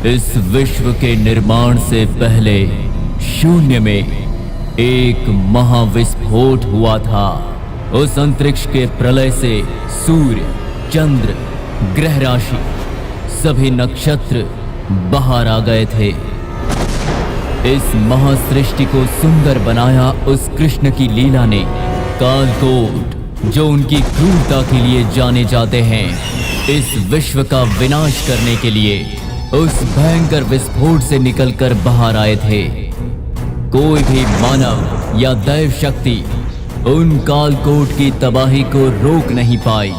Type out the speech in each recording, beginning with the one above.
इस विश्व के निर्माण से पहले शून्य में एक महाविस्फोट हुआ था। उस अंतरिक्ष के प्रलय से सूर्य, चंद्र, ग्रह राशि, सभी नक्षत्र बाहर आ गए थे। इस महासृष्टि को सुंदर बनाया उस कृष्ण की लीला ने। कालकोट, जो उनकी क्रूरता के लिए जाने जाते हैं, इस विश्व का विनाश करने के लिए उस भयंकर विस्फोट से निकलकर बाहर आए थे। कोई भी मानव या दैव शक्ति उन कालकोट की तबाही को रोक नहीं पाई।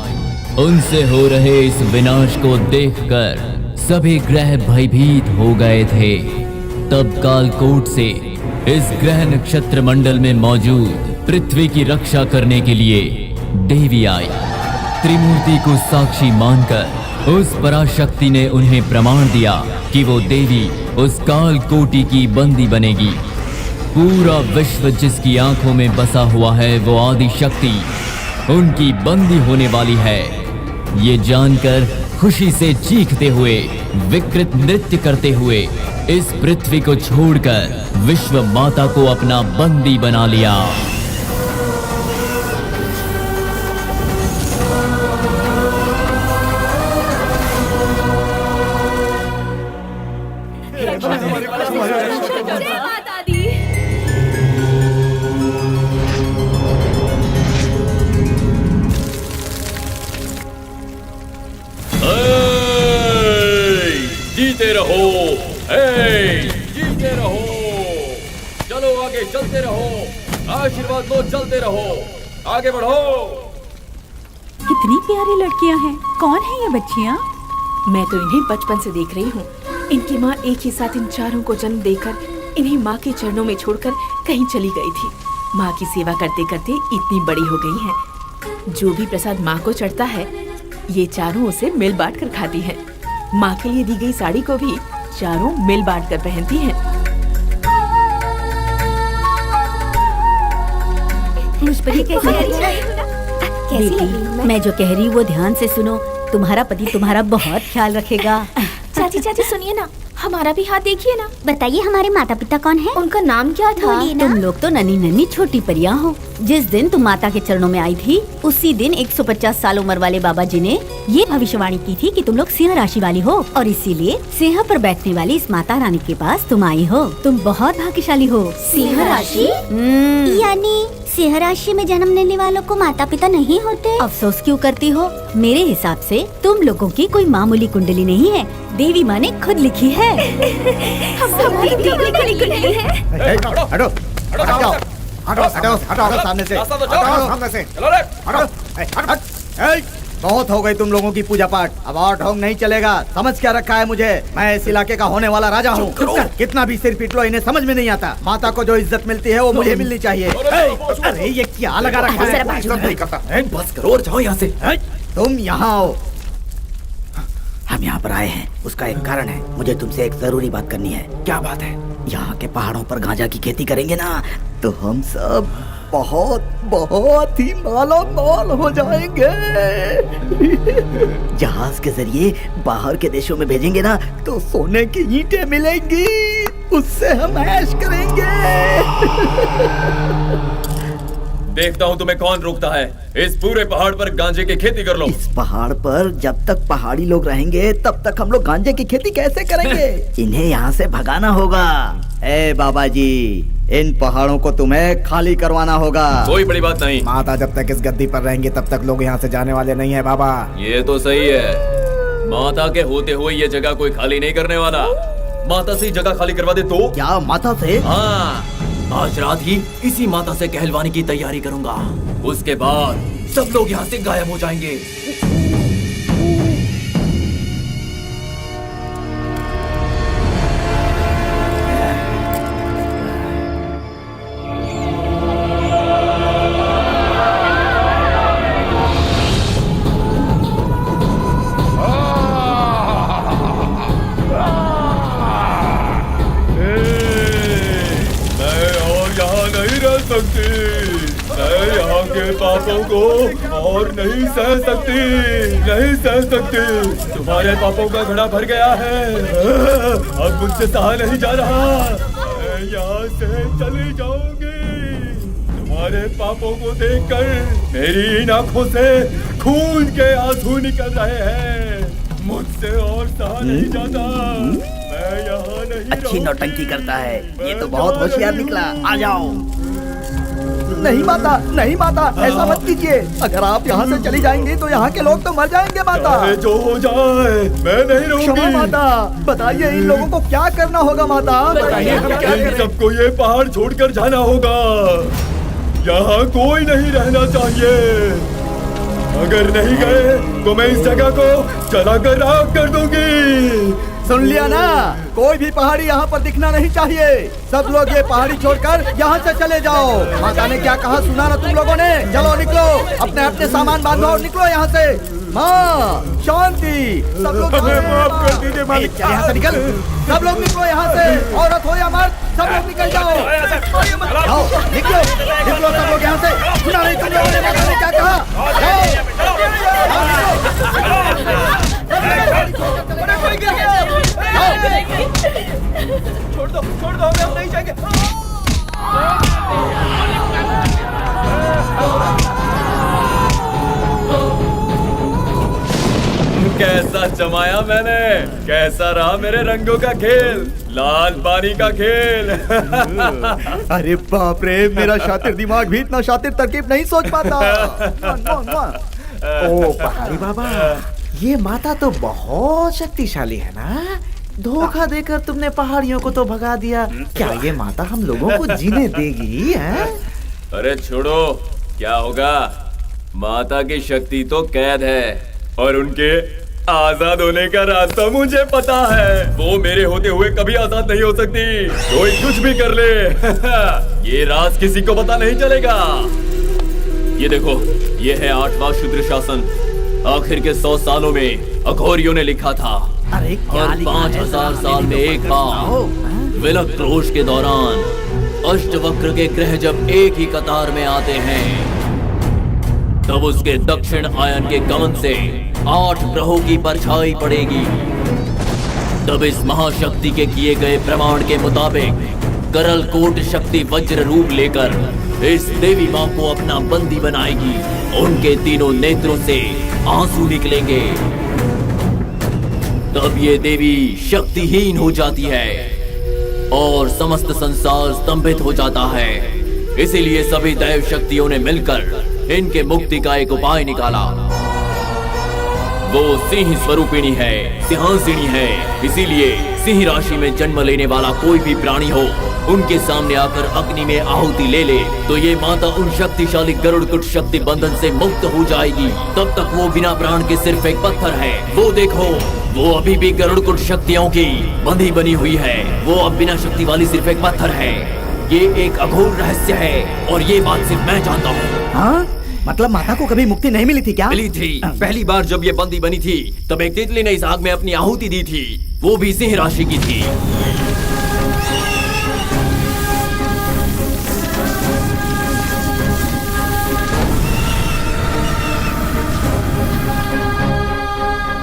उनसे हो रहे इस विनाश को देखकर सभी ग्रह भयभीत हो गए थे। तब कालकोट से इस ग्रह नक्षत्र मंडल में मौजूद पृथ्वी की रक्षा करने के लिए देवी आई। त्रिमूर्ति को साक्षी मानकर उस पराशक्ति ने उन्हें प्रमाण दिया कि वो देवी उस कालकोटि की बंदी बनेगी। पूरा विश्व जिसकी आंखों में बसा हुआ है वो आदि शक्ति उनकी बंदी होने वाली है। ये जानकर खुशी से चीखते हुए, विकृत नृत्य करते हुए इस पृथ्वी को छोड़कर विश्व माता को अपना बंदी बना लिया। जय माता दी। जीते रहो, जीते रहो। चलो आगे चलते रहो, आशीर्वाद लो, चलते रहो, आगे बढ़ो। कितनी प्यारी लड़कियां हैं। कौन है ये बच्चियां? मैं तो इन्हें बचपन से देख रही हूँ। इनकी माँ एक ही साथ इन चारों को जन्म देकर इन्हें माँ के चरणों में छोड़कर कहीं चली गई थी। माँ की सेवा करते करते इतनी बड़ी हो गई हैं। जो भी प्रसाद माँ को चढ़ता है, ये चारों उसे मिल बांट कर खाती हैं। माँ के लिए दी गई साड़ी को भी चारों मिल बांट कर पहनती हैं। मुझ पर ये कैसी बेटी, मैं जो कह रही हूँ वो ध्यान से सुनो। तुम्हारा पति तुम्हारा बहुत ख्याल रखेगा। चाची चाची सुनिए ना, हमारा भी हाथ देखिए ना। बताइए हमारे माता पिता कौन है? उनका नाम क्या था? तुम लोग तो नन्ही नन्ही छोटी परियां हो। जिस दिन तुम माता के चरणों में आई थी, उसी दिन 150 साल उम्र वाले बाबा जी ने ये भविष्यवाणी की थी कि तुम लोग सिंह राशि वाली हो और इसीलिए सिंह पर बैठने वाली इस माता रानी के पास तुम आई हो। तुम बहुत भाग्यशाली हो। सिंह राशि? यानी सिंह राशि में जन्म लेने वालों को माता पिता नहीं होते? अफसोस क्यों करती हो? मेरे हिसाब से तुम लोगों की कोई मामूली कुंडली नहीं है, देवी माँ ने खुद लिखी है। हटो, सामने से, सामने से। बहुत हो गई तुम लोगों की पूजा पाठ, अब और ढोंग नहीं चलेगा। समझ क्या रखा है मुझे? मैं इस इलाके का होने वाला राजा हूँ। कितना भी सिर पीट लो, इन्हें समझ में नहीं आता। माता को जो इज्जत मिलती है वो मुझे मिलनी चाहिए। अरे ये क्या लगा रखा है? बस करो और जाओ यहाँ से। तुम यहाँ आओ। हम यहाँ पर आए हैं, उसका एक कारण है। मुझे तुमसे एक जरूरी बात करनी है। क्या बात है? यहाँ के पहाड़ों पर गांजा की खेती करेंगे ना, तो हम सब बहुत बहुत ही माला माल हो जाएंगे। जहाज के जरिए बाहर के देशों में भेजेंगे ना, तो सोने की ईंटें मिलेंगी, उससे हम ऐश करेंगे। देखता हूँ तुम्हें कौन रोकता है। इस पूरे पहाड़ पर गांजे की खेती कर लो। इस पहाड़ पर जब तक पहाड़ी लोग रहेंगे तब तक हम लोग गांजे की खेती कैसे करेंगे? इन्हें यहाँ से भगाना होगा। ए बाबा जी, इन पहाड़ों को तुम्हें खाली करवाना होगा। कोई बड़ी बात नहीं। माता जब तक इस गद्दी पर रहेंगे तब तक लोग यहाँ से जाने वाले नहीं है बाबा। ये तो सही है। माता के होते हुए ये जगह कोई खाली नहीं करने वाला। माता से जगह खाली करवा दे तो? क्या माता से? हाँ, आज रात ही इसी माता से कहलवाने की तैयारी करूंगा। उसके बाद सब लोग यहाँ से गायब हो जाएंगे। पापों को और नहीं सह सकती, नहीं सह सकती। तुम्हारे पापों का घड़ा भर गया है, अब मुझसे सहा नहीं जा रहा। मैं यहाँ से चली जाऊंगी। तुम्हारे पापों को देखकर मेरी इन आंखों से खून के आंसू निकल रहे हैं। मुझसे और सहा नहीं जाता। मैं यहाँ नहीं अच्छी नौटंकी करता है, ये तो बहुत होशियार निकला। आ जाओ। नहीं माता, नहीं माता, ऐसा मत कीजिए। अगर आप यहाँ से चली जाएंगी तो यहाँ के लोग तो मर जाएंगे माता। जो हो जाए, मैं नहीं रहूंगी। क्षमा माता, बताइए इन लोगों को क्या करना होगा माता? बताइए हम क्या इन करें? सबको ये पहाड़ छोड़कर जाना होगा। यहाँ कोई नहीं रहना चाहिए। अगर नहीं गए तो मैं इस जगह को जलाकर राख कर दूंगी। सुन लिया ना, कोई भी पहाड़ी यहाँ पर दिखना नहीं चाहिए। सब लोग ये पहाड़ी छोड़कर यहाँ से चले जाओ। माता ने क्या कहा सुना ना तुम लोगों ने? चलो निकलो, अपने अपने सामान बांधो और निकलो यहाँ से। माँ शांति, सब लोग माफ कर दीजिए मालिक। यहाँ से निकल, सब लोग निकलो यहाँ से। औरत हो या मर्द, सब लोग निकल जाओ। जाओ, निकलो, निकलो सब लोग यहाँ से। सुना नहीं तुम लोगों ने माता ने क्या कहा? छोड़ दो, हम नहीं जाएंगे। कैसा जमाया मैंने, कैसा रहा मेरे रंगों का खेल, लाल पानी का खेल। अरे बाप रे, मेरा शातिर दिमाग भी इतना शातिर तरकीब नहीं सोच पाता। ओ पहाड़ी बाबा, ये माता तो बहुत शक्तिशाली है ना। धोखा देकर तुमने पहाड़ियों को तो भगा दिया। क्या ये माता हम लोगों को जीने देगी है? अरे छोड़ो, क्या होगा? माता की शक्ति तो कैद है और उनके आजाद होने का रास्ता मुझे पता है। वो मेरे होते हुए कभी आजाद नहीं हो सकती, कोई कुछ भी कर ले। ये राज किसी को पता नहीं चलेगा। ये देखो, ये है 8वां शूद्र शासन। आखिर के 100 सालों में अघोरियों ने लिखा था, अरे क्या हर लिखा है? 5000 साल में एक बार विलक क्रोश के दौरान अष्टवक्र के ग्रह जब एक ही कतार में आते हैं, तब उसके दक्षिण आयन के गमन से 8 ग्रहों की परछाई पड़ेगी। तब इस महाशक्ति के किए गए प्रमाण के मुताबिक करल कोट शक्ति वज्र रूप लेकर इस देवी माँ को अपना बंदी बनाएगी। उनके तीनों नेत्रों से आंसू निकलेंगे। तब ये देवी शक्तिहीन हो जाती है और समस्त संसार स्तंभित हो जाता है। इसीलिए सभी दैव शक्तियों ने मिलकर इनके मुक्ति का एक उपाय निकाला। वो सिंह स्वरूपिणी है, सिंहासिनी है। इसीलिए सिंह राशि में जन्म लेने वाला कोई भी प्राणी हो, उनके सामने आकर अग्नि में आहुति ले ले तो ये माता उन शक्तिशाली गरुड़कुट शक्ति बंधन से मुक्त हो जाएगी। तब तक वो बिना प्राण के सिर्फ एक पत्थर है। वो देखो, वो अभी भी गरुड़कुट शक्तियों की बंधी बनी हुई है। वो अब बिना शक्ति वाली सिर्फ एक पत्थर है। ये एक अघोर रहस्य है और ये बात सिर्फ मैं जानता हूँ। हाँ? मतलब माता को कभी मुक्ति नहीं मिली थी क्या? मिली थी। पहली बार जब ये बंदी बनी थी तब एक तितली ने इस आग में अपनी आहुति दी थी। वो भी सिंह राशि की थी।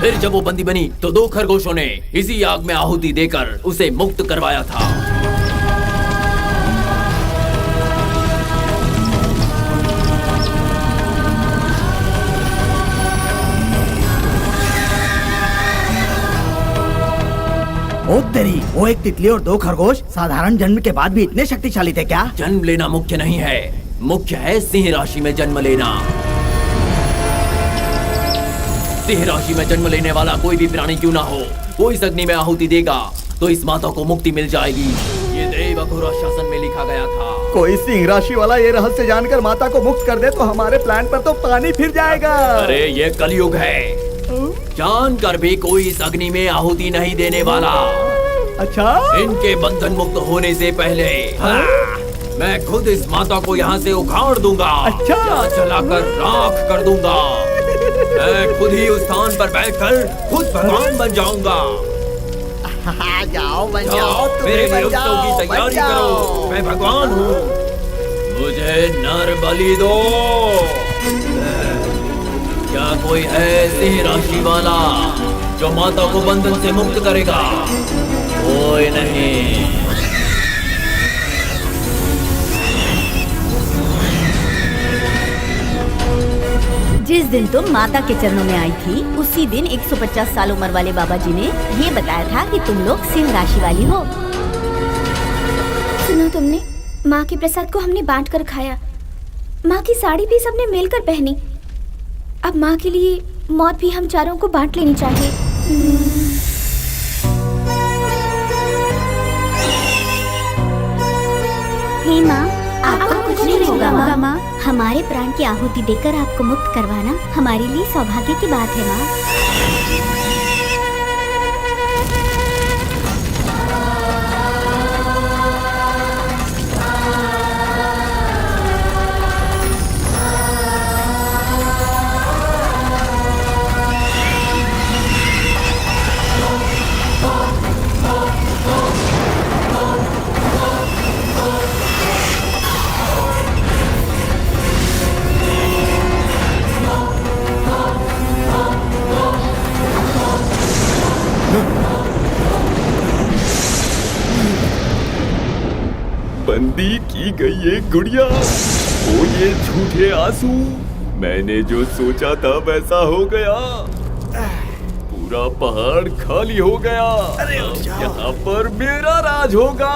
फिर जब वो बंदी बनी तो 2 खरगोशों ने इसी आग में आहुति देकर उसे मुक्त करवाया था। ओ तेरी, वो एक तितली और 2 खरगोश साधारण जन्म के बाद भी इतने शक्तिशाली थे क्या? जन्म लेना मुख्य नहीं है, मुख्य है सिंह राशि में जन्म लेना। सिंह राशि में जन्म लेने वाला कोई भी प्राणी क्यों ना हो, वो इस अग्नि में आहुति देगा तो इस माता को मुक्ति मिल जाएगी। ये देव अघोरा शासन में लिखा गया था। कोई सिंह राशि वाला ये रहस्य जानकर माता को मुक्त कर दे तो हमारे प्लान पर तो पानी फिर जाएगा। अरे ये कलयुग है, जानकर भी कोई इस अग्नि में आहुति नहीं देने वाला। अच्छा? इनके बंधन मुक्त होने से पहले मैं खुद इस माता को यहाँ से उखाड़ दूंगा। अच्छा? जलाकर राख कर दूंगा। मैं खुद ही उस स्थान पर बैठकर खुद भगवान बन जाऊंगा। जाओ बन जाओ, जाओ, मेरे बन विरुद्ध जाओ, की बन तैयारी जाओ। करो। मैं भगवान हूँ, मुझे नर बलि दो। क्या क्या कोई है सिंह राशि वाला जो माता को बंधन से मुक्त करेगा? कोई नहीं। जिस दिन तुम माता के चरणों में आई थी उसी दिन 150 साल उम्र वाले बाबा जी ने ये बताया था कि तुम लोग सिंह राशि वाली हो। सुनो तुमने, माँ के प्रसाद को हमने बांट कर खाया, माँ की साड़ी भी सबने मिलकर पहनी। अब माँ के लिए मौत भी हम चारों को बांट लेनी चाहिए। हे माँ, आपको कुछ नहीं होगा माँ। हमारे प्राण की आहुति देकर आपको मुक्त करवाना हमारे लिए सौभाग्य की बात है माँ। बंदी की गई एक गुड़िया, वो ये झूठे आंसू। मैंने जो सोचा था वैसा हो गया, पूरा पहाड़ खाली हो गया। यहाँ पर मेरा राज होगा।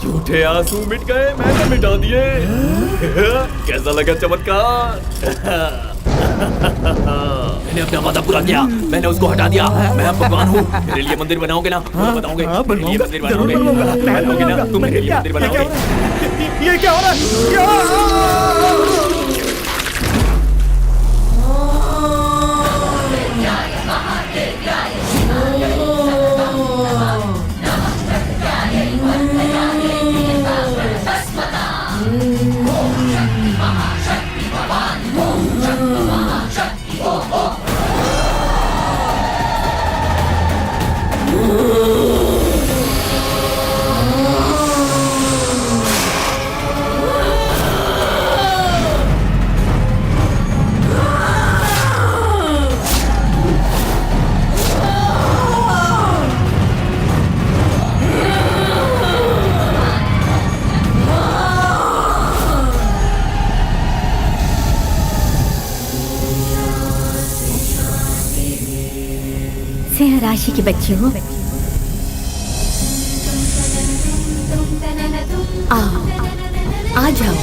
झूठे आंसू मिट गए, मैंने मिटा दिए। कैसा लगा चमत्कार? मैंने अपना वादा पूरा किया, मैंने उसको हटा दिया। मैं अब भगवान हूँ। मेरे लिए मंदिर बनाओगे ना? बताओगे मेरे लिए मंदिर बनाओगे? बनाओगे ना? तुम मेरे लिए मंदिर बनाओगे? ये क्या हो रहा है? सिंह राशि के बच्चे हो, आओ आ जाओ।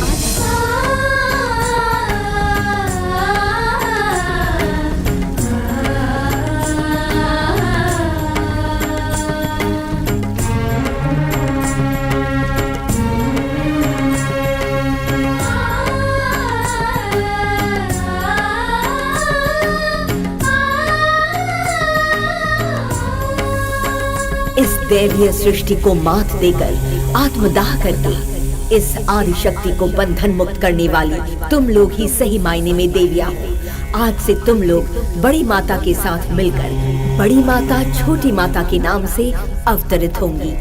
इस दैवीय सृष्टि को मात देकर आत्मदाह करके इस आदि शक्ति को बंधन मुक्त करने वाली तुम लोग ही सही मायने में देवियां हो। आज से तुम लोग बड़ी माता के साथ मिलकर बड़ी माता छोटी माता के नाम से अवतरित होंगी।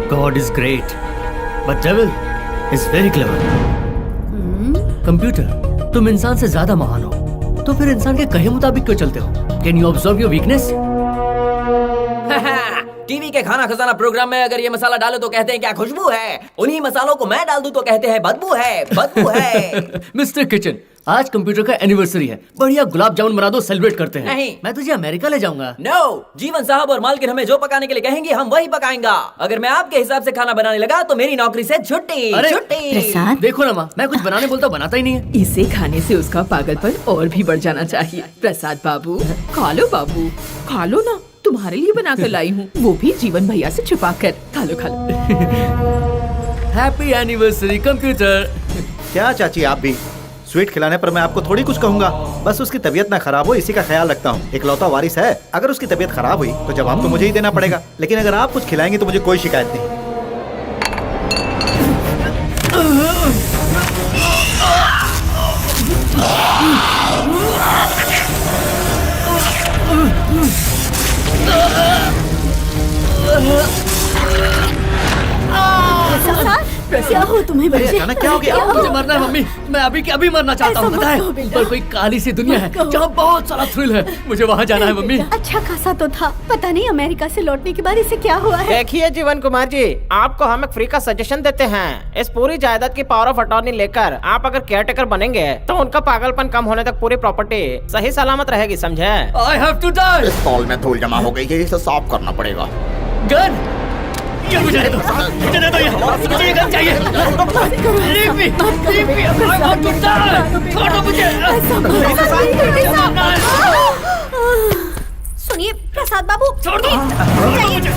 God is great, but devil is very clever. Computer, तुम इंसान से ज्यादा महान हो, तो फिर इंसान के कहे मुताबिक क्यों चलते हो? Can you observe your weakness? TV के खाना खजाना प्रोग्राम में अगर ये मसाला डालो तो कहते हैं क्या खुशबू है, उन्हीं मसालों को मैं डाल दूं तो कहते हैं बदबू है, बदबू है। मिस्टर किचन, आज कंप्यूटर का एनिवर्सरी है, बढ़िया गुलाब जामुन बना दो, सेलिब्रेट करते हैं। नहीं, मैं तुझे अमेरिका ले जाऊंगा। नो, जीवन साहब और मालकिन हमें जो पकाने के लिए कहेंगे हम वही पकाएंगा। अगर मैं आपके हिसाब से खाना बनाने लगा तो मेरी नौकरी से छुट्टी। अरे छुट्टी। प्रसाद, देखो ना माँ, मैं कुछ बनाने बोलता बनाता ही नहीं है। इसे खाने से उसका पागलपन और भी बढ़ जाना चाहिए। प्रसाद बाबू, खा लो बाबू, खा लो ना, तुम्हारे लिए बना कर लाई हूँ, वो भी जीवन भैया से छुपा कर। खा लो खा लो। Happy anniversary computer. क्या चाची आप भी? स्वीट खिलाने पर मैं आपको थोड़ी कुछ कहूंगा। बस उसकी तबीयत ना खराब हो इसी का ख्याल रखता हूँ। इकलौता वारिस है, अगर उसकी तबीयत खराब हुई तो जवाब तो मुझे ही देना पड़ेगा। लेकिन अगर आप कुछ खिलाएंगे तो मुझे कोई शिकायत नहीं। क्या हो तुम्हें बच्चे? अचानक क्या हो गया? मुझे मरना है मम्मी, मैं अभी के अभी मरना चाहता हूँ। पता है पर कोई काली सी दुनिया है जहाँ बहुत सारा थ्रिल है, मुझे वहाँ जाना है मम्मी। अच्छा खासा तो था, पता नहीं अमेरिका से लौटने के बाद इसे क्या हुआ है। देखिए जीवन कुमार जी, आपको हम एक फ्री का सजेशन देते हैं। इस पूरी जायदाद की पावर ऑफ अटॉर्नी लेकर आप अगर केयर टेकर बनेंगे तो उनका पागलपन कम होने तक पूरी प्रॉपर्टी सही सलामत रहेगी, समझे? I have to die। इस तौल में धूल जमा हो गई है, इसे साफ करना पड़ेगा। गन ये मुझे दे दो, मुझे दे दो ये, मुझे ये गन चाहिए। Leave me, leave me, I want to die। छोड़ दो मुझे। सुनिए प्रसाद बाबू, छोड़ दो मुझे,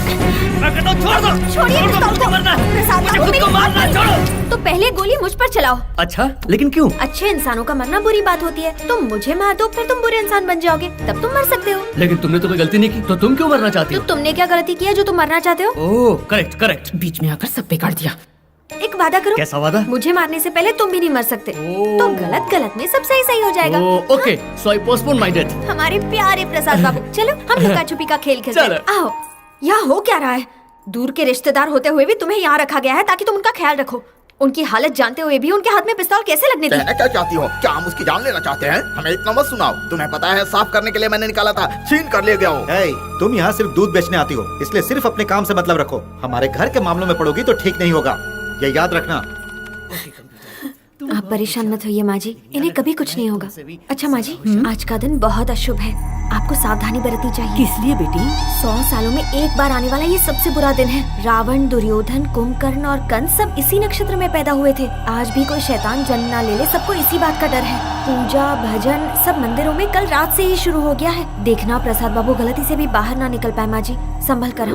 मैं कहता हूँ छोड़ दो, छोड़िए छोड़ दो, पिस्तौल मुझे को। मरना है, प्रसाद मुझे बाबू खुद को मारना है, छोड़ो। तो पहले गोली मुझ पर चलाओ। अच्छा लेकिन क्यों? अच्छे इंसानों का मरना बुरी बात होती है। तुम मुझे मार दो, फिर तुम बुरे इंसान बन जाओगे, तब तुम मर सकते हो। लेकिन तुमने तो कोई गलती नहीं की, तो तुम क्यों मरना चाहती तो हो? तुमने क्या गलती किया जो तुम मरना चाहते हो? ओह करेक्ट करेक्ट। बीच में आकर सब बेकार दिया। एक वादा करो। कैसा वादा? मुझे मारने से पहले तुम भी नहीं मर सकते। तो गलत गलत में सब सही सही हो जाएगा। Okay so I postpone my death. हमारे प्यारे प्रसाद बाबू, चलो हम लुका छुपी का खेल खेलते हैं। आओ। यहाँ हो क्या रहा है? दूर के रिश्तेदार होते हुए भी तुम्हें यहाँ रखा गया है ताकि तुम उनका ख्याल रखो। उनकी हालत जानते हुए भी उनके हाथ में पिस्तौल कैसे लगने दी? कहना क्या चाहती हो? क्या हम उसकी जान लेना चाहते हैं? हमें इतना मत सुनाओ। तुम्हें पता है साफ करने के लिए मैंने निकाला था, छीन कर ले गया हो। तुम यहाँ सिर्फ दूध बेचने आती हो, इसलिए सिर्फ अपने काम से मतलब रखो। हमारे घर के मामलों में पड़ोगी तो ठीक नहीं होगा, ये याद रखना। आप परेशान मत होइए माँ जी, इन्हें कभी कुछ नहीं होगा। अच्छा माँ जी, आज का दिन बहुत अशुभ है, आपको सावधानी बरतनी चाहिए। किस लिए बेटी? 100 सालों में एक बार आने वाला ये सबसे बुरा दिन है। रावण, दुर्योधन, कुंभकर्ण और कंस सब इसी नक्षत्र में पैदा हुए थे। आज भी कोई शैतान जन्म ना ले ले, सबको इसी बात का डर है। पूजा भजन सब मंदिरों में कल रात से ही शुरू हो गया है। देखना प्रसाद बाबू गलती से भी बाहर ना निकल पाए। माँ जी संभल कर।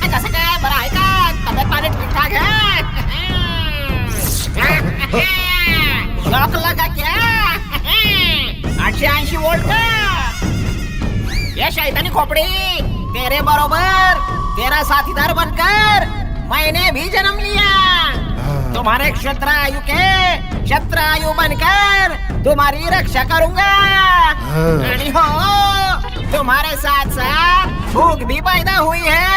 कैसे क्या है? बड़ा है का? तबीयत पानी ठीक ठाक है? लॉक लगा क्या? 186 वोल्ट का। ये शैतानी खोपड़ी, तेरे बरोबर तेरा साथीदार बनकर मैंने भी जन्म लिया। तुम्हारे क्षत्रायु के क्षत्रायु बनकर तुम्हारी रक्षा करूंगा। रानी हो, तुम्हारे साथ साथ भूख भी पैदा हुई है।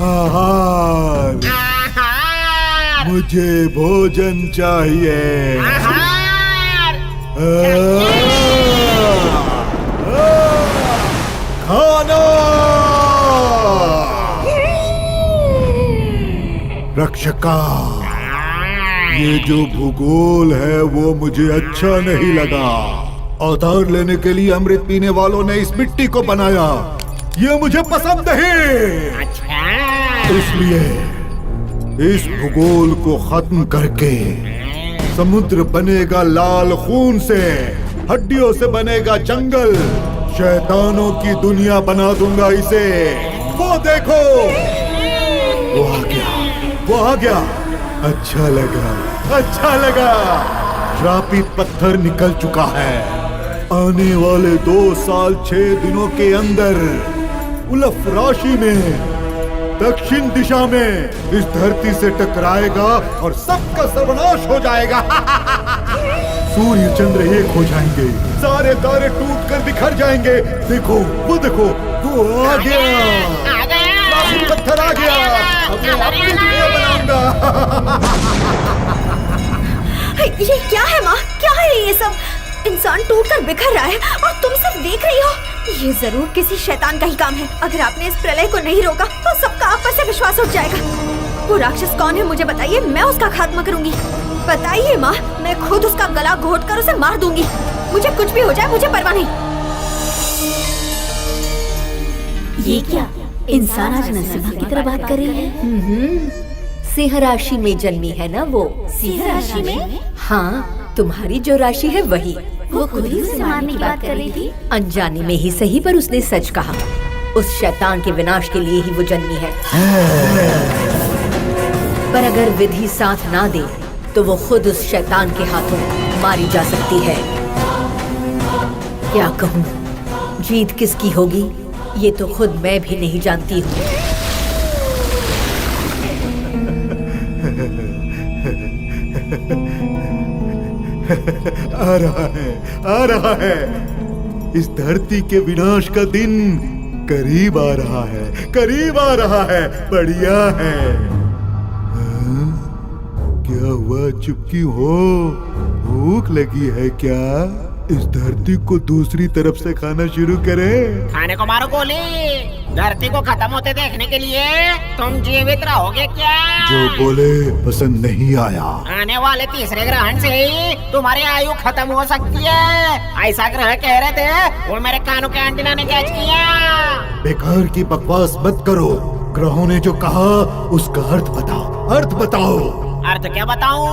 आहार, आहार, मुझे भोजन चाहिए। आहार, खाना। रक्षका, ये जो भूगोल है वो मुझे अच्छा नहीं लगा। अवतार लेने के लिए अमृत पीने वालों ने इस मिट्टी को बनाया, ये मुझे पसंद नहीं। अच्छा। इसलिए इस भूगोल को खत्म करके समुद्र बनेगा लाल खून से, हड्डियों से बनेगा जंगल, शैतानों की दुनिया बना दूंगा इसे। वो देखो, वो आ गया, वो आ गया। अच्छा लगा, अच्छा लगा। श्रापित पत्थर निकल चुका है। आने वाले 2 साल 6 दिनों के अंदर उलफ राशि में दक्षिण दिशा में इस धरती से टकराएगा और सबका सर्वनाश हो जाएगा। सूर्य चंद्र एक हो जाएंगे, सारे तारे टूट कर बिखर जाएंगे। देखो, वो देखो, वो आ गया, श्रापित पत्थर आ गया। अब मैं अपनी दुनिया बनाऊंगा। ये क्या है माँ, क्या है ये सब? इंसान टूटकर बिखर रहा है और तुम सिर्फ देख रही हो। ये जरूर किसी शैतान का ही काम है। अगर आपने इस प्रलय को नहीं रोका तो सबका आप पर से विश्वास उठ जाएगा। वो राक्षस कौन है मुझे बताइए, मैं उसका खात्मा करूंगी। बताइए माँ, मैं खुद उसका गला घोट कर उसे मार दूंगी। मुझे कुछ भी हो जाए, मुझे परवाह नहीं। ये क्या इंसान आज नरसिम्हा की तरह बात कर रही है? सिंह राशि में जन्मी है ना वो। सिंह राशि में? हाँ, तुम्हारी जो राशि है वही। वो खुद ही उसे मारने की बात कर रही थी। अनजाने में ही सही, पर उसने सच कहा। उस शैतान के विनाश के लिए ही वो जन्मी है। पर अगर विधि साथ ना दे तो वो खुद उस शैतान के हाथों मारी जा सकती है। क्या कहूँ, जीत किसकी होगी ये तो खुद मैं भी नहीं जानती हूँ। आ रहा है, आ रहा है। इस धरती के विनाश का दिन करीब आ रहा है, करीब आ रहा है। बढ़िया है। हाँ? क्या हुआ, चुप क्यों हो? भूख लगी है क्या? इस धरती को दूसरी तरफ से खाना शुरू करें। खाने को मारो गोली। धरती को खत्म होते देखने के लिए तुम जीवित रहोगे क्या? जो बोले पसंद नहीं आया। आने वाले तीसरे ग्रहण से ही तुम्हारी आयु खत्म हो सकती है, ऐसा ग्रह कह रहे थे। वो मेरे कानों के एंटीना ने कैच किया। बेकार की बकवास मत करो। ग्रहों ने जो कहा उसका अर्थ बताओ, अर्थ बताओ। अर्थ क्या बताऊं,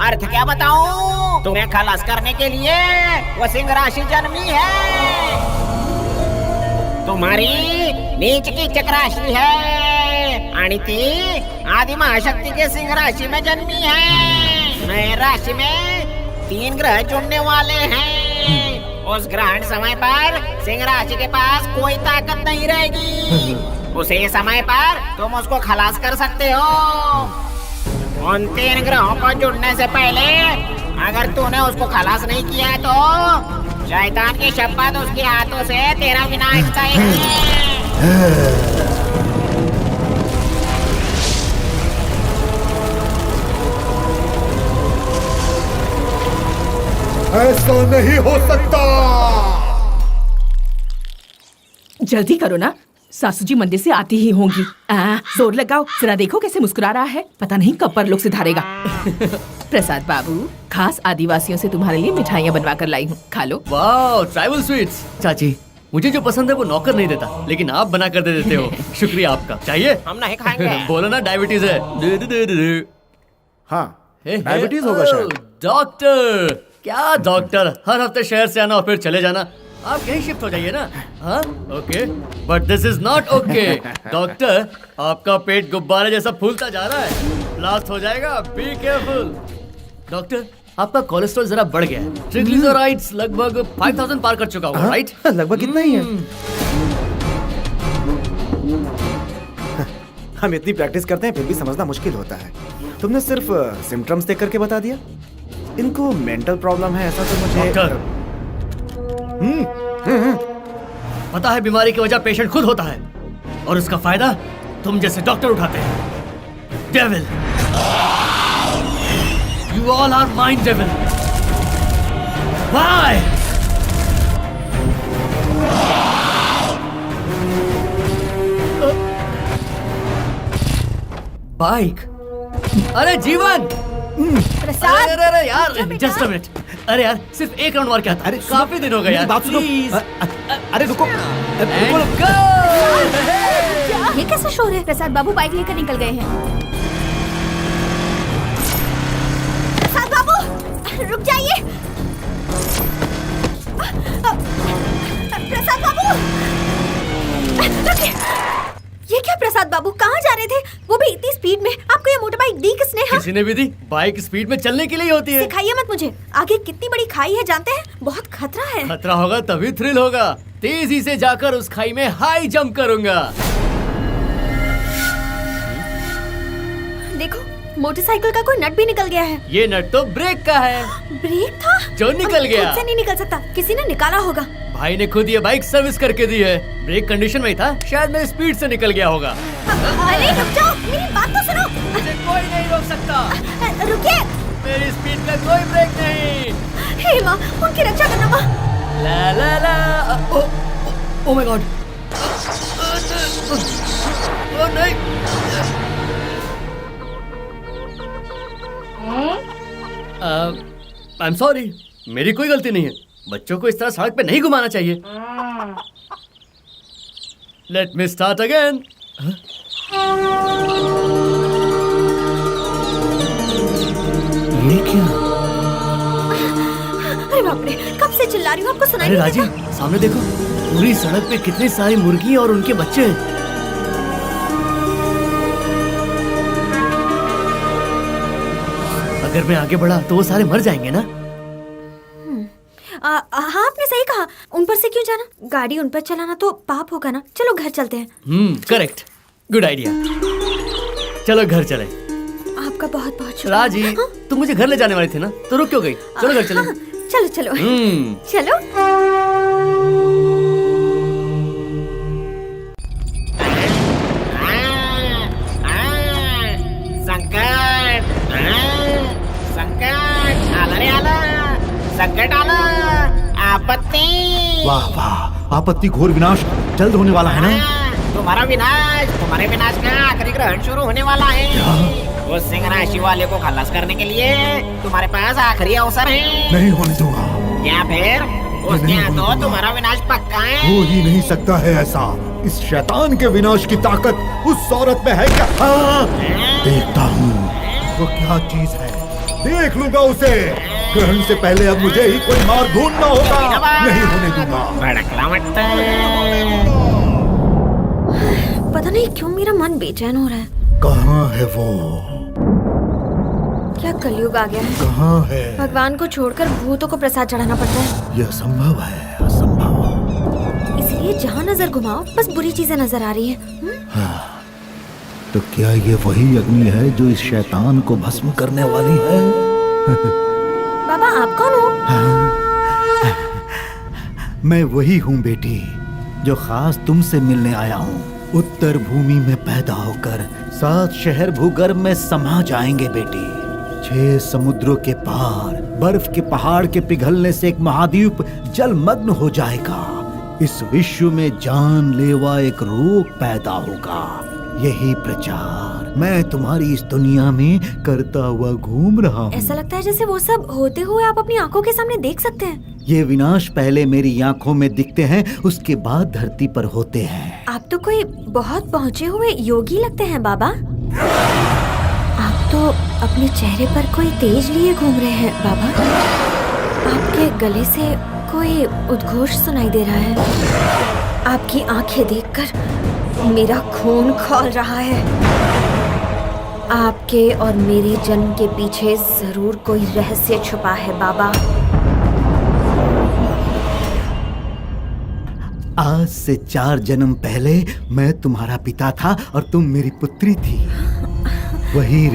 अर्थ क्या बताऊं? तुम्हें खलास करने के लिए वो सिंह राशि जन्मी है। तुम्हारी नीच की चक राशि है। अनिति आदि महाशक्ति के सिंह राशि में जन्मी है। नए राशि में 3 ग्रह जुड़ने वाले हैं। उस ग्रहण समय पर सिंह राशि के पास कोई ताकत नहीं रहेगी। उसी समय पर तुम उसको खलास कर सकते हो। उन 3 ग्रहों को जुड़ने से पहले अगर तूने उसको खलास नहीं किया तो शैतान की शपथ उसके हाथों से तेरा विनाश तय है। ऐसा नहीं हो सकता। जल्दी करो ना, सासू जी मंदिर से आती ही होंगी। जोर लगाओ, जरा देखो कैसे मुस्कुरा रहा है। पता नहीं कब परलोक से धारेगा। प्रसाद बाबू, खास आदिवासियों से तुम्हारे लिए मिठाइयाँ बनवा कर लाई हूँ, खा लो। वाह, ट्राइबल स्वीट्स। चाची, मुझे जो पसंद है वो नौकर नहीं देता, लेकिन आप बना कर दे देते हो। शुक्रिया आपका। चाहिए? हम नहीं खाएंगे। बोलो ना, डायबिटीज है। हाँ, डायबिटीज होगा शायद। डॉक्टर, क्या डॉक्टर, हर हफ्ते शहर से आना और फिर चले जाना। आप कहीं शिफ्ट हो जाइए ना। हाँ, okay, but this is not okay. Doctor, आपका पेट गुब्बारे जैसा फूलता जा रहा है, ब्लास्ट हो जाएगा, बी केयरफुल। डॉक्टर, आपका कोलेस्ट्रॉल जरा बढ़ गया है। ट्रिग्लिसराइड्स लगभग 5000 पार कर चुका होगा, राइट? लगभग इतना ही है। हम इतनी प्रैक्टिस करते हैं फिर भी समझना मुश्किल होता है। तुमने सिर्फ सिम्टम्स देख करके बता दिया। इनको मेंटल प्रॉब्लम है ऐसा तो मुझे डॉक्टर, पता है बीमारी की वजह पेशेंट खुद होता है और उसका फायदा तुम जैसे डॉक्टर उठाते हैं। Devil, you all are mind devil. Why? Bike? अरे जीवन! प्रसाद, अरे अरे यार, जस्ट अ मिनट। अरे यार, सिर्फ एक राउंड मार के आता। अरे काफी दिन हो गए यार। बात सुनो। अरे रुको। ये कैसा शोर है? प्रसाद बाबू बाइक लेकर निकल गए हैं। प्रसाद बाबू रुक जाइए। प्रसाद बाबू रुकिए। ये क्या प्रसाद बाबू, कहाँ जा रहे थे? वो भी इतनी स्पीड में? आपको ये मोटर बाइक दी किसने? किसी ने भी दी। बाइक स्पीड में चलने के लिए होती है। सिखाइए मत मुझे। आगे कितनी बड़ी खाई है जानते हैं? बहुत खतरा है। खतरा होगा तभी थ्रिल होगा। तेजी से जाकर उस खाई में हाई जंप करूंगा। देखो, मोटरसाइकिल का कोई नट भी निकल गया है। ये नट तो ब्रेक का है। ब्रेक था जो निकल गया। खुद से नहीं निकल सकता, किसी ने निकाला होगा। भाई ने खुद ये बाइक सर्विस करके दी है। ब्रेक कंडीशन में ही था, शायद मेरी स्पीड से निकल गया होगा। अरे रुक जाओ, मेरी बात तो सुनो। मुझे कोई नहीं रोक सकता। रुकिए। मेरी स्पीड में कोई ब्रेक नहीं। हे माँ, उनकी रक्षा करना माँ। ला ला ला। Oh my God. ओ नहीं। आई एम सॉरी, मेरी कोई गलती नहीं है। बच्चों को इस तरह सड़क पे नहीं घुमाना चाहिए। Let me start again. ये क्या? अरे बाप रे, कब से चिल्ला रही हूँ, आपको सुनाई अरे नहीं राजी, देता? सामने देखो, पूरी सड़क पे कितनी सारी मुर्गी और उनके बच्चे हैं। अगर मैं आगे बढ़ा तो वो सारे मर जाएंगे ना? हाँ, आपने सही कहा। उन पर से क्यों जाना? गाड़ी उन पर चलाना तो पाप होगा ना। चलो घर चलते हैं। Correct, good idea. चलो घर चले। आपका बहुत बहुत शुक्रिया। राजी, हाँ? तुम मुझे घर ले जाने वाली थी ना, तो रुक क्यों गई? चलो घर चले। हाँ, चलो चलो चलो। संकट, संकट आलं रे आलं, संकट आलं, आपत्ती। वाह वाह, आपत्ति घोर विनाश जल्द होने वाला है ना? तुम्हारा विनाश, तुम्हारे विनाश का आखिरी ग्रहण शुरू होने वाला है। उस सिंह राशि वाले को खलास करने के लिए तुम्हारे पास आखिरी अवसर है। नहीं होने दूंगा। या फिर उसके हाथों तुम्हारा विनाश पक्का है। हो ही नहीं सकता है ऐसा। इस शैतान के विनाश की ताकत उस औरत में है क्या? देखता हूँ वो क्या चीज है, देख लूंगा उसे। ग्रहण से पहले अब मुझे ही कोई मार ढूंढना होगा। नहीं होने दूंगा। भड़कला मत। पता नहीं क्यों मेरा मन बेचैन हो रहा है। कहाँ है वो? क्या कलयुग आ गया है? कहाँ है? भगवान को छोड़कर भूतों को प्रसाद चढ़ाना पड़ता है। यह असंभव है, असंभव। इसलिए जहाँ नजर घुमाओ बस बुरी चीजें नजर आ रही है। हाँ, तो क्या ये वही अग्नि है जो इस शैतान को भस्म करने वाली है? बाबा, आप कौन हो? हाँ, मैं वही हूँ बेटी, जो खास तुमसे मिलने आया हूँ। उत्तर भूमि में पैदा होकर 7 शहर भूगर्भ में समा जाएंगे बेटी। 6 समुद्रों के पार बर्फ के पहाड़ के पिघलने से एक महाद्वीप जलमग्न हो जाएगा। इस विश्व में जानलेवा एक रोग पैदा होगा। यही प्रचार मैं तुम्हारी इस दुनिया में करता हुआ घूम रहा हूँ। ऐसा लगता है जैसे वो सब होते हुए आप अपनी आंखों के सामने देख सकते हैं। ये विनाश पहले मेरी आंखों में दिखते हैं, उसके बाद धरती पर होते हैं। आप तो कोई बहुत पहुँचे हुए योगी लगते हैं बाबा। आप तो अपने चेहरे पर कोई तेज लिए घूम रहे हैं बाबा। आपके गले से कोई उद्घोष सुनाई दे रहा है। आपकी आंखें देखकर मेरा खून खौल रहा है। आपके और मेरे जन्म के पीछे जरूर कोई रहस्य छुपा है बाबा। आज से 4 जन्म पहले मैं तुम्हारा पिता था और तुम मेरी पुत्री थी। वही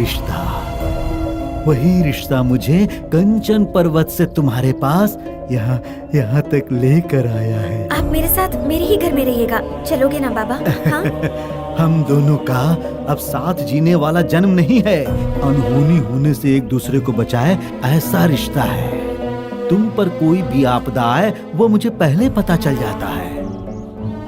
रिश्ता मुझे कंचन पर्वत से तुम्हारे पास यहाँ तक लेकर आया है। आप मेरे साथ मेरे ही घर में रहिएगा, चलोगे ना बाबा? हाँ? हम दोनों का अब साथ जीने वाला जन्म नहीं है, अनहोनी होने से एक दूसरे को बचाए ऐसा रिश्ता है। तुम पर कोई भी आपदा आए वो मुझे पहले पता चल जाता है।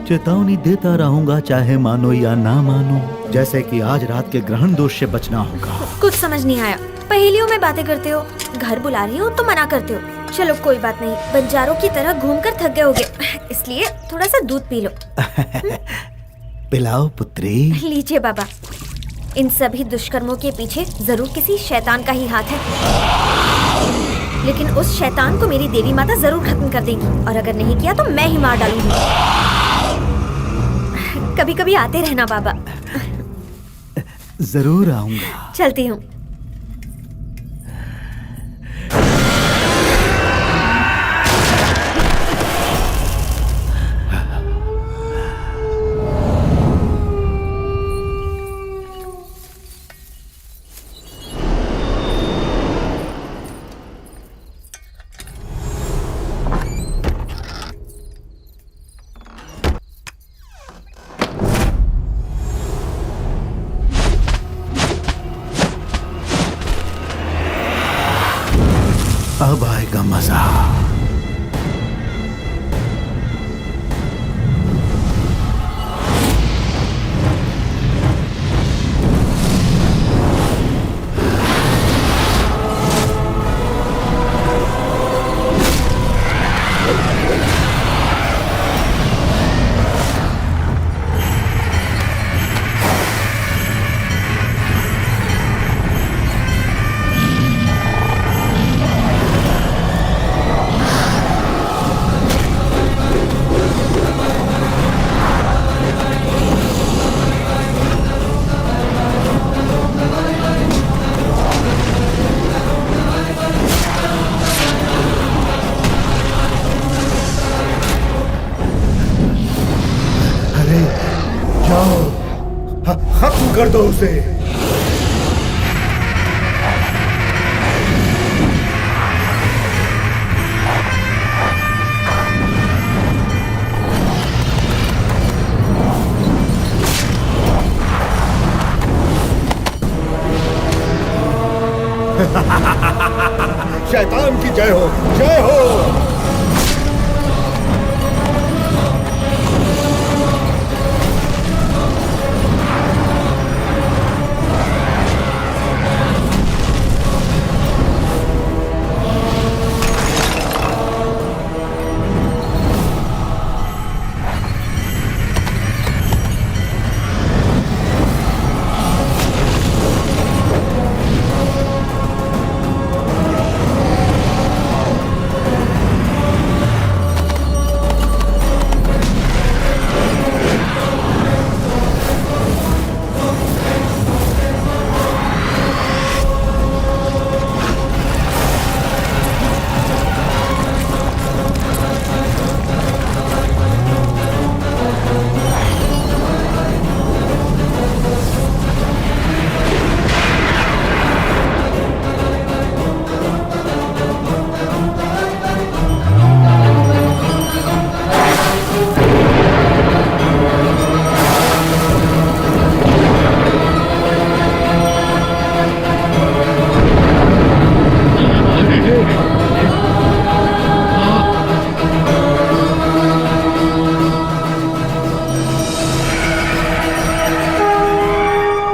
चेतावनी देता रहूंगा चाहे मानो या ना मानो, जैसे कि आज रात के ग्रहण दोष से बचना होगा। कुछ समझ नहीं आया, पहेलियों में बातें करते हो, घर बुला रही हो तो मना करते हो। चलो कोई बात नहीं, बंजारों की तरह घूमकर थक गए होगे, इसलिए थोड़ा सा दूध पी लो। पिलाओ पुत्री। लीजिए बाबा। इन सभी दुष्कर्मों के पीछे जरूर किसी शैतान का ही हाथ है, लेकिन उस शैतान को मेरी देवी माता जरूर खत्म कर देगी, और अगर नहीं किया तो मैं ही मार डालूंगी। कभी कभी आते रहना बाबा। जरूर आऊंगा। चलती हूँ। अब आएगा मजा। खत्म कर दो उसे। शैतान की जय हो, जय हो।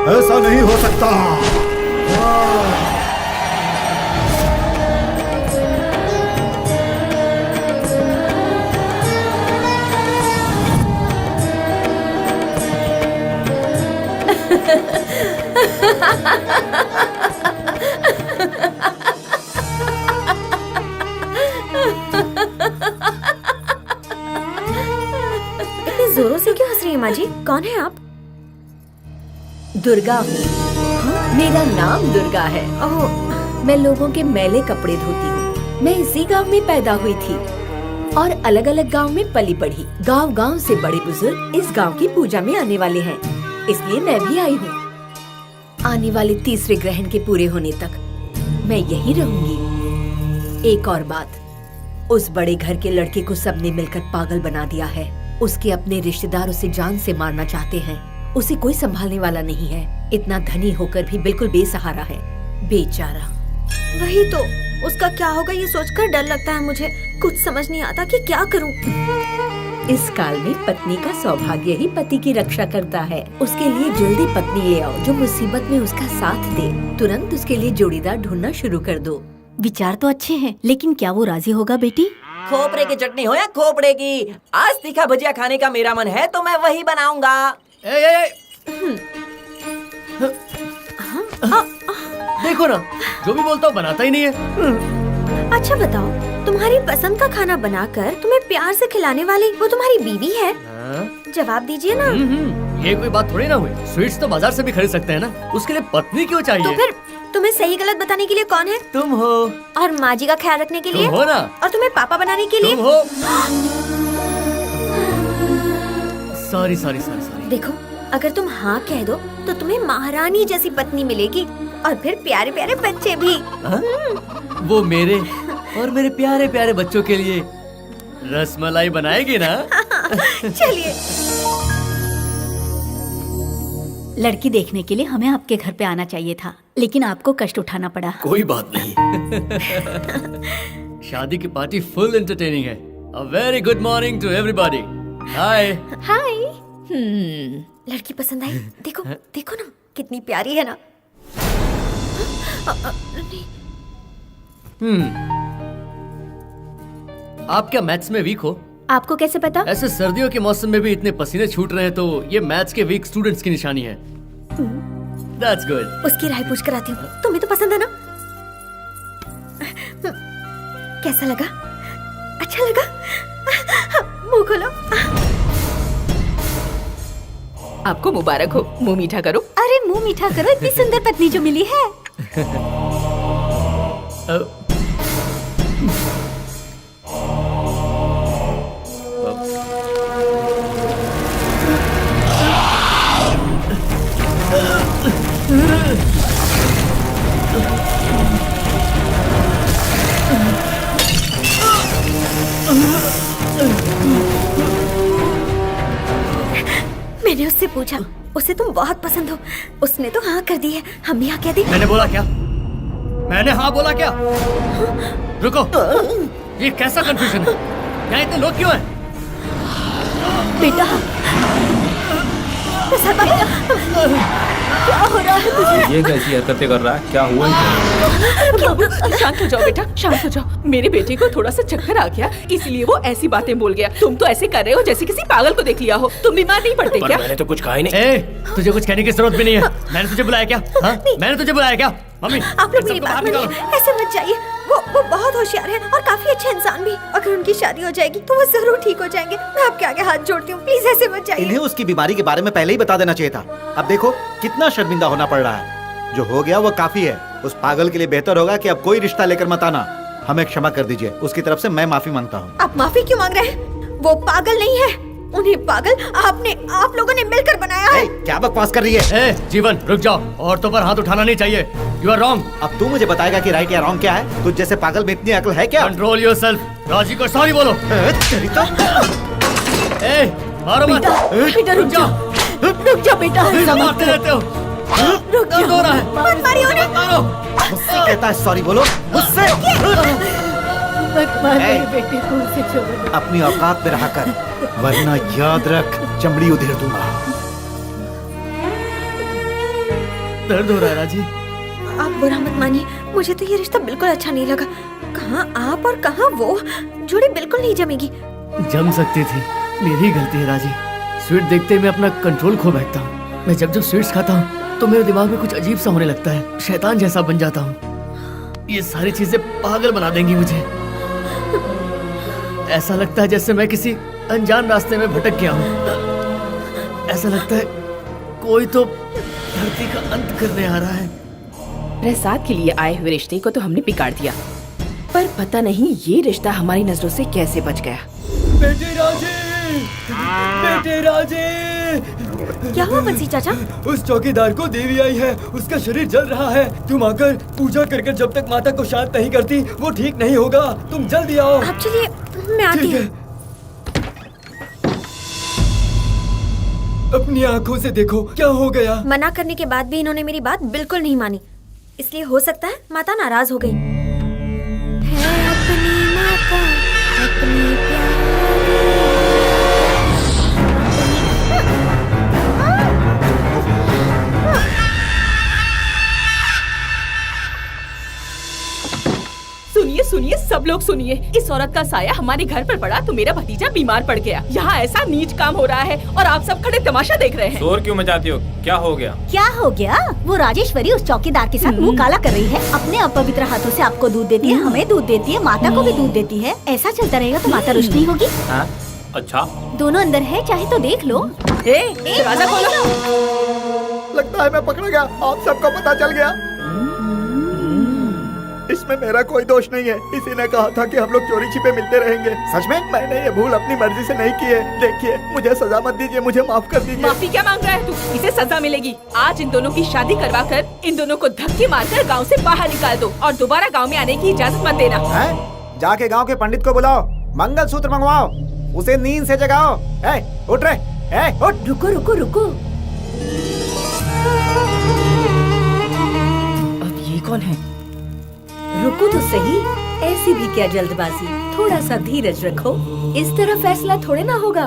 ऐसा नहीं हो सकता। इतने जोरों से क्यों हंस रही है माँ जी? कौन है आप? दुर्गा हूँ। मेरा नाम दुर्गा है। ओह, मैं लोगों के मैले कपड़े धोती हूँ। मैं इसी गांव में पैदा हुई थी और अलग अलग गांव में पली बढ़ी। गांव गांव से बड़े बुजुर्ग इस गांव की पूजा में आने वाले हैं, इसलिए मैं भी आई हूँ। आने वाले तीसरे ग्रहण के पूरे होने तक मैं यही रहूंगी। एक और बात, उस बड़े घर के लड़के को सबने मिलकर पागल बना दिया है। उसके अपने रिश्तेदार उसे जान से मारना चाहते हैं। उसे कोई संभालने वाला नहीं है। इतना धनी होकर भी बिल्कुल बेसहारा है, बेचारा। वही तो, उसका क्या होगा ये सोचकर डर लगता है मुझे। कुछ समझ नहीं आता कि क्या करूं। इस काल में पत्नी का सौभाग्य ही पति की रक्षा करता है। उसके लिए जल्दी पत्नी ले आओ जो मुसीबत में उसका साथ दे। तुरंत उसके लिए जोड़ीदार ढूंढना शुरू कर दो। विचार तो अच्छे हैं, लेकिन क्या वो राजी होगा बेटी? खोपरे की चटनी हो या खोपड़े की, आज तीखा भजिया खाने का मेरा मन है तो मैं वही बनाऊंगा। देखो ना, जो भी बोलता हूँ बनाता ही नहीं है। अच्छा बताओ, तुम्हारी पसंद का खाना बनाकर तुम्हें प्यार से खिलाने वाली वो तुम्हारी बीवी है? जवाब दीजिए ना। ये कोई बात थोड़ी ना हुई। स्वीट्स तो बाजार से भी खरीद सकते हैं ना, उसके लिए पत्नी क्यों चाहिए? तो फिर तुम्हें सही गलत बताने के लिए कौन है? तुम हो। और माँ जी का ख्याल रखने के लिए? तुम हो ना। और तुम्हें पापा बनाने के लिए? तुम हो। Sorry sorry sorry sorry. देखो, अगर तुम हाँ कह दो तो तुम्हें महारानी जैसी पत्नी मिलेगी और फिर प्यारे प्यारे बच्चे भी। वो मेरे और मेरे प्यारे प्यारे बच्चों के लिए रसमलाई बनाएगी ना? चलिए। लड़की देखने के लिए हमें आपके घर पे आना चाहिए था, लेकिन आपको कष्ट उठाना पड़ा। कोई बात नहीं। शादी की पार्टी फुल एंटरटेनिंग है। A very good morning to everybody. हाय। हाय। लड़की पसंद आई? देखो देखो ना, कितनी प्यारी है ना। आप क्या मैथ्स में वीक हो? आपको कैसे पता? ऐसे सर्दियों के मौसम में भी इतने पसीने छूट रहे हैं तो ये मैथ्स के वीक स्टूडेंट्स की निशानी है। That's good. उसकी राय पूछ कर आती हूँ। तुम्हें तो पसंद है ना? कैसा लगा? अच्छा लगा? मुंह खोलो। आपको मुबारक हो। मुंह मीठा करो। अरे मुंह मीठा करो, इतनी सुंदर पत्नी जो मिली है। मैंने उससे पूछा, उसे तुम बहुत पसंद हो। उसने तो हाँ कर दी है। हम भी हाँ कह दी। मैंने बोला क्या? मैंने हाँ बोला क्या? रुको, ये कैसा कंफ्यूजन है? यहाँ इतने लोग क्यों हैं? बेटा, क्या हो रहा है तुझे? ये कैसी हरकतें कर रहा है? क्या हुआ? शांत हो जाओ बेटा, शांत हो जाओ। मेरे बेटे को थोड़ा सा चक्कर आ गया, इसलिए वो ऐसी बातें बोल गया। तुम तो ऐसे कर रहे हो जैसे किसी पागल को देख लिया हो। तुम बीमार नहीं पड़ते क्या? मैंने तो कुछ कहा ही नहीं। तुझे कुछ कहने की जरूरत भी नहीं है। मैंने तुझे बुलाया क्या? हाँ? मैंने तुझे बुलाया क्या? मम्मी, आप लोग मेरी बात मानिए, ऐसे मत जाइए। वो बहुत होशियार है और काफी अच्छे इंसान भी। अगर उनकी शादी हो जाएगी तो वो जरूर ठीक हो जाएंगे। मैं आपके आगे हाथ जोड़ती हूँ, प्लीज ऐसे मत जाइए। इन्हें उसकी बीमारी के बारे में पहले ही बता देना चाहिए था। अब देखो कितना शर्मिंदा होना पड़ रहा है। जो हो गया वो काफी है। उस पागल के लिए बेहतर होगा कि अब कोई रिश्ता लेकर मत आना। हमें क्षमा कर दीजिए। उसकी तरफ से मैं माफी मांगता हूँ। आप माफी क्यों मांग रहे हैं? वो पागल नहीं है। उन्हें पागल आप लोगों ने मिलकर बनाया है। क्या बकवास कर रही है? जीवन रुक जाओ, औरतों पर हाथ उठाना नहीं चाहिए। You are wrong. अब तू मुझे बताएगा कि राइट या रॉन्ग क्या है? तुझ जैसे पागल में इतनी अकल है क्या? Control yourself. राजी को सॉरी बोलो। मारो मत। बेटा रुक जाओ, रुक जाओ बेटा। मारते रहते हो। रुक जाओ, हो रहा है। मत मारिए उन्हें। मुझसे कहता है सॉरी बोलो, मुझसे। मत मार मेरे बेटे को, उसे छोड़। अपनी औकात में रहा कर, वरना याद रख चमड़ी उधेड़ दूंगा। दर्द हो रहा है राजी। आप बुरा मत मानिए, मुझे तो ये रिश्ता बिल्कुल अच्छा नहीं लगा। कहाँ आप और कहाँ वो, जोड़ी बिल्कुल नहीं जमेगी। जम सकती थी, मेरी गलती है राजी। स्वीट देखते ही मैं अपना कंट्रोल खो बैठता हूँ। मैं जब स्वीट्स खाता हूँ तो मेरे दिमाग में कुछ अजीब सा होने लगता है। शैतान जैसा बन जाता हूँ। ये सारी चीजें पागल बना देंगी मुझे। ऐसा लगता है जैसे मैं किसी अनजान रास्ते में भटक गया हूँ। ऐसा लगता है कोई तो धरती का अंत करने आ रहा है। प्रसाद के लिए आए हुए रिश्ते को तो हमने बिगाड़ दिया, पर पता नहीं ये रिश्ता हमारी नजरों से कैसे बच गया। बेटे राजे, बेटे राजे। क्या हुआ बंसी चाचा? उस चौकीदार को देवी आई है, उसका शरीर जल रहा है। तुम आकर पूजा कर जब तक माता को शांत नहीं करती वो ठीक नहीं होगा। तुम जल्दी आओ। आप चलिए, मैं आती हूँ। अपनी आंखों से देखो क्या हो गया। मना करने के बाद भी इन्होंने मेरी बात बिल्कुल नहीं मानी, इसलिए हो सकता है माता नाराज हो गई। है अपनी माता, अपनी सुनिए सुनिए, सब लोग सुनिए। इस औरत का साया हमारे घर पर पड़ा तो मेरा भतीजा बीमार पड़ गया। यहाँ ऐसा नीच काम हो रहा है और आप सब खड़े तमाशा देख रहे हैं। शोर क्यों मचाती हो? क्या हो गया? क्या हो गया? वो राजेश्वरी उस चौकीदार के साथ मुंह काला कर रही है। अपने अपवित्र हाथों से आपको दूध देती है, हमें दूध देती है, माता को भी दूध देती है। ऐसा चलता रहेगा तो माता रुष्ट नहीं होगी। हाँ? अच्छा, दोनों अंदर है, चाहे तो देख लो। दरवाजा खोलो। लगता है मैं पकड़ा गया। आप सबको पता चल गया। इसमें मेरा कोई दोष नहीं है। इसी ने कहा था कि हम लोग चोरी छिपे मिलते रहेंगे। सच में मैंने ये भूल अपनी मर्जी से नहीं की है। देखिए, मुझे सजा मत दीजिए, मुझे माफ कर दीजिए। माफी क्या मांग रहा है तू? इसे सजा मिलेगी। आज इन दोनों की शादी करवा कर इन दोनों को धक्के मारकर गांव से बाहर निकाल दो और दोबारा गांव में आने की इजाजत मत देना। जाके गांव के पंडित को बुलाओ, मंगलसूत्र मंगवाओ, उसे नींद से जगाओ। उठ रहे, उठ। रुको रुको रुको, अब ये कौन है? रुको तो सही, ऐसी भी क्या जल्दबाजी, थोड़ा सा धीरज रखो। इस तरह फैसला थोड़े ना होगा।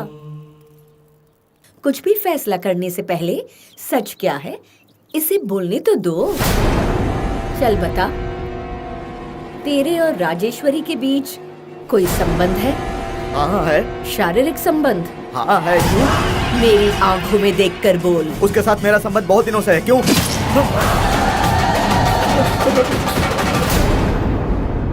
कुछ भी फैसला करने से पहले सच क्या है इसे बोलने तो दो। चल बता, तेरे और राजेश्वरी के बीच कोई संबंध है? हाँ है। शारीरिक संबंध? हाँ है। क्यों? मेरी आंखों में देखकर बोल। उसके साथ मेरा संबंध बहुत दिनों से है। क्यों?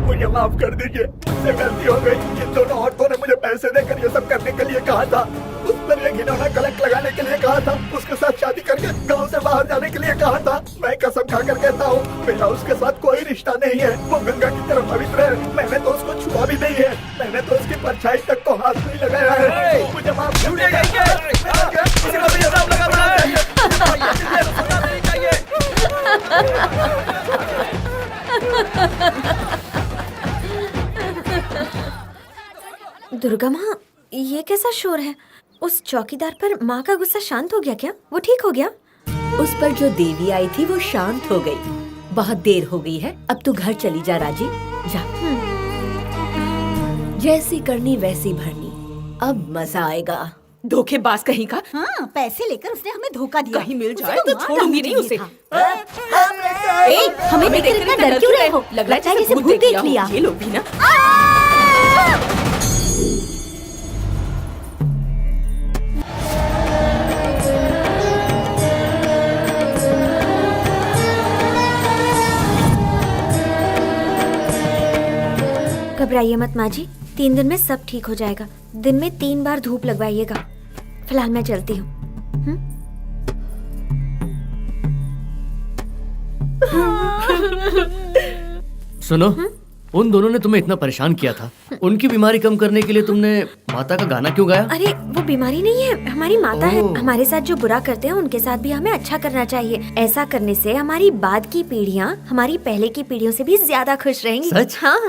मुझे माफ कर दीजिए, मुझसे गलती हो गई। इन दोनों औरतों ने मुझे पैसे देकर ये सब करने के लिए कहा था, उस पर ये घिनौना कलंक लगाने के लिए कहा था, उसके साथ शादी करके गांव से बाहर जाने के लिए कहा था। मैं कसम खाकर कहता हूँ, मेरा उसके साथ कोई रिश्ता नहीं है। वो गंगा की तरह पवित्र है। मैंने तो उसको छुआ भी नहीं है। मैंने तो उसकी परछाई तक को हाथ नहीं लगाया है। मुझे माफ कर दुर्गा माँ, ये कैसा शोर है? उस चौकीदार पर माँ का गुस्सा शांत हो गया क्या? वो ठीक हो गया? उस पर जो देवी आई थी वो शांत हो गई। बहुत देर हो गई है, अब तू घर चली जा राजी, जा। जैसी करनी वैसी भरनी, अब मजा आएगा। धोखेबाज कहीं का। हाँ, पैसे लेकर उसने हमें धोखा दिया। कहीं मिल जाए तो छोड़ूंगी नहीं उसे। हमें देखकर इतना डर क्यों रहे हो? लगता है जैसे भूत देख लिया। ये लोग भी ना। घबराइए मत माँ जी, 3 दिन में सब ठीक हो जाएगा। दिन में 3 बार धूप लगवाइएगा। फिलहाल मैं चलती हूँ। सुनो, उन दोनों ने तुम्हें इतना परेशान किया था, उनकी बीमारी कम करने के लिए तुमने माता का गाना क्यों गाया? अरे वो बीमारी नहीं है, हमारी माता है। हमारे साथ जो बुरा करते हैं उनके साथ भी हमें अच्छा करना चाहिए। ऐसा करने से हमारी बाद की पीढ़ियाँ हमारी पहले की पीढ़ियों से भी ज्यादा खुश रहेंगी। सच? हाँ।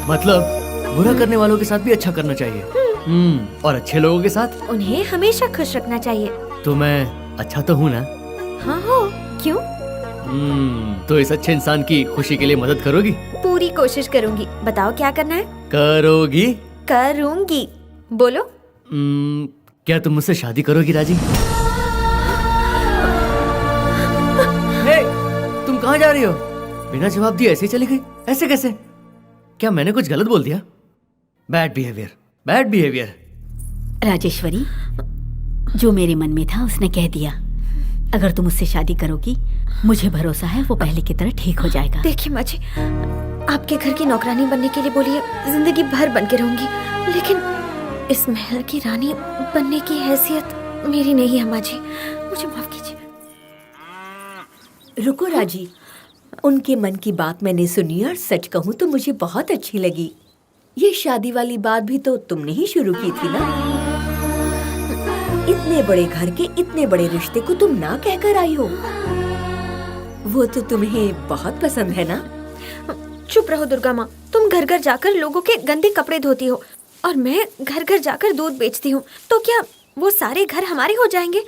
मतलब बुरा करने वालों के साथ भी अच्छा करना चाहिए। और अच्छे लोगों के साथ? उन्हें हमेशा खुश रखना चाहिए। तो मैं अच्छा तो हूँ ना? हाँ हो, क्यों? तो इस अच्छे इंसान की खुशी के लिए मदद करोगी? पूरी कोशिश करूंगी। बताओ क्या करना है? करोगी? करूंगी। बोलो। क्या तुम मुझसे शादी करोगी राजी? तुम कहाँ जा रही हो? बिना जवाब दिए ऐसे चली गई? ऐसे कैसे? क्या मैंने कुछ गलत बोल दिया? Bad behaviour, bad behaviour. Rajeshwari, जो मेरे मन में था उसने कह दिया। अगर तुम मुझसे शादी करोगी, मुझे भरोसा है वो पहले की तरह ठीक हो जाएगा। देखिए माँ जी, आपके घर की नौकरानी बनने के लिए बोलिए, जिंदगी भर बन के रहूंगी, लेकिन इस महल की रानी बनने की हैसियत मेरी नहीं है माँ जी, मुझे माफ कीजिए। रुको राजी, उनके मन की बात मैंने सुनी और सच कहूँ तो मुझे बहुत अच्छी लगी। ये शादी वाली बात भी तो तुमने ही शुरू की थी ना? इतने बड़े घर के इतने बड़े रिश्ते को तुम ना कहकर आई हो। वो तो तुम्हें बहुत पसंद है ना? चुप रहो दुर्गा माँ, तुम घर घर जाकर लोगों के गंदे कपड़े धोती हो और मैं घर घर जाकर दूध बेचती हूँ, तो क्या वो सारे घर हमारे हो जाएंगे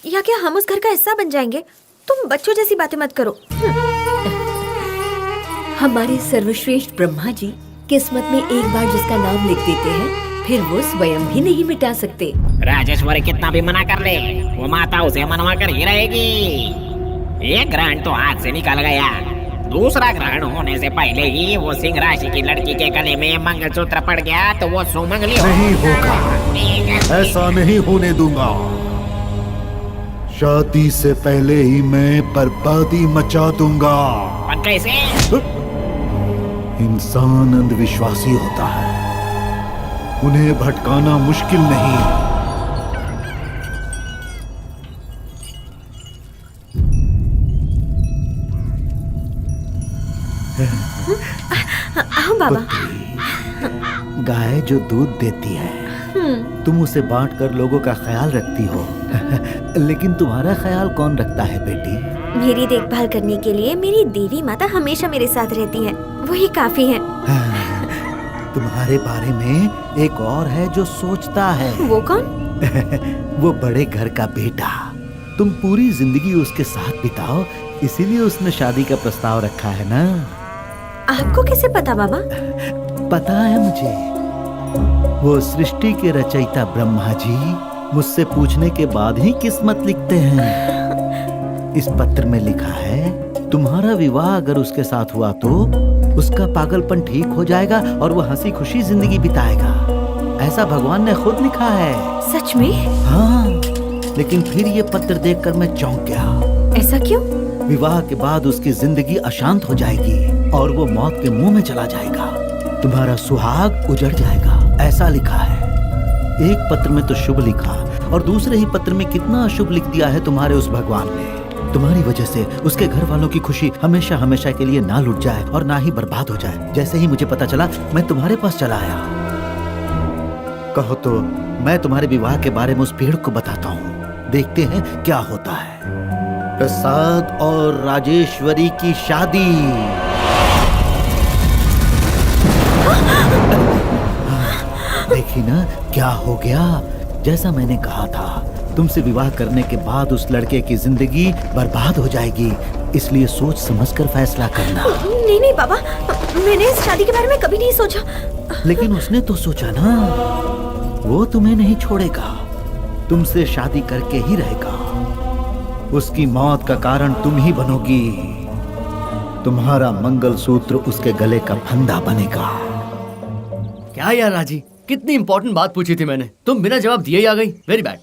या क्या हम उस घर का हिस्सा बन जाएंगे? तुम बच्चों जैसी बातें मत करो। हमारे सर्वश्रेष्ठ ब्रह्मा जी किस्मत में एक बार जिसका नाम लिख देते हैं फिर वो स्वयं भी नहीं मिटा सकते। राजेश्वरी कितना भी मना कर ले, वो माता उसे मनवा कर ही रहेगी। एक ग्रहण तो हाथ से निकल गया, दूसरा ग्रहण होने से पहले ही वो सिंह राशि की लड़की के गले में मंगलसूत्र पड़ गया तो वो सुमंगली नहीं होगा, ऐसा नहीं होने दूंगा। शादी से पहले ही मैं बर्बादी मचा दूंगा। पर कैसे? इंसान अंधविश्वासी होता है, उन्हें भटकाना मुश्किल नहीं। हाँ बाबा। गाय जो दूध देती है तुम उसे बांटकर लोगों का ख्याल रखती हो लेकिन तुम्हारा ख्याल कौन रखता है बेटी? मेरी देखभाल करने के लिए मेरी देवी माता हमेशा मेरे साथ रहती हैं, वही काफी है। तुम्हारे बारे में एक और है जो सोचता है। वो कौन? वो बड़े घर का बेटा। तुम पूरी जिंदगी उसके साथ बिताओ, इसीलिए उसने शादी का प्रस्ताव रखा है ना। आपको कैसे पता बाबा? पता है मुझे। वो सृष्टि के रचयिता ब्रह्मा जी मुझसे पूछने के बाद ही किस्मत लिखते हैं। इस पत्र में लिखा है तुम्हारा विवाह अगर उसके साथ हुआ तो उसका पागलपन ठीक हो जाएगा और वो हंसी खुशी जिंदगी बिताएगा। ऐसा भगवान ने खुद लिखा है। सच में? हाँ, लेकिन फिर ये पत्र देखकर मैं चौंक गया। ऐसा क्यों? विवाह के बाद उसकी जिंदगी अशांत हो जाएगी और वो मौत के मुंह में चला जाएगा। तुम्हारा सुहाग उजड़ जाएगा, ऐसा लिखा है। एक पत्र में तो शुभ लिखा और दूसरे ही पत्र में कितना अशुभ लिख दिया है तुम्हारे उस भगवान ने। तुम्हारी वजह से उसके घर वालों की खुशी हमेशा हमेशा के लिए ना लुट जाए और ना ही बर्बाद हो जाए। जैसे ही मुझे पता चला मैं तुम्हारे पास चला आया। कहो तो मैं तुम्हारे विवाह के बारे में उस पेड़ को बताता हूँ, देखते हैं क्या होता है। प्रसाद और राजेश्वरी की शादी। देखी ना क्या हो गया? जैसा मैंने कहा था, तुमसे विवाह करने के बाद उस लड़के की जिंदगी बर्बाद हो जाएगी, इसलिए सोच समझकर फैसला करना। नहीं नहीं बाबा, मैंने इस शादी के बारे में कभी नहीं सोचा। लेकिन उसने तो सोचा ना। वो तुम्हें नहीं छोड़ेगा, तुमसे शादी करके ही रहेगा। उसकी मौत का कारण तुम ही बनोगी। तुम्हारा मंगलसूत्र उसके गले का फंदा बनेगा। क्या यार राजी, कितनी इंपॉर्टेंट बात पूछी थी मैंने, तुम बिना जवाब दिए ही आ गई। Very bad,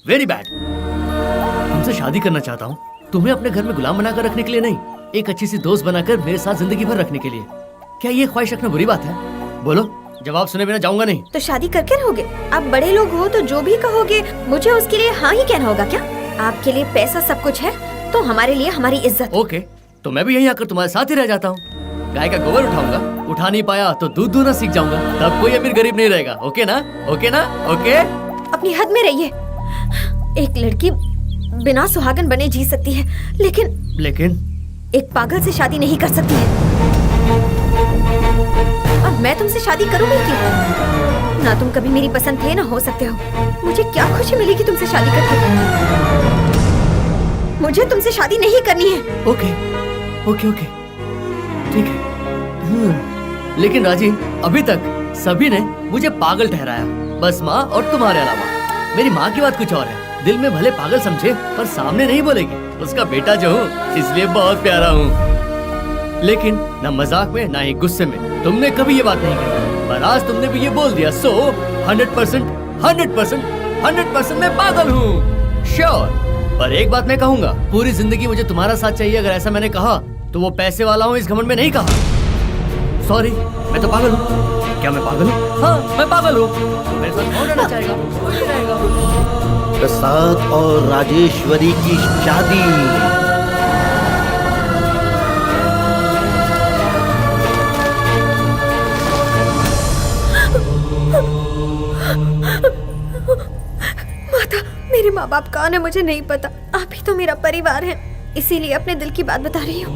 very bad. तुमसे शादी करना चाहता हूँ, तुम्हें अपने घर में गुलाम बनाकर रखने के लिए नहीं, एक अच्छी सी दोस्त बनाकर मेरे साथ जिंदगी भर रखने के लिए। क्या ये ख्वाहिश रखना बुरी बात है? बोलो, जवाब सुने बिना जाऊंगा नहीं। तो शादी करके रहोगे? आप बड़े लोग हो तो जो भी कहोगे मुझे उसके लिए हाँ ही कहना होगा क्या? आपके लिए पैसा सब कुछ है तो हमारे लिए हमारी इज्जत। ओके, तो मैं भी यहीं आकर तुम्हारे साथ ही रह जाता हूँ। गाय का गोबर उठाऊंगा, उठा नहीं पाया तो दूध दूहना सीख जाऊंगा, तब कोई अमीर गरीब नहीं रहेगा। ओके ना? ओके ना? ओके? अपनी हद में रहिए। एक लड़की बिना सुहागन बने जी सकती है, लेकिन एक पागल से शादी नहीं कर सकती है। और मैं तुमसे शादी करूंगी क्यों? ना तुम कभी मेरी पसंद थे ना हो सकते हो। मुझे क्या खुशी मिलेगी तुमसे शादी करके? मुझे तुमसे शादी नहीं करनी है। ओके ओके ओके, ठीक है। लेकिन राजी, अभी तक सभी ने मुझे पागल ठहराया, बस माँ और तुम्हारे अलावा। मेरी माँ की बात कुछ और है, दिल में भले पागल समझे पर सामने नहीं बोलेगी। उसका बेटा जो हूँ इसलिए बहुत प्यारा हूँ। लेकिन न मजाक में ना ही गुस्से में तुमने कभी ये बात नहीं कही, पर आज तुमने भी ये बोल दिया। सो 100% मैं पागल हूँ, श्योर। पर एक बात मैं कहूँगा, पूरी जिंदगी मुझे तुम्हारा साथ चाहिए। अगर ऐसा मैंने कहा तो वो पैसे वाला हूँ इस घमंड में नहीं कहा। सॉरी, मैं तो पागल हूँ। क्या मैं पागल हूँ? हाँ, मैं पागल हूँ। मेरे साथ कौन रहना चाहेगा? कौन नहीं रहेगा? प्रसाद और राजेश्वरी की शादी। माता, मेरे माँ बाप कौन है मुझे नहीं पता। आप ही तो मेरा परिवार है, इसीलिए अपने दिल की बात बता रही हूँ।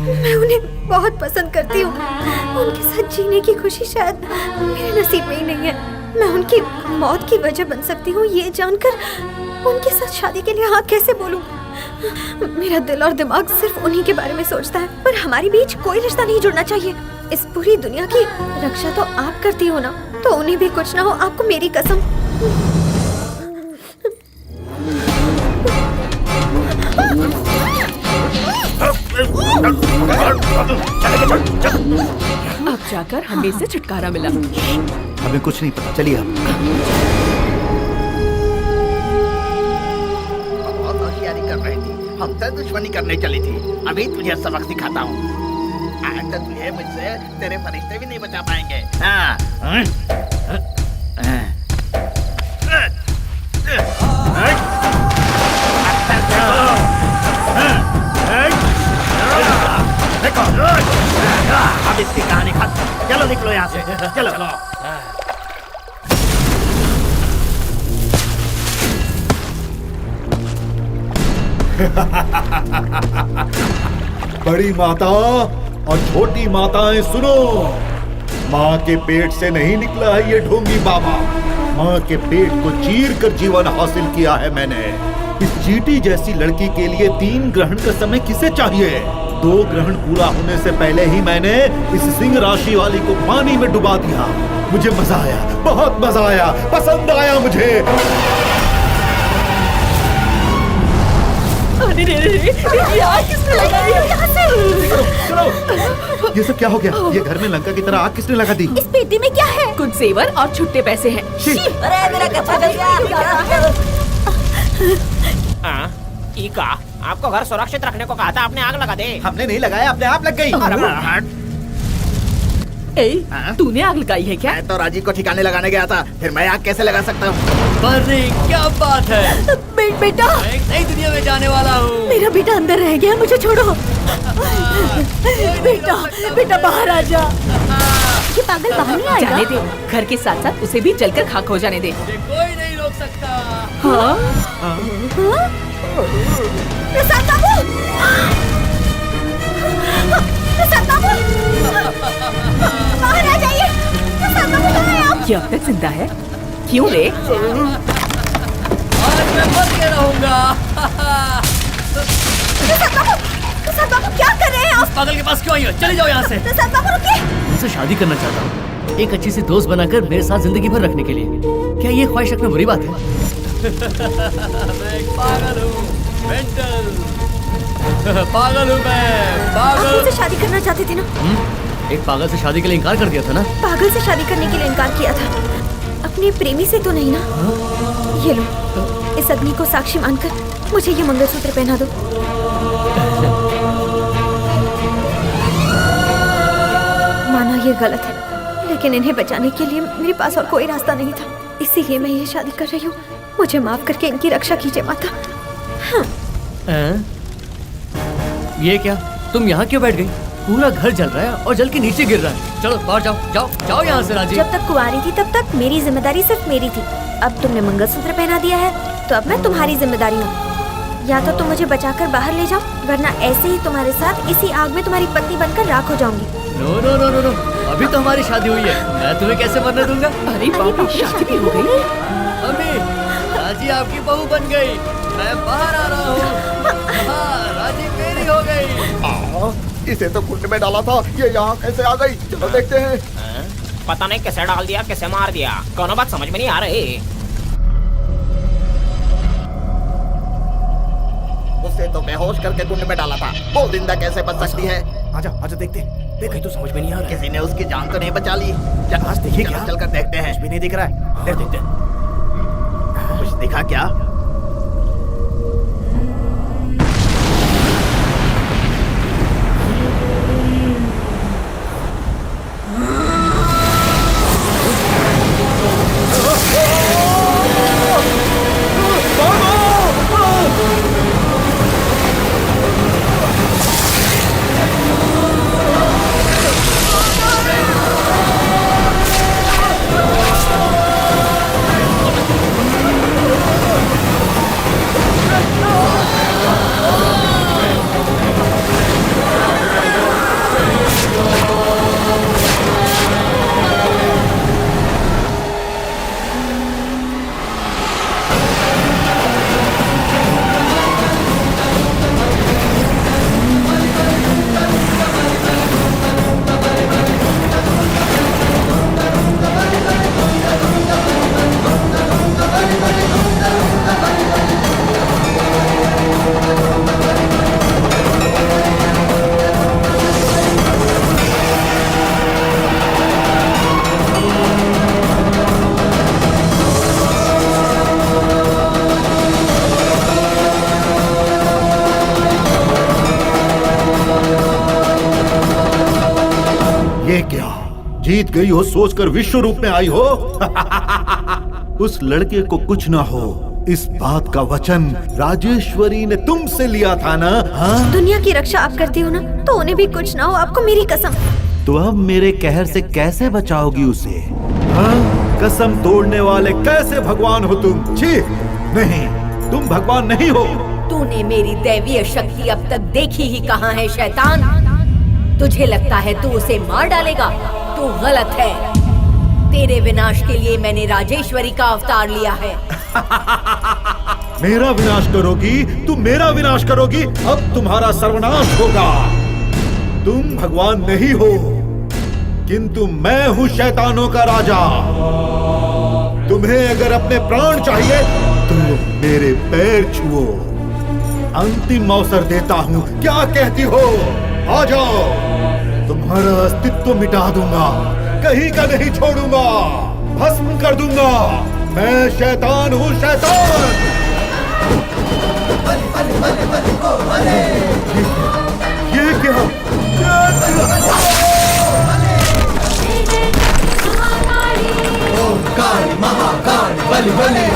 मैं उन्हें बहुत पसंद करती हूँ। उनके साथ जीने की खुशी शायद मेरे नसीब में ही नहीं है। मैं उनकी मौत की वजह बन सकती हूँ ये जानकर उनके साथ शादी के लिए हाँ कैसे बोलूँ। मेरा दिल और दिमाग सिर्फ उन्हीं के बारे में सोचता है, पर हमारे बीच कोई रिश्ता नहीं जुड़ना चाहिए। इस पूरी दुनिया की रक्षा तो आप करती हो ना, तो उन्हें भी कुछ ना हो, आपको मेरी कसम। अब जाकर हमें से छुटकारा मिला। हमें कुछ नहीं पता, चलिए हम। बहुत होशियारी कर रही थी, हमसे दुश्मनी करने चली थी। अभी तुझे सबक सिखाता हूँ। आज तो तुझे मुझसे तेरे फरिश्ते भी नहीं बचा पाएंगे। अब इसकी कहानी खत्म। चलो निकलो यहाँ से, चलो। बड़ी माता और छोटी माताएं सुनो, माँ के पेट से नहीं निकला है ये ढोंगी बाबा। माँ के पेट को चीर कर जीवन हासिल किया है मैंने। इस चींटी जैसी लड़की के लिए 3 ग्रहण का समय किसे चाहिए? 2 ग्रहण पूरा होने से पहले ही मैंने इस सिंह राशि वाली को पानी में डुबा दिया। मुझे मजा आया, बहुत मजा आया, पसंद आया मुझे। ये सब क्या हो गया? ये घर में लंका की तरह आग किसने लगा दी? इस पेटी में क्या है? कुछ जेवर और छुट्टे पैसे हैं। अरे मेरा कच्चा जल गया। ईका, आपको घर सुरक्षित रखने को कहा था, आपने आग लगा दे। हमने नहीं लगाया, अपने आप लग गई। तूने आग लगाई है क्या? मैं तो राजी को ठिकाने लगाने गया था, फिर मैं आग कैसे लगा सकता हूँ? अरे क्या बात है। बेटा, मैं एक नई दुनिया में जाने वाला हूँ। मेरा बेटा अंदर रह गया, मुझे छोड़ो। बेटा बाहर आ जा। ये पागल बाहर नहीं आएगा। जाने दे, घर के साथ साथ उसे भी जलकर खाक हो जाने दे। कोई नहीं रोक सकता। हाँ? प्रसाद बाबू! प्रसाद बाबू! बाहर आ जाइए। प्रसाद बाबू कहाँ हैं आप? ये अब तक जिंदा है? क्यों रे? आज मैं मर के रहूंगा। प्रसाद बाबू क्या कर रहे हैं आप? पागल के पास क्यों आई हो? चले जाओ यहाँ से। प्रसाद बाबू रुकिए। तुमसे शादी करना चाहता हूँ, एक अच्छी सी दोस्त बनाकर मेरे साथ जिंदगी भर रखने के लिए। क्या ये ख्वाहिश रखना बुरी बात है? मैं एक पागल हूँ, मेंटल। पागल हूँ मैं, पागल। आप मुझसे शादी करना चाहते थे ना? एक पागल से शादी के लिए इनकार कर दिया था ना? पागल से शादी करने के लिए इनकार किया था, अपने प्रेमी से तो नहीं ना? ये लो, इस अग्नि को साक्षी मानकर मुझे ये मंगलसूत्र पहना दो। माना ये गलत है, लेकिन इन्हें बचाने के लिए मेरे पास और कोई रास्ता नहीं था, इसीलिए मैं ये शादी कर रही हूँ। मुझे माफ करके इनकी रक्षा कीजिए माता। हाँ। ये क्या? तुम यहाँ क्यों बैठ गई? पूरा घर जल रहा है और जल के नीचे गिर रहा है। चलो बाहर जाओ, जाओ जाओ यहाँ से राजी। जब तक कुंवारी थी तब तक मेरी जिम्मेदारी सिर्फ मेरी थी। अब तुमने मंगलसूत्र पहना दिया है तो अब मैं तुम्हारी जिम्मेदारी हूँ। या तो तुम मुझे बचाकर बाहर ले जाओ, वरना ऐसे ही तुम्हारे साथ इसी आग में तुम्हारी पत्नी बनकर राख हो जाऊंगी। No no no no no, अभी तो हमारी शादी हुई है, मैं तुम्हें कैसे मरने दूंगा? अरे बाबा, शादी भी हो गई? अम्मी, राजी आपकी बहू बन गई, मैं बाहर आ रहा हूँ। हाँ, राजी मेरी हो गई। इसे तो कुंड में डाला था, ये यहाँ कैसे आ गई? चलो देखते हैं। पता नहीं कैसे डाल दिया, कैसे मार दिया, कोनो बात समझ में नहीं आ रही। उसे तो बेहोश करके कुंड में डाला था, वो जिंदा कैसे बच सकती है? आजा आजा देखते हैं। देख तो समझ में नहीं आ रहा। किसी ने उसकी जान तो नहीं बचा ली? आज देखिए क्या? चलकर देखते हैं। कुछ भी नहीं दिख रहा है। इधर देखते हैं। कुछ दिखा क्या? जीत गई हो सोचकर विश्व रूप में आई हो। उस लड़के को कुछ ना हो, इस बात का वचन राजेश्वरी ने तुमसे लिया था ना? हाँ? दुनिया की रक्षा आप करती हो ना, तो उन्हें भी कुछ ना हो, आपको मेरी कसम। तो अब मेरे कहर से कैसे बचाओगी उसे? हाँ? कसम तोड़ने वाले कैसे भगवान हो तुम? छी, नहीं, तुम भगवान नहीं हो। तूने मेरी दैवीय शक्ति अब तक देखी ही कहाँ है शैतान? तुझे लगता है तू उसे मार डालेगा? तू गलत है। तेरे विनाश के लिए मैंने राजेश्वरी का अवतार लिया है। मेरा विनाश करोगी? तुम मेरा विनाश करोगी? अब तुम्हारा सर्वनाश होगा। तुम भगवान नहीं हो, किंतु मैं हूँ शैतानों का राजा। तुम्हें अगर अपने प्राण चाहिए तो मेरे पैर छुओ। अंतिम अवसर देता हूँ, क्या कहती हो? आ जाओ, तुम्हारा अस्तित्व मिटा दूंगा, कहीं का नहीं छोड़ूंगा, भस्म कर दूंगा। मैं शैतान हूँ, शैतान। ये क्या? ओम काली महाकाली बलि बलि।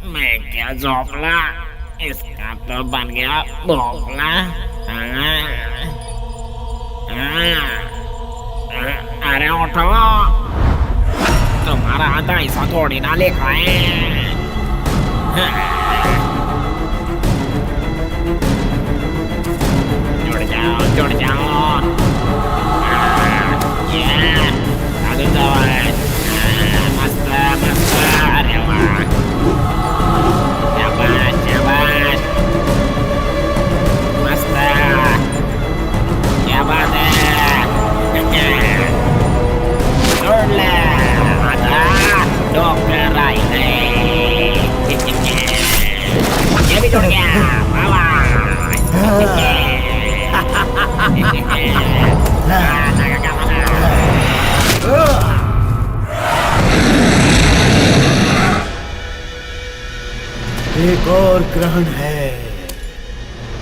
मैं क्या झोपला? इसका तो बन गया भोपला। अरे उठो, तुम्हारा हाथ ऐसा थोड़ी ना लिखा है। जुड़ जाओ, जुड़ जाओ। मस्त मस्त, अरे वाह, शाबाश शाबाश, मस्त, क्या बात है। जोड़ ले, आधा डॉक्टर आई गए। ये भी जुड़ गया, वाह। एक और ग्रहण है,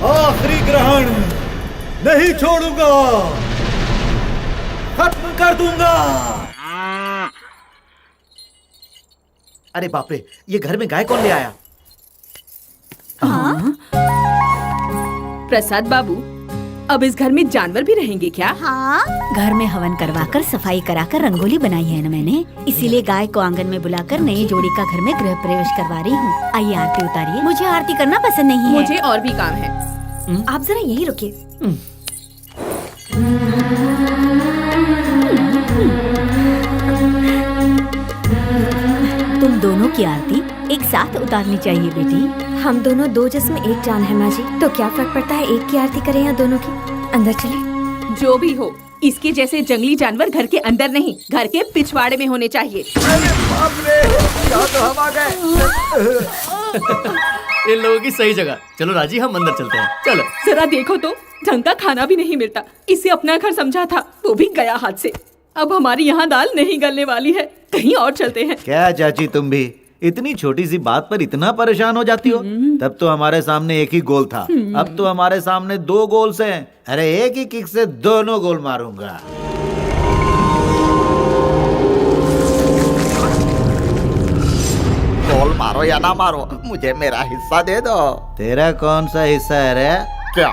आखिरी ग्रहण। नहीं छोड़ूंगा, खत्म कर दूंगा। अरे बाप रे, ये घर में गाय कौन ले आया? हाँ? प्रसाद बाबू, अब इस घर में जानवर भी रहेंगे क्या? हाँ, घर में हवन करवाकर सफाई कराकर रंगोली बनाई है ना मैंने, इसीलिए गाय को आंगन में बुलाकर नई जोड़ी का घर में गृह प्रवेश करवा रही हूँ। आइए आरती उतारिए। मुझे आरती करना पसंद नहीं है। मुझे और भी काम है। आप जरा यहीं रुकिए। तुम दोनों की आरती एक साथ उतारनी चाहिए बेटी। हम दोनों दो जिस्म एक जान है माँ जी, तो क्या फर्क पड़ता है एक की आरती करें या दोनों की? अंदर चले। जो भी हो, इसके जैसे जंगली जानवर घर के अंदर नहीं, घर के पिछवाड़े में होने चाहिए। अरे बाप रे, यहाँ तो हम आ गए। इन लोगों की सही जगह। चलो राजी, हम अंदर चलते हैं। चलो। जरा देखो तो, ढंग का खाना भी नहीं मिलता। इसे अपना घर समझा था, वो भी गया हाथ से। अब हमारी यहाँ दाल नहीं गलने वाली है, कहीं और चलते हैं। क्या चाची, तुम भी इतनी छोटी सी बात पर इतना परेशान हो जाती हो? तब तो हमारे सामने एक ही गोल था, अब तो हमारे सामने दो गोल्स हैं। अरे एक ही किक से दोनों गोल मारूंगा। गोल मारो या ना मारो, मुझे मेरा हिस्सा दे दो। तेरा कौन सा हिस्सा है रे? क्या?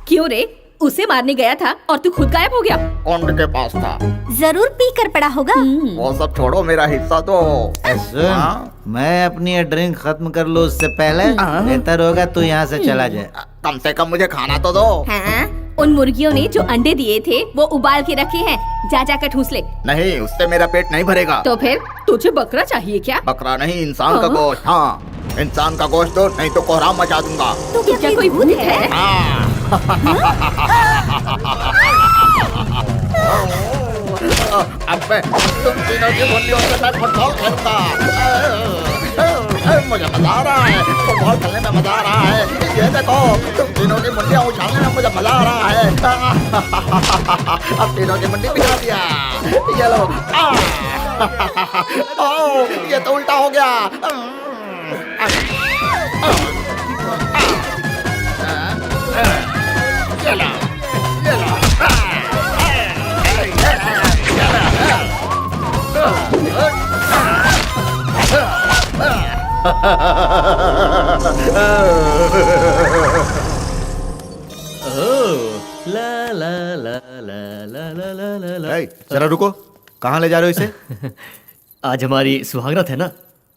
क्यों रे, उसे मारने गया था और तू खुद गायब हो गया। कौन के पास था? जरूर पी कर पड़ा होगा। वो सब छोड़ो, मेरा हिस्सा दो। सुन, मैं अपनी ड्रिंक खत्म कर लूं उससे पहले बेहतर होगा तू यहाँ से चला जाए। कम से कम मुझे खाना तो दो। हाँ? उन मुर्गियों ने जो अंडे दिए थे वो उबाल के रखे हैं, जा जाकर ठूस ले। नहीं, उससे मेरा पेट नहीं भरेगा। तो फिर तुझे बकरा चाहिए क्या? बकरा नहीं, इंसान का गोश्त। हाँ, इंसान का गोश्त दो, नहीं तो कोहराम मचा दूंगा। तो क्या कोई भूत है? अब मैं तुम तीनों की मुंडियों से मैं फुटबॉल खेलूंगा। मुझे मजा आ रहा है, फुटबॉल खेलने में मजा आ रहा है। ये देखो, तुम तीनों की मुंडियाँ उछालने में मुझे मजा आ रहा है। अब तीनों की मुंडी बिठा दिया। ये लो। ओह, ये तो उल्टा हो गया। ये लो, ये लो। जरा रुको, कहाँ ले जा रहे हो इसे? आज हमारी सुहागरात है ना,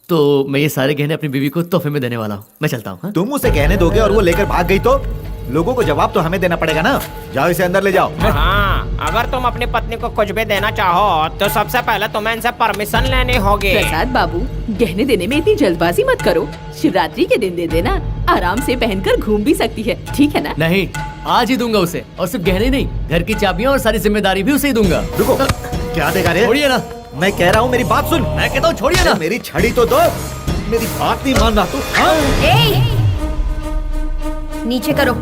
तो मैं ये सारे गहने अपनी बीवी को तोहफे में देने वाला हूँ। मैं चलता हूँ। तुम उसे गहने दोगे और वो लेकर भाग गई तो लोगों को जवाब तो हमें देना पड़ेगा ना। जाओ इसे अंदर ले जाओ। हाँ, अगर तुम अपनी पत्नी को कुछ भी देना चाहो तो सबसे पहले तुम्हें इनसे परमिशन लेनी होगी। प्रसाद बाबू, गहने देने में इतनी जल्दबाजी मत करो। शिवरात्रि के दिन दे देना, आराम से पहनकर घूम भी सकती है, ठीक है ना? नहीं, आज ही दूंगा उसे, और सिर्फ गहने नहीं, घर की चाबियाँ और सारी जिम्मेदारी भी उसे ही दूंगा। रुको, क्या देगा रे? छोड़िए ना, मैं कह रहा हूँ मेरी बात सुन। मैं कहता हूँ छोड़िए ना। मेरी छड़ी तो दो, मेरी बात नहीं मान रहा तू। नीचे करो,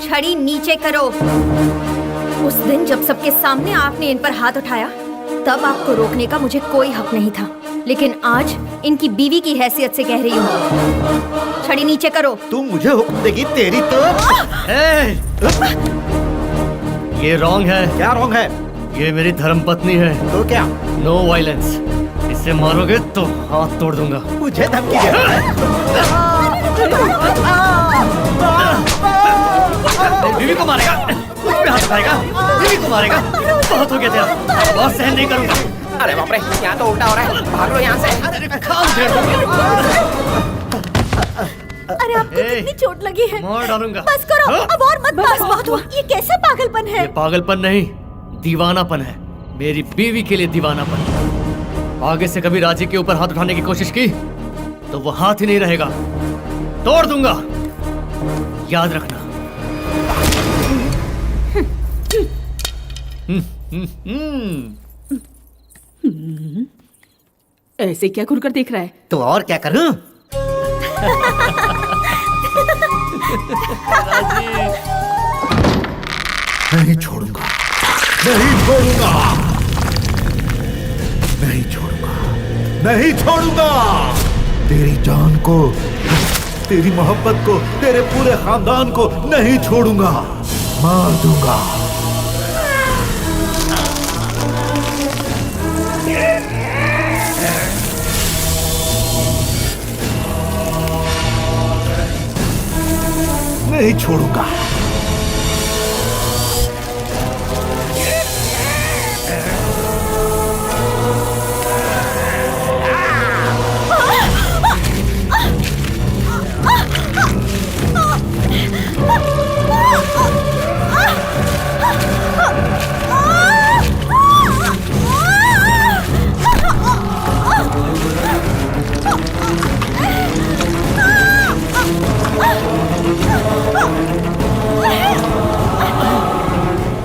छड़ी नीचे करो। उस दिन जब सबके सामने आपने इन पर हाथ उठाया, तब आपको रोकने का मुझे कोई हक नहीं था, लेकिन आज इनकी बीवी की हैसियत से कह रही हूँ, छड़ी नीचे करो। तू मुझे हुक्म देगी? तेरी तो ये रॉन्ग है। क्या रॉन्ग है? ये मेरी धर्म पत्नी है। तो क्या? No violence. इसे मारोगे तो हाथ तोड़ दूंगा। मुझे धमकी दे रहा है? बीवी को मारेगा, कुछ भी हाथ उठाएगा, बीवी को मारेगा। बहुत हो गया तेरा, बहुत सहन नहीं करूंगा। अरे बाप रे, यहाँ तो उल्टा हो रहा है, भाग लो यहाँ से। अरे आपको कितनी चोट लगी है? मार डालूंगा। बस करो, अब और मत बस, बहुत हुआ। ये कैसा पागलपन है? ये पागलपन नहीं, दीवानापन है। मेरी बीवी के लिए दीवानापन। आगे से कभी राजी के ऊपर हाथ उठाने की कोशिश की तो वो हाथ ही नहीं रहेगा, तोड़ दूंगा, याद रखना। ऐसे क्या घूर कर देख रहा है? तो और क्या करूं? नहीं छोड़ूंगा, नहीं छोड़ूंगा, नहीं छोड़ूंगा, नहीं छोड़ूंगा। तेरी जान को, तेरी मोहब्बत को, तेरे पूरे खानदान को नहीं छोड़ूंगा, मार दूंगा। नहीं छोड़ूंगा।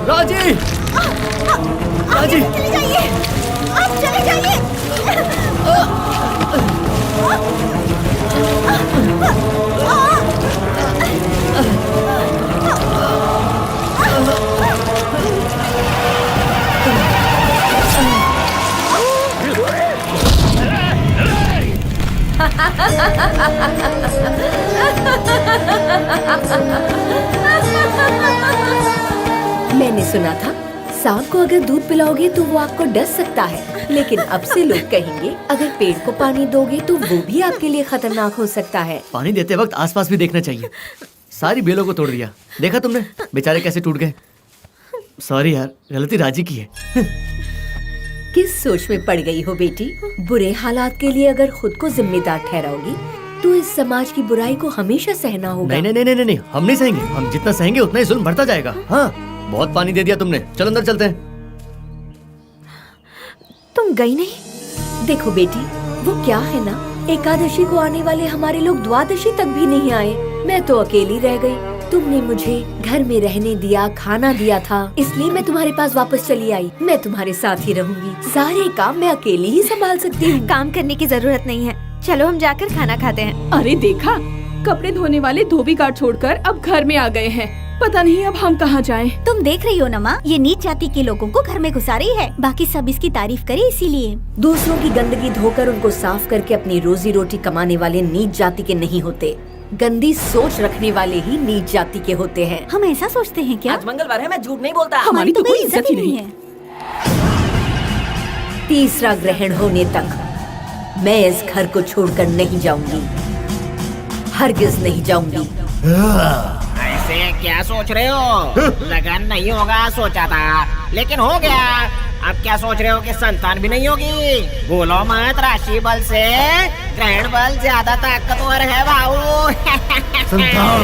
राजी, राजी, चले जाइए, आप चले जाइए। मैंने सुना था सांप को अगर दूध पिलाओगे तो वो आपको डस सकता है, लेकिन अब से लोग कहेंगे अगर पेड़ को पानी दोगे तो वो भी आपके लिए खतरनाक हो सकता है। पानी देते वक्त आसपास भी देखना चाहिए। सारी बेलों को तोड़ दिया, देखा तुमने बेचारे कैसे टूट गए। सॉरी यार, गलती राजी की है। किस सोच में पड़ गई हो बेटी? बुरे हालात के लिए अगर खुद को जिम्मेदार ठहराओगी तो इस समाज की बुराई को हमेशा सहना होगा। नहीं नहीं नहीं नहीं, हम नहीं सहेंगे। हम जितना सहेंगे उतना ही जुल्म बढ़ता जाएगा। हाँ, बहुत पानी दे दिया तुमने, चलो अंदर चलते हैं। तुम गई नहीं? देखो बेटी, वो क्या है ना, एकादशी को आने वाले हमारे लोग द्वादशी तक भी नहीं आए। मैं तो अकेली रह गई। तुमने मुझे घर में रहने दिया, खाना दिया था, इसलिए मैं तुम्हारे पास वापस चली आई। मैं तुम्हारे साथ ही रहूंगी, सारे काम मैं अकेली ही संभाल सकती हूँ। काम करने की जरूरत नहीं है, चलो हम जाकर खाना खाते हैं। अरे देखा, कपड़े धोने वाले धोबी घाट छोड़कर अब घर में आ गए हैं। पता नहीं अब हम कहाँ जाएं। तुम देख रही हो ना माँ, ये नीच जाति के लोगों को घर में घुसा रही है। बाकी सब इसकी तारीफ करे इसीलिए। दूसरों की गंदगी धोकर उनको साफ करके अपनी रोजी रोटी कमाने वाले नीच जाति के नहीं होते। गंदी सोच रखने वाले ही नीच जाति के होते हैं। हम ऐसा सोचते हैं क्या? आज मंगलवार है, मैं झूठ नहीं बोलता। हमारी तो कोई इज्जत ही नहीं है। तीसरा ग्रहण होने तक मैं इस घर को छोड़कर नहीं जाऊंगी, हरगिज नहीं जाऊंगी। ऐसे क्या सोच रहे हो? लगन नहीं होगा सोचा था, लेकिन हो गया। अब क्या सोच रहे हो कि संतान भी नहीं होगी? बोलो मत, राशि बल से ग्रहण बल ज्यादा ताकतवर है बाबू। संतान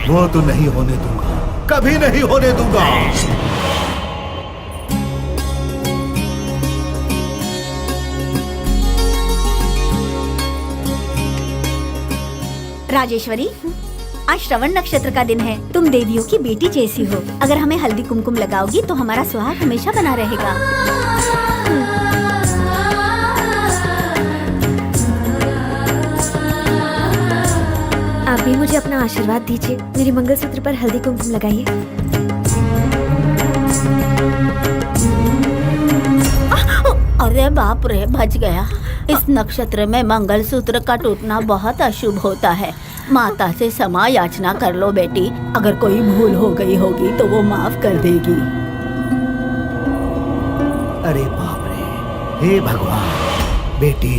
वो तो नहीं होने दूंगा, कभी नहीं होने दूंगा। राजेश्वरी, आज श्रवण नक्षत्र का दिन है। तुम देवियों की बेटी जैसी हो। अगर हमें हल्दी कुमकुम लगाओगी तो हमारा सुहाग हमेशा बना रहेगा। आप भी मुझे अपना आशीर्वाद दीजिए। मेरे मंगलसूत्र पर हल्दी कुमकुम लगाइए। अरे बाप रे, बच गया। इस नक्षत्र में मंगलसूत्र का टूटना बहुत अशुभ होता है। माता से क्षमा याचना कर लो बेटी। अगर कोई भूल हो गई होगी तो वो माफ कर देगी। अरे बाप रे, हे भगवान। बेटी,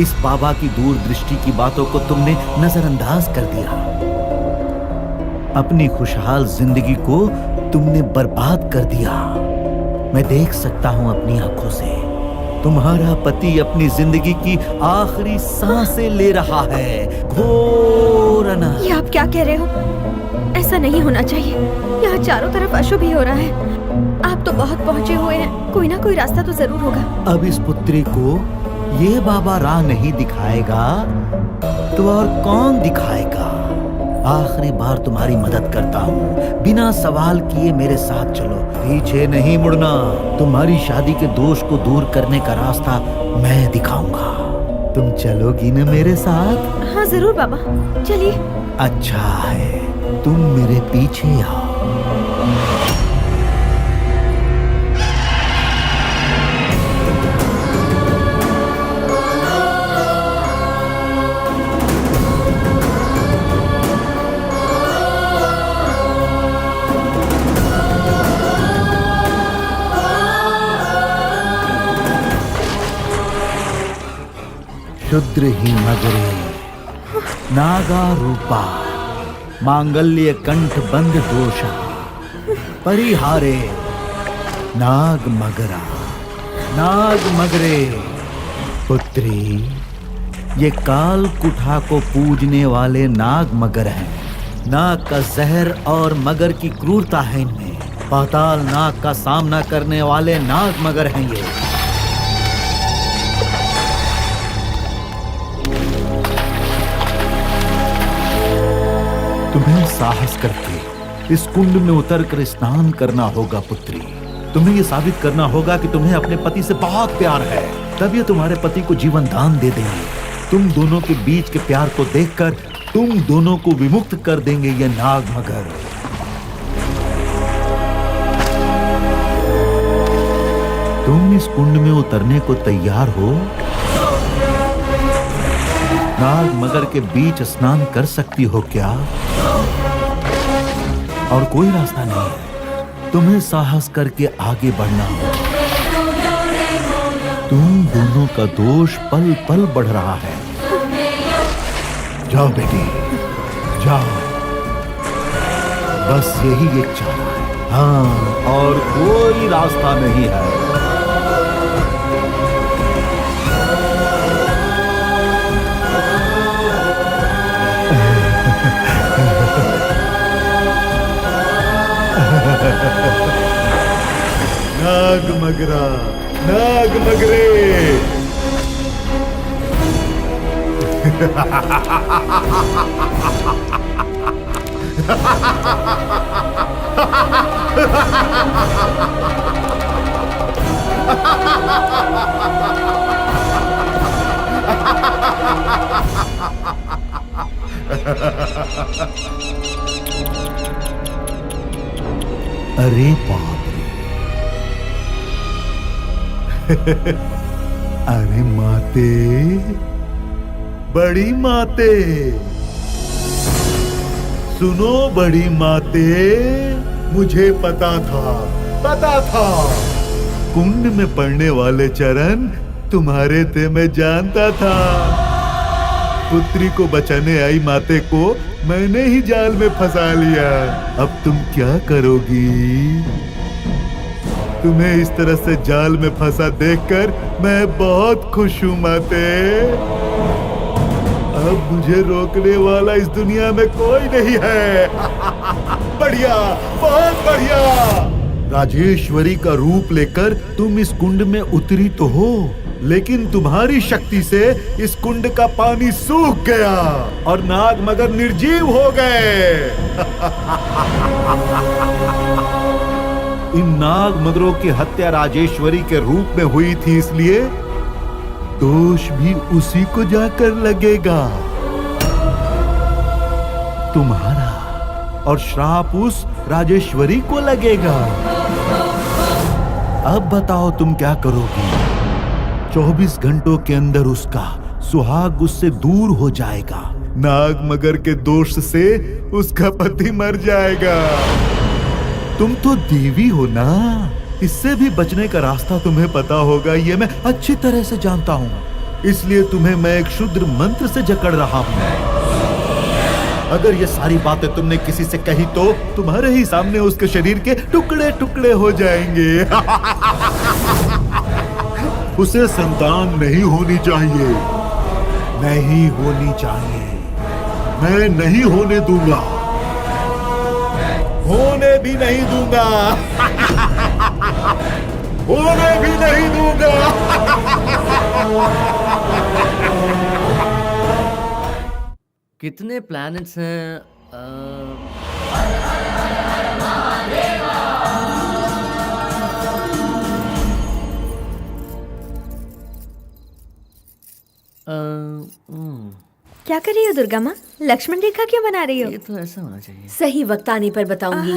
इस बाबा की दूरदृष्टि की बातों को तुमने नजरअंदाज कर दिया। अपनी खुशहाल जिंदगी को तुमने बर्बाद कर दिया। मैं देख सकता हूं अपनी आंखों से, तुम्हारा पति अपनी जिंदगी की आखिरी सांसें ले रहा है। घोर अनर्थ। ये आप क्या कह रहे हो? ऐसा नहीं होना चाहिए। यहाँ चारों तरफ अशुभ ही हो रहा है। आप तो बहुत पहुँचे हुए हैं, कोई ना कोई रास्ता तो जरूर होगा। अब इस पुत्री को ये बाबा राह नहीं दिखाएगा तो और कौन दिखाएगा? आखिरी बार तुम्हारी मदद करता हूँ, बिना सवाल किए मेरे साथ चलो, पीछे नहीं मुड़ना। तुम्हारी शादी के दोष को दूर करने का रास्ता मैं दिखाऊंगा। तुम चलोगी न मेरे साथ? हाँ जरूर बाबा, चलिए। अच्छा है, तुम मेरे पीछे आओ। शुद्र ही मगरे नागा रूपा मांगल्य कंठ बंद दोषा परिहारे नाग मगरे। पुत्री, ये काल कुठा को पूजने वाले नाग मगर हैं। नाग का जहर और मगर की क्रूरता है इनमें। पाताल नाग का सामना करने वाले नाग मगर हैं ये। तुम्हें साहस करके इस कुंड में उतरकर स्नान करना होगा पुत्री। तुम्हें ये साबित करना होगा कि तुम्हें अपने पति से बहुत प्यार है, तब ये तुम्हारे पति को जीवन दान दे देंगे। तुम दोनों के बीच के प्यार को देखकर तुम दोनों को विमुक्त कर देंगे ये नाग मगर। तुम इस कुंड में उतरने को तैयार हो? नाग मगर के बीच स्नान कर सकती हो क्या? और कोई रास्ता नहीं है, तुम्हें साहस करके आगे बढ़ना हो। तुम दोनों का दोष पल पल बढ़ रहा है। जाओ बेटी, जाओ। बस यही एक चारा है, हाँ, और कोई रास्ता नहीं है। नाग मगरा, नाग मगरे। अरे बाप रे। अरे माते, बड़ी माते, सुनो बड़ी माते, मुझे पता था कुंड में पड़ने वाले चरण तुम्हारे थे, मैं जानता था। पुत्री को बचाने आई माते को मैंने ही जाल में फंसा लिया। अब तुम क्या करोगी? तुम्हें इस तरह से जाल में फंसा देखकर मैं बहुत खुश हूं माते। अब मुझे रोकने वाला इस दुनिया में कोई नहीं है। बढ़िया, बहुत बढ़िया। राजेश्वरी का रूप लेकर तुम इस कुंड में उतरी तो हो, लेकिन तुम्हारी शक्ति से इस कुंड का पानी सूख गया और नाग मगर निर्जीव हो गए। इन नाग मगरों की हत्या राजेश्वरी के रूप में हुई थी, इसलिए दोष भी उसी को जाकर लगेगा, तुम्हारा, और श्राप उस राजेश्वरी को लगेगा। अब बताओ तुम क्या करोगी? 24 घंटों के अंदर उसका सुहाग उससे दूर हो जाएगा। नाग मगर के दोष से उसका पति मर जाएगा। तुम तो देवी हो ना, इससे भी बचने का रास्ता तुम्हें पता होगा, ये मैं अच्छी तरह से जानता हूँ। इसलिए तुम्हें मैं एक क्षुद्र मंत्र से जकड़ रहा हूँ। अगर ये सारी बातें तुमने किसी से कही तो तुम्हारे ही सामने उसके शरीर के टुकड़े टुकड़े हो जाएंगे। उसे संतान नहीं होनी चाहिए, नहीं होनी चाहिए। मैं नहीं होने दूंगा, होने भी नहीं दूंगा, होने भी नहीं दूंगा। कितने प्लैनेट्स हैं? क्या कर रही हो दुर्गा माँ? लक्ष्मण रेखा क्यों बना रही हो? ये तो ऐसा होना चाहिए। सही वक्त आने पर बताऊंगी।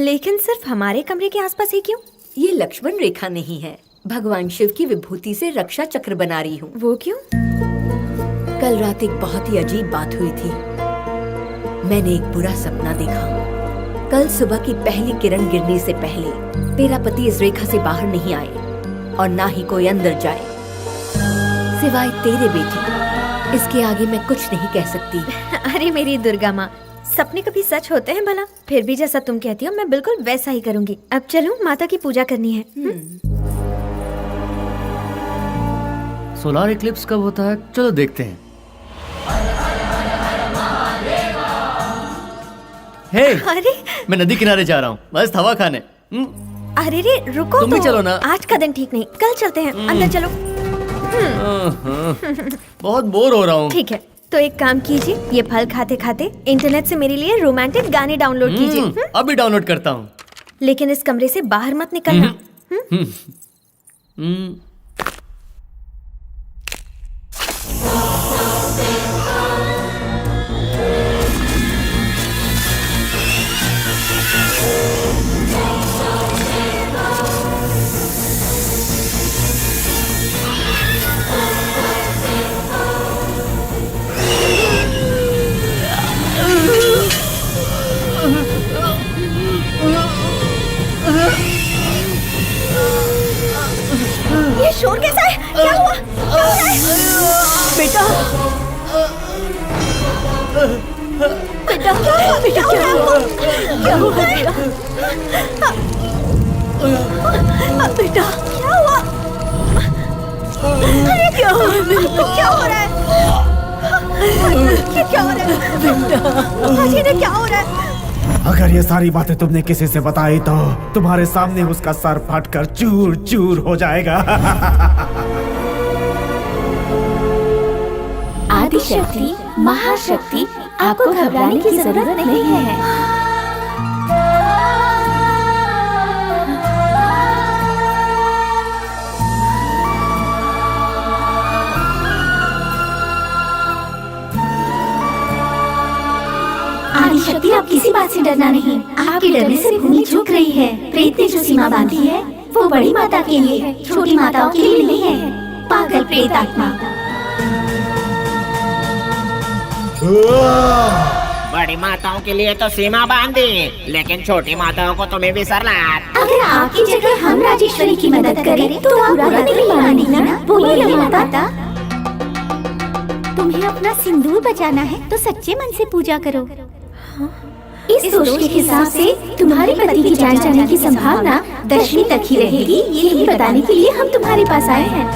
लेकिन सिर्फ हमारे कमरे के आसपास ही क्यों? ये लक्ष्मण रेखा नहीं है, भगवान शिव की विभूति से रक्षा चक्र बना रही हूँ। वो क्यों? कल रात एक बहुत ही अजीब बात हुई थी। मैंने एक बुरा सपना देखा। कल सुबह की पहली किरण गिरने से पहले तेरा पति इस रेखा से बाहर नहीं आए और ना ही कोई अंदर जाए, सिवाय तेरे बेटी। इसके आगे मैं कुछ नहीं कह सकती। अरे मेरी दुर्गा माँ, सपने कभी सच होते हैं भला? फिर भी जैसा तुम कहती हो मैं बिल्कुल वैसा ही करूँगी। अब चलो, माता की पूजा करनी है। सोलार इक्लिप्स कब होता है? चलो देखते हैं। हे, अरे मैं नदी किनारे जा रहा हूँ, बस हवा खाने। अरे रे रुको, तुम भी चलो ना। आज का दिन ठीक नहीं, कल चलते हैं। अंदर चलो। बहुत बोर हो रहा हूँ। ठीक है, तो एक काम कीजिए, ये फल खाते खाते इंटरनेट से मेरे लिए रोमांटिक गाने डाउनलोड कीजिए। अभी डाउनलोड करता हूँ। लेकिन इस कमरे से बाहर मत निकलना। ये शोर कैसा है? क्या हुआ? क्या हो रहा है? बेटा, बेटा क्या हुआ? क्या हुआ? बेटा क्या हुआ? अरे क्या हो रहा है? ये क्या हो रहा है? बेटा ये क्या हो रहा है? अगर ये सारी बातें तुमने किसी से बताई तो तुम्हारे सामने उसका सर फटकर चूर चूर हो जाएगा। आदिशक्ति, महाशक्ति, आपको घबराने की जरूरत नहीं है। आदि शक्ति, आप किसी बात से डरना नहीं। आपके डरने से भूमि झुक रही है। प्रेत ने जो सीमा बांधी है वो बड़ी माता के लिए है, छोटी माताओं के लिए नहीं है। पागल प्रेत आत्मा। बड़ी माताओं के लिए तो सीमा बांधी, लेकिन छोटी माताओं को तुम्हें भी सरला। अगर आपकी जगह हम राजेश्वरी की मदद करें तो आप बुरा नहीं मानेंगी ना? बोलिए माता। तुम्हें अपना सिंदूर बचाना है तो सच्चे मन से पूजा करो। इस दोष के हिसाब से तुम्हारे पति की जान जाने की संभावना 10वीं तक ही रहेगी। यही बताने के लिए हम तुम्हारे पास आए हैं।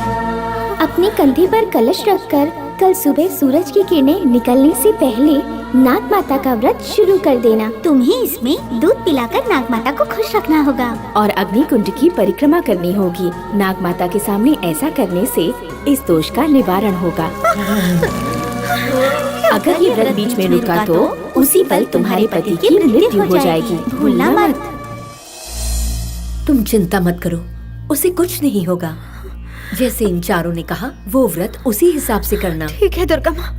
अपने कंधे पर कलश रखकर कल सुबह सूरज की किरणें निकलने से पहले नाग माता का व्रत शुरू कर देना। तुम्हें इसमें दूध पिलाकर नाग माता को खुश रखना होगा और अग्नि कुंड की परिक्रमा करनी होगी। नाग माता के सामने ऐसा करने से इस दोष का निवारण होगा। अगर ये व्रत बीच में रुका तो उसी पल तुम्हारे पति की मृत्यु हो जाएगी। भूलना मत। तुम चिंता मत करो, उसे कुछ नहीं होगा। जैसे इन चारों ने कहा वो व्रत उसी हिसाब से करना। ठीक है दुर्गा माँ।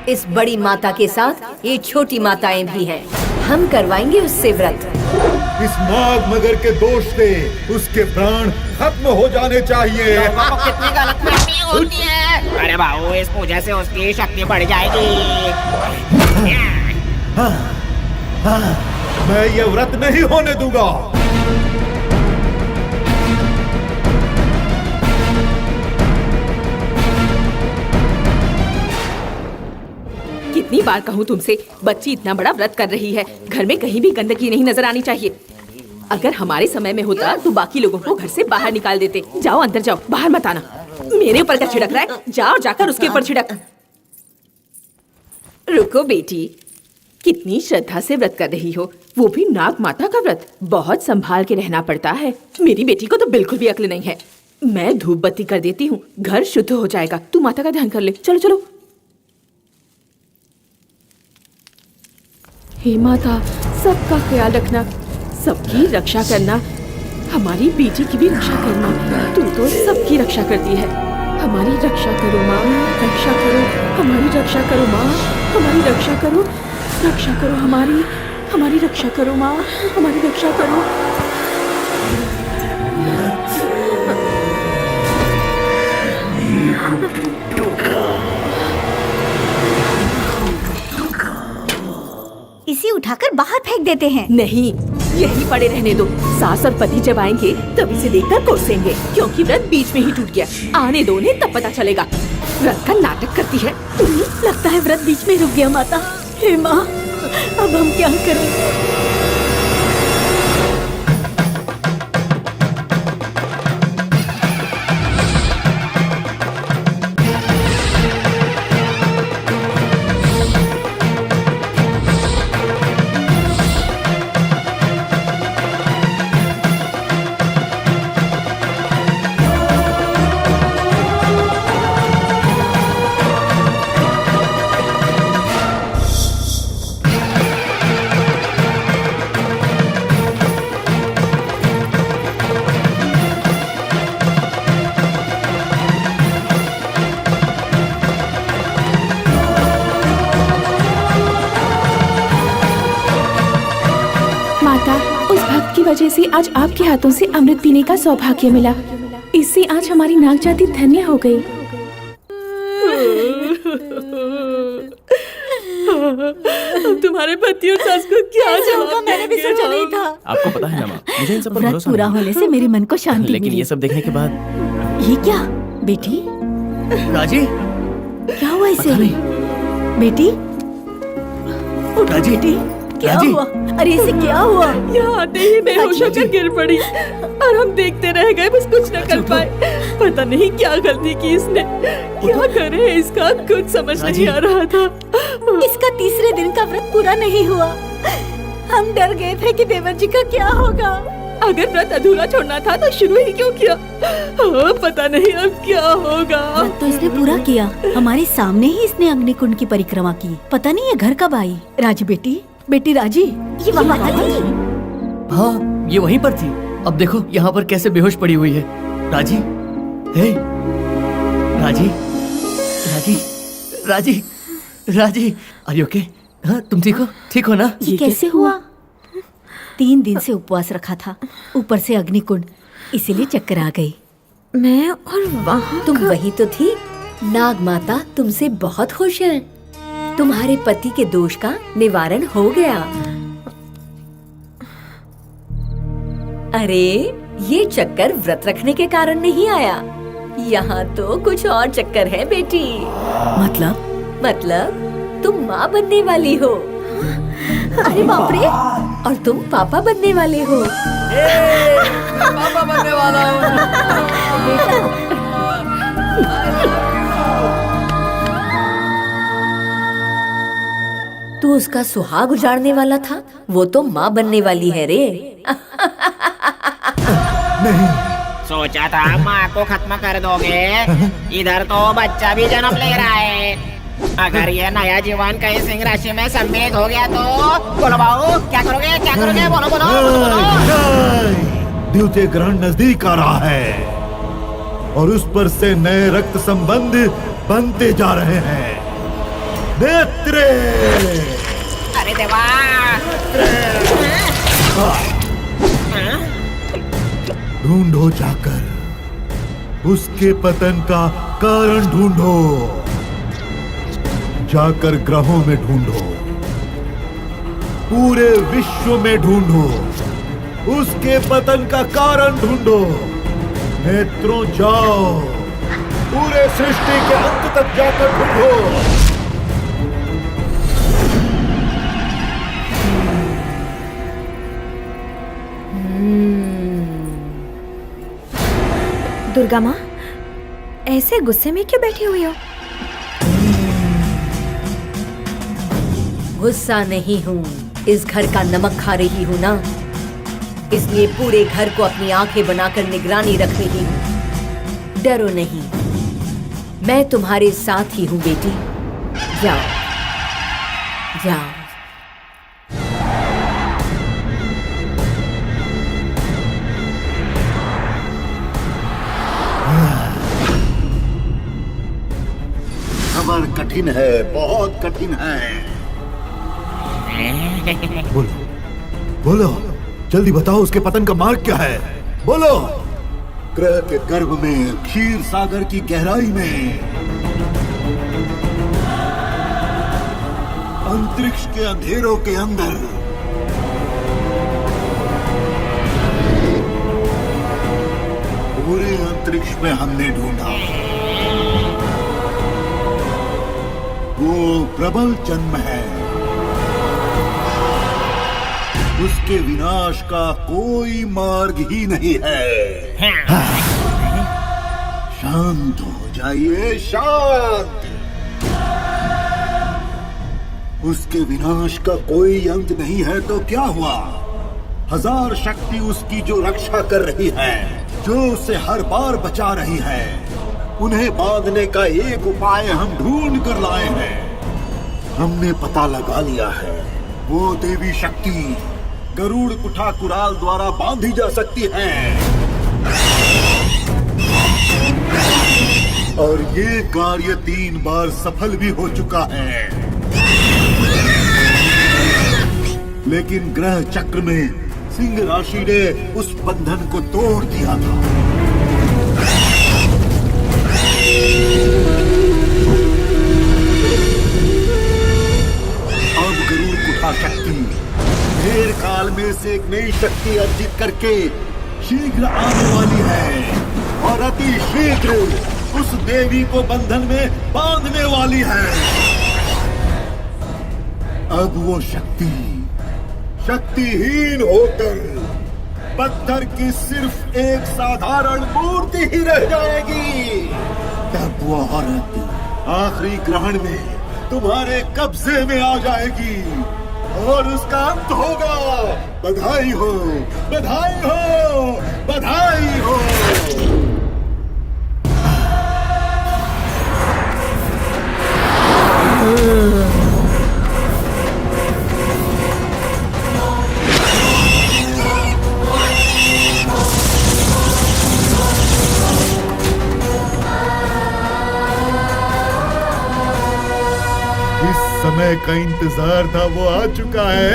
इस बड़ी माता के साथ ये छोटी माताएं भी हैं। हम करवाएंगे उससे व्रत। इस नाग मगर के दोष से उसके प्राण खत्म हो जाने चाहिए। कितनी गलतफहमी होती है। अरे बाबू, इस पूजा से उसकी शक्ति बढ़ जाएगी। मैं ये व्रत नहीं होने दूंगा। कितनी बार कहूँ तुमसे, बच्ची इतना बड़ा व्रत कर रही है, घर में कहीं भी गंदगी नहीं नजर आनी चाहिए। अगर हमारे समय में होता तो बाकी लोगों को घर से बाहर निकाल देते। जाओ अंदर जाओ, बाहर मत आना। मेरे ऊपर क्या छिड़क रहा है? जाओ जाकर उसके ऊपर छिड़क। रुको बेटी, कितनी श्रद्धा से व्रत कर रही हो, वो भी नाग माता का व्रत। बहुत संभाल के रहना पड़ता है। मेरी बेटी को तो बिल्कुल भी अक्ल नहीं है। मैं धूप बत्ती कर देती हूँ, घर शुद्ध हो जाएगा। तू माता का ध्यान कर ले। चलो चलो। हे माता, सबका ख्याल रखना, सबकी रक्षा करना, हमारी बेटी की भी रक्षा करना। तू तो सबकी रक्षा करती है। हमारी रक्षा करो माँ, रक्षा करो, हमारी रक्षा करो माँ, हमारी रक्षा करो, रक्षा करो हमारी रक्षा करो माँ, हमारी रक्षा करो। इसे उठाकर बाहर फेंक देते हैं। नहीं, यही पड़े रहने दो। सास और पति जब आएंगे तब इसे देखकर कोसेंगे, क्योंकि व्रत बीच में ही टूट गया। आने दो उन्हें, तब पता चलेगा। व्रत का नाटक करती है। लगता है व्रत बीच में रुक गया माता। हे माँ, अब हम क्या करें? वजह से आज आपके हाथों से अमृत पीने का सौभाग्य मिला। इससे आज हमारी नाग जाति धन्य हो गई। तुम्हारे पति और सास को क्या जवाब? मैंने भी सोचा नहीं था। आपको पता है ना माँ, मुझे इन सब पर व्रत भरोसा पूरा नहीं है। होने से मेरे मन को शांति लेकिन मिली। ये सब देखने के बाद ये क्या बेटी? राजी, क्या हुआ इसे? बेटी उठ बेटी, क्या हुआ? अरे इसे क्या हुआ? यहाँ आते ही बेहोश होकर गिर पड़ी और हम देखते रह गए, बस कुछ न कर पाए। पता नहीं क्या गलती की इसने। क्या करे इसका कुछ समझ नहीं आ रहा था। इसका तीसरे दिन का व्रत पूरा नहीं हुआ। हम डर गए थे कि देवर जी का क्या होगा। अगर व्रत अधूरा छोड़ना था तो शुरू ही क्यों किया? पता नहीं अब क्या होगा। व्रत तो इसने पूरा किया। हमारे सामने ही इसने अग्निकुंड की परिक्रमा की। पता नहीं ये घर कब आई। राजी बेटी राजी, ये वहाँ थी। हाँ, ये वहीं पर थी। अब देखो यहाँ पर कैसे बेहोश पड़ी हुई है। राजी, हे राजी, राजी, राजी, राजी, आर यू ओके? हाँ, तुम ठीक हो ना? ये कैसे हुआ? 3 दिन से उपवास रखा था, ऊपर से अग्निकुंड, इसीलिए चक्कर आ गई। मैं और वहाँ तुम वही तो थी। नाग माता तुमसे बहुत खुश है। तुम्हारे पति के दोष का निवारण हो गया। अरे ये चक्कर व्रत रखने के कारण नहीं आया, यहाँ तो कुछ और चक्कर है बेटी। मतलब तुम माँ बनने वाली हो। अरे बाप रे, और तुम पापा बनने वाले हो। पापा बनने वाला हूँ। तू उसका सुहाग उजाड़ने वाला था, वो तो माँ बनने वाली है रे। सोचा था माँ को खत्म कर दोगे, इधर तो बच्चा भी जन्म ले रहा है। अगर ये नया जीवन कहीं सिंह राशि में सम्मिलित हो गया तो बोलो बाबू, क्या करोगे क्या करोगे? बोलो बोलो, द्वितीय ग्रहण नजदीक आ रहा है और उस पर से नए रक्त संबंध बनते जा रहे हैं। नेत्रे, अरे देवा, ढूंढो जाकर उसके पतन का कारण ढूंढो, जाकर ग्रहों में ढूंढो, पूरे विश्व में ढूंढो, उसके पतन का कारण ढूंढो। नेत्रों जाओ, पूरे सृष्टि के अंत तक जाकर ढूंढो। दुर्गा माँ, ऐसे गुस्से में क्यों बैठी हुई हो? गुस्सा नहीं हूँ, इस घर का नमक खा रही हूँ ना, इसलिए पूरे घर को अपनी आंखें बनाकर निगरानी रख रही हूँ। डरो नहीं, मैं तुम्हारे साथ ही हूँ बेटी। जाओ जाओ। खबर कठिन है, बहुत कठिन है। बोलो बोलो, जल्दी बताओ, उसके पतन का मार्ग क्या है? बोलो। ग्रह के गर्भ में, क्षीर सागर की गहराई में, अंतरिक्ष के अंधेरों के अंदर, पूरे अंतरिक्ष में हमने ढूंढा। वो प्रबल जन्म है, उसके विनाश का कोई मार्ग ही नहीं है। शांत हो जाइए, शांत। उसके विनाश का कोई अंत नहीं है तो क्या हुआ? 1000 शक्ति उसकी जो रक्षा कर रही है, जो उसे हर बार बचा रही है, उन्हें बांधने का एक उपाय हम ढूंढ कर लाए हैं। हमने पता लगा लिया है, वो देवी शक्ति गरुड़ कुठा कुराल द्वारा बांधी जा सकती है, और ये कार्य 3 बार सफल भी हो चुका है। लेकिन ग्रह चक्र में सिंह राशि ने उस बंधन को तोड़ दिया था। अब गरुड़ कुठा शक्ति ढेर काल में से एक नई शक्ति अर्जित करके शीघ्र आने वाली है, और अति शीघ्र उस देवी को बंधन में बांधने वाली है। अब वो शक्ति शक्तिहीन होकर पत्थर की सिर्फ एक साधारण मूर्ति ही रह जाएगी। तब वो औरत आखिरी ग्रहण में तुम्हारे कब्जे में आ जाएगी और उसका अंत होगा। बधाई हो, बधाई हो, बधाई हो। समय का इंतजार था वो आ चुका है।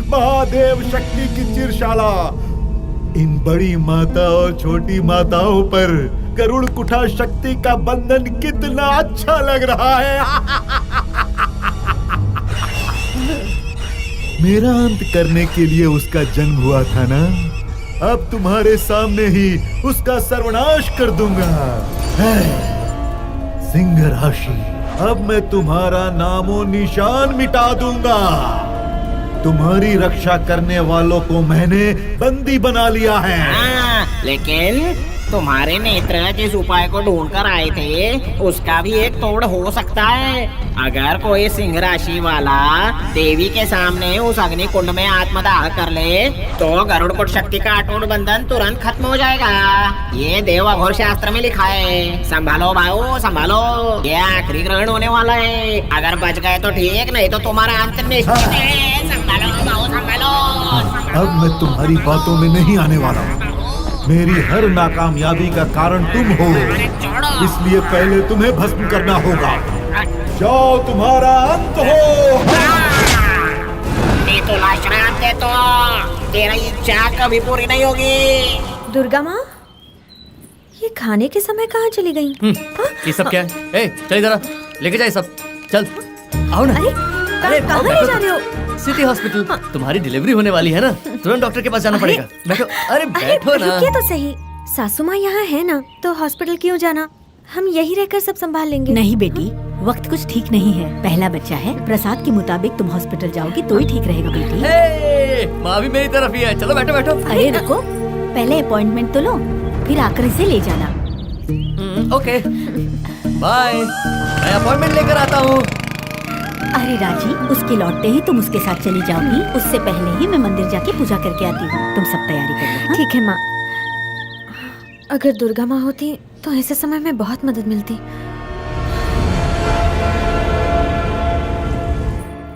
महादेव शक्ति की चिरशाला इन बड़ी माता और छोटी माताओं पर गरुड़ कुठा शक्ति का बंधन कितना अच्छा लग रहा है। मेरा अंत करने के लिए उसका जन्म हुआ था ना, अब तुम्हारे सामने ही उसका सर्वनाश कर दूंगा। सिंह राशि, अब मैं तुम्हारा नामो निशान मिटा दूंगा। तुम्हारी रक्षा करने वालों को मैंने बंदी बना लिया है। लेकिन तुम्हारे नेत्र जिस उपाय को ढूंढ कर आए थे उसका भी एक तोड़ हो सकता है। अगर कोई सिंह राशि वाला देवी के सामने उस अग्नि कुंड में आत्मदाह कर ले तो गरुड़कुट शक्ति का अटूट बंधन तुरंत खत्म हो जाएगा। ये देवाघोर शास्त्र में लिखा है। संभालो भाऊ संभालो, ये आखिरी ग्रहण होने वाला है। अगर बच गए तो ठीक, नहीं तो तुम्हारा अंत निश्चित है। संभालो भाऊ संभालो। अब मैं तुम्हारी बातों में नहीं आने वाला हूँ। मेरी हर नाकामयाबी का कारण तुम हो, इसलिए पहले तुम्हें भस्म करना होगा। जाओ, तुम्हारा अंत हो। तो लाशनाथ दे तो तेरा इच्छा कभी पूरी नहीं होगी। दुर्गा माँ, ये खाने के समय कहाँ चली गई? ये सब क्या है? ए, चल जरा लेके जाए सब। चल आओ ना। अरे कहाँ ले जा रहे हो? City hospital. तुम्हारी डिलीवरी होने वाली है ना, तुरंत डॉक्टर के पास जाना पड़ेगा। बैठो। अरे बैठो ना। रुकिए तो सही, सासू माँ यहाँ है ना, तो हॉस्पिटल क्यों जाना? हम यही रहकर सब संभाल लेंगे। नहीं बेटी, वक्त कुछ ठीक नहीं है। पहला बच्चा है, प्रसाद के मुताबिक तुम हॉस्पिटल जाओगी तो ही ठीक रहेगा बेटी। माँ भी मेरी तरफ ही है। चलो बैठो बैठो। अरे रुको, पहले अपॉइंटमेंट तो लो, फिर आकर इसे ले जाना। ओके बाय, मैं अपॉइंटमेंट लेकर आता हूँ। अरे राजी, उसके लौटते ही तुम उसके साथ चली जाओगी। उससे पहले ही मैं मंदिर जाके पूजा करके आती हूँ। तुम सब तैयारी कर लो। ठीक है माँ। अगर दुर्गा माँ होती तो ऐसे समय में बहुत मदद मिलती।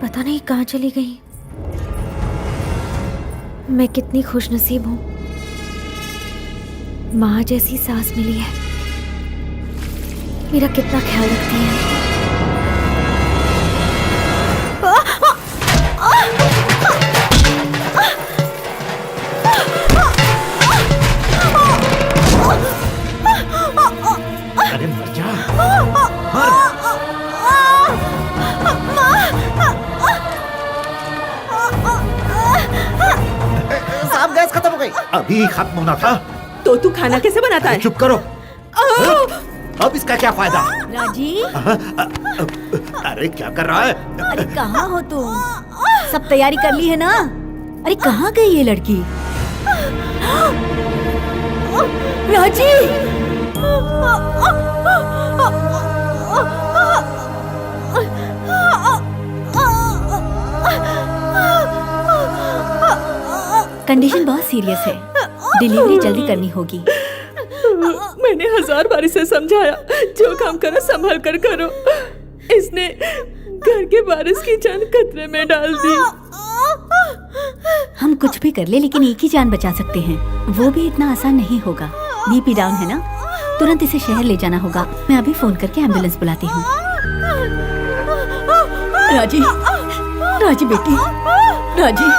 पता नहीं कहाँ चली गई। मैं कितनी खुशनसीब हूँ, माँ जैसी सास मिली है। मेरा कितना ख्याल रखती है। अरे मर जा। साहब गैस खत्म हो गई। अभी खत्म होना था तो तू खाना कैसे बनाता है? चुप करो। अब इसका क्या फायदा? राजी, अरे क्या कर रहा है? अरे कहाँ हो तुम? सब तैयारी कर ली है ना? अरे कहाँ गई ये लड़की? राजी, कंडीशन बहुत सीरियस है, डिलीवरी जल्दी करनी होगी। मैंने 1000 बार इसे समझाया, जो काम करो संभल कर करो। इसने घर के वारिस की जान खतरे में डाल दी। हम कुछ भी कर ले, लेकिन एक ही जान बचा सकते हैं, वो भी इतना आसान नहीं होगा। बीपी डाउन है ना, तुरंत इसे शहर ले जाना होगा। मैं अभी फोन करके एम्बुलेंस बुलाती हूँ। राजी, राजी बेटी, राजी,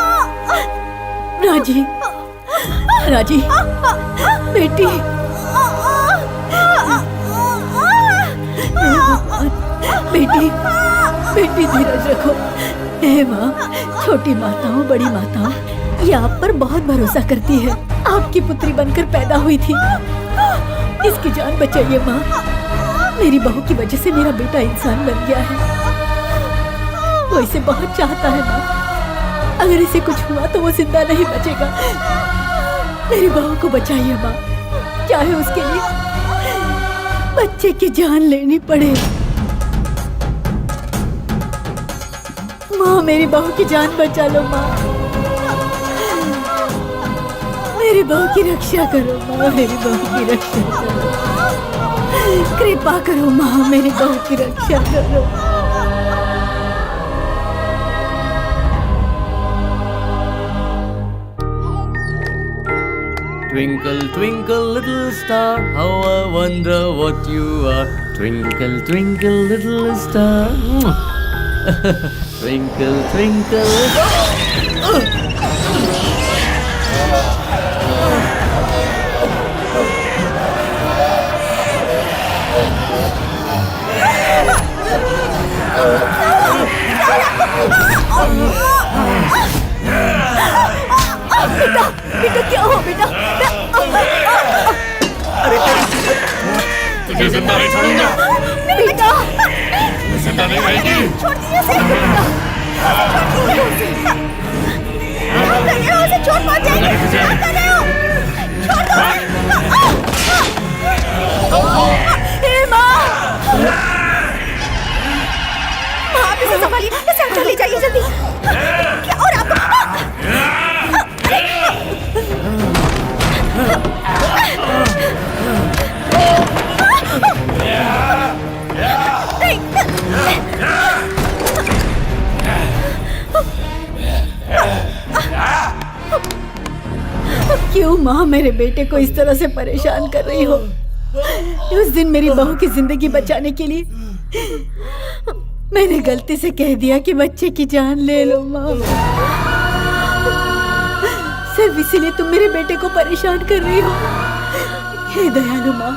राजी, राजी बेटी, बेटी, बेटी धीरज रखो। हे माँ, छोटी माताओं बड़ी माताओं ये आप पर बहुत भरोसा करती है। आपकी पुत्री बनकर पैदा हुई थी, इसकी जान बचाइए माँ। मेरी बहू की वजह से मेरा बेटा इंसान बन गया है। वो इसे बहुत चाहता है माँ। अगर इसे कुछ हुआ तो वो जिंदा नहीं बचेगा। मेरी बहू को बचाइए माँ, चाहे उसके लिए बच्चे की जान लेनी पड़े। माँ, मेरी बहू की जान बचा लो माँ। मेरी बहू की रक्षा करो माँ, मेरी बहू की रक्षा करो। कृपा करो माँ, मेरी बहू की रक्षा करो। Twinkle, twinkle, little star, how I wonder what you are. Twinkle, twinkle, little star. Twinkle, twinkle. बेटा, बेटा क्या हो बेटा? अरे तुझे जिंदा नहीं छोड़ूंगा। बेटा, जिंदा नहीं रहेगी। छोड़ दिया उसे बेटा। छोड़ दिया उसे। क्या कर रहे हो? उसे चोट पहुंच जाएगी। क्या कर रहे हो? छोड़ दो। हे माँ, माँ आप इसे संभालिए, इसे अंदर ले जाइए जल्दी। क्या और आपको? क्यों माँ मेरे बेटे को इस तरह से परेशान कर रही हो? उस दिन मेरी बहू की जिंदगी बचाने के लिए मैंने गलती से कह दिया कि बच्चे की जान ले लो माँ। सिर्फ इसीलिए तुम मेरे बेटे को परेशान कर रही हो। हे दयालु माँ,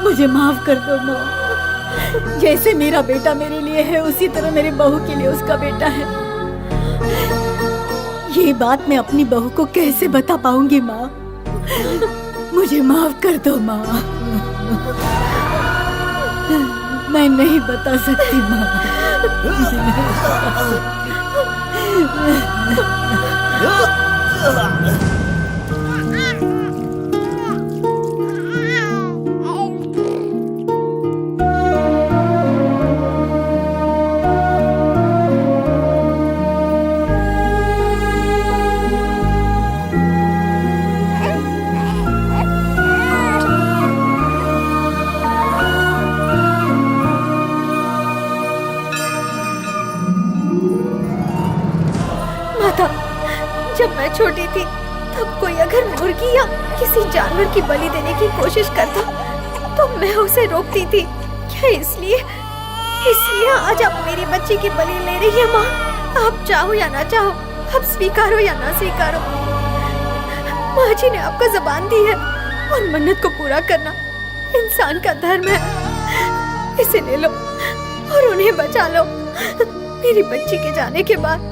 मुझे माफ कर दो माँ। जैसे मेरा बेटा मेरे लिए है उसी तरह मेरी बहू के लिए उसका बेटा है। ये बात मैं अपनी बहू को कैसे बता पाऊंगी माँ? मुझे माफ कर दो माँ। मैं नहीं बता सकती माँ। जब मैं छोटी थी तब कोई अगर मुर्गी या किसी जानवर की बलि देने की कोशिश करता तो मैं उसे रोकती थी। क्या इसलिए आज आप मेरी बच्ची की बलि ले रही है माँ? आप चाहो या ना चाहो, आप स्वीकारो या ना स्वीकारो, माँ जी ने आपको ज़बान दी है और मन्नत को पूरा करना इंसान का धर्म है। इसे ले लो और उन्हें बचा लो। मेरी बच्ची के जाने के बाद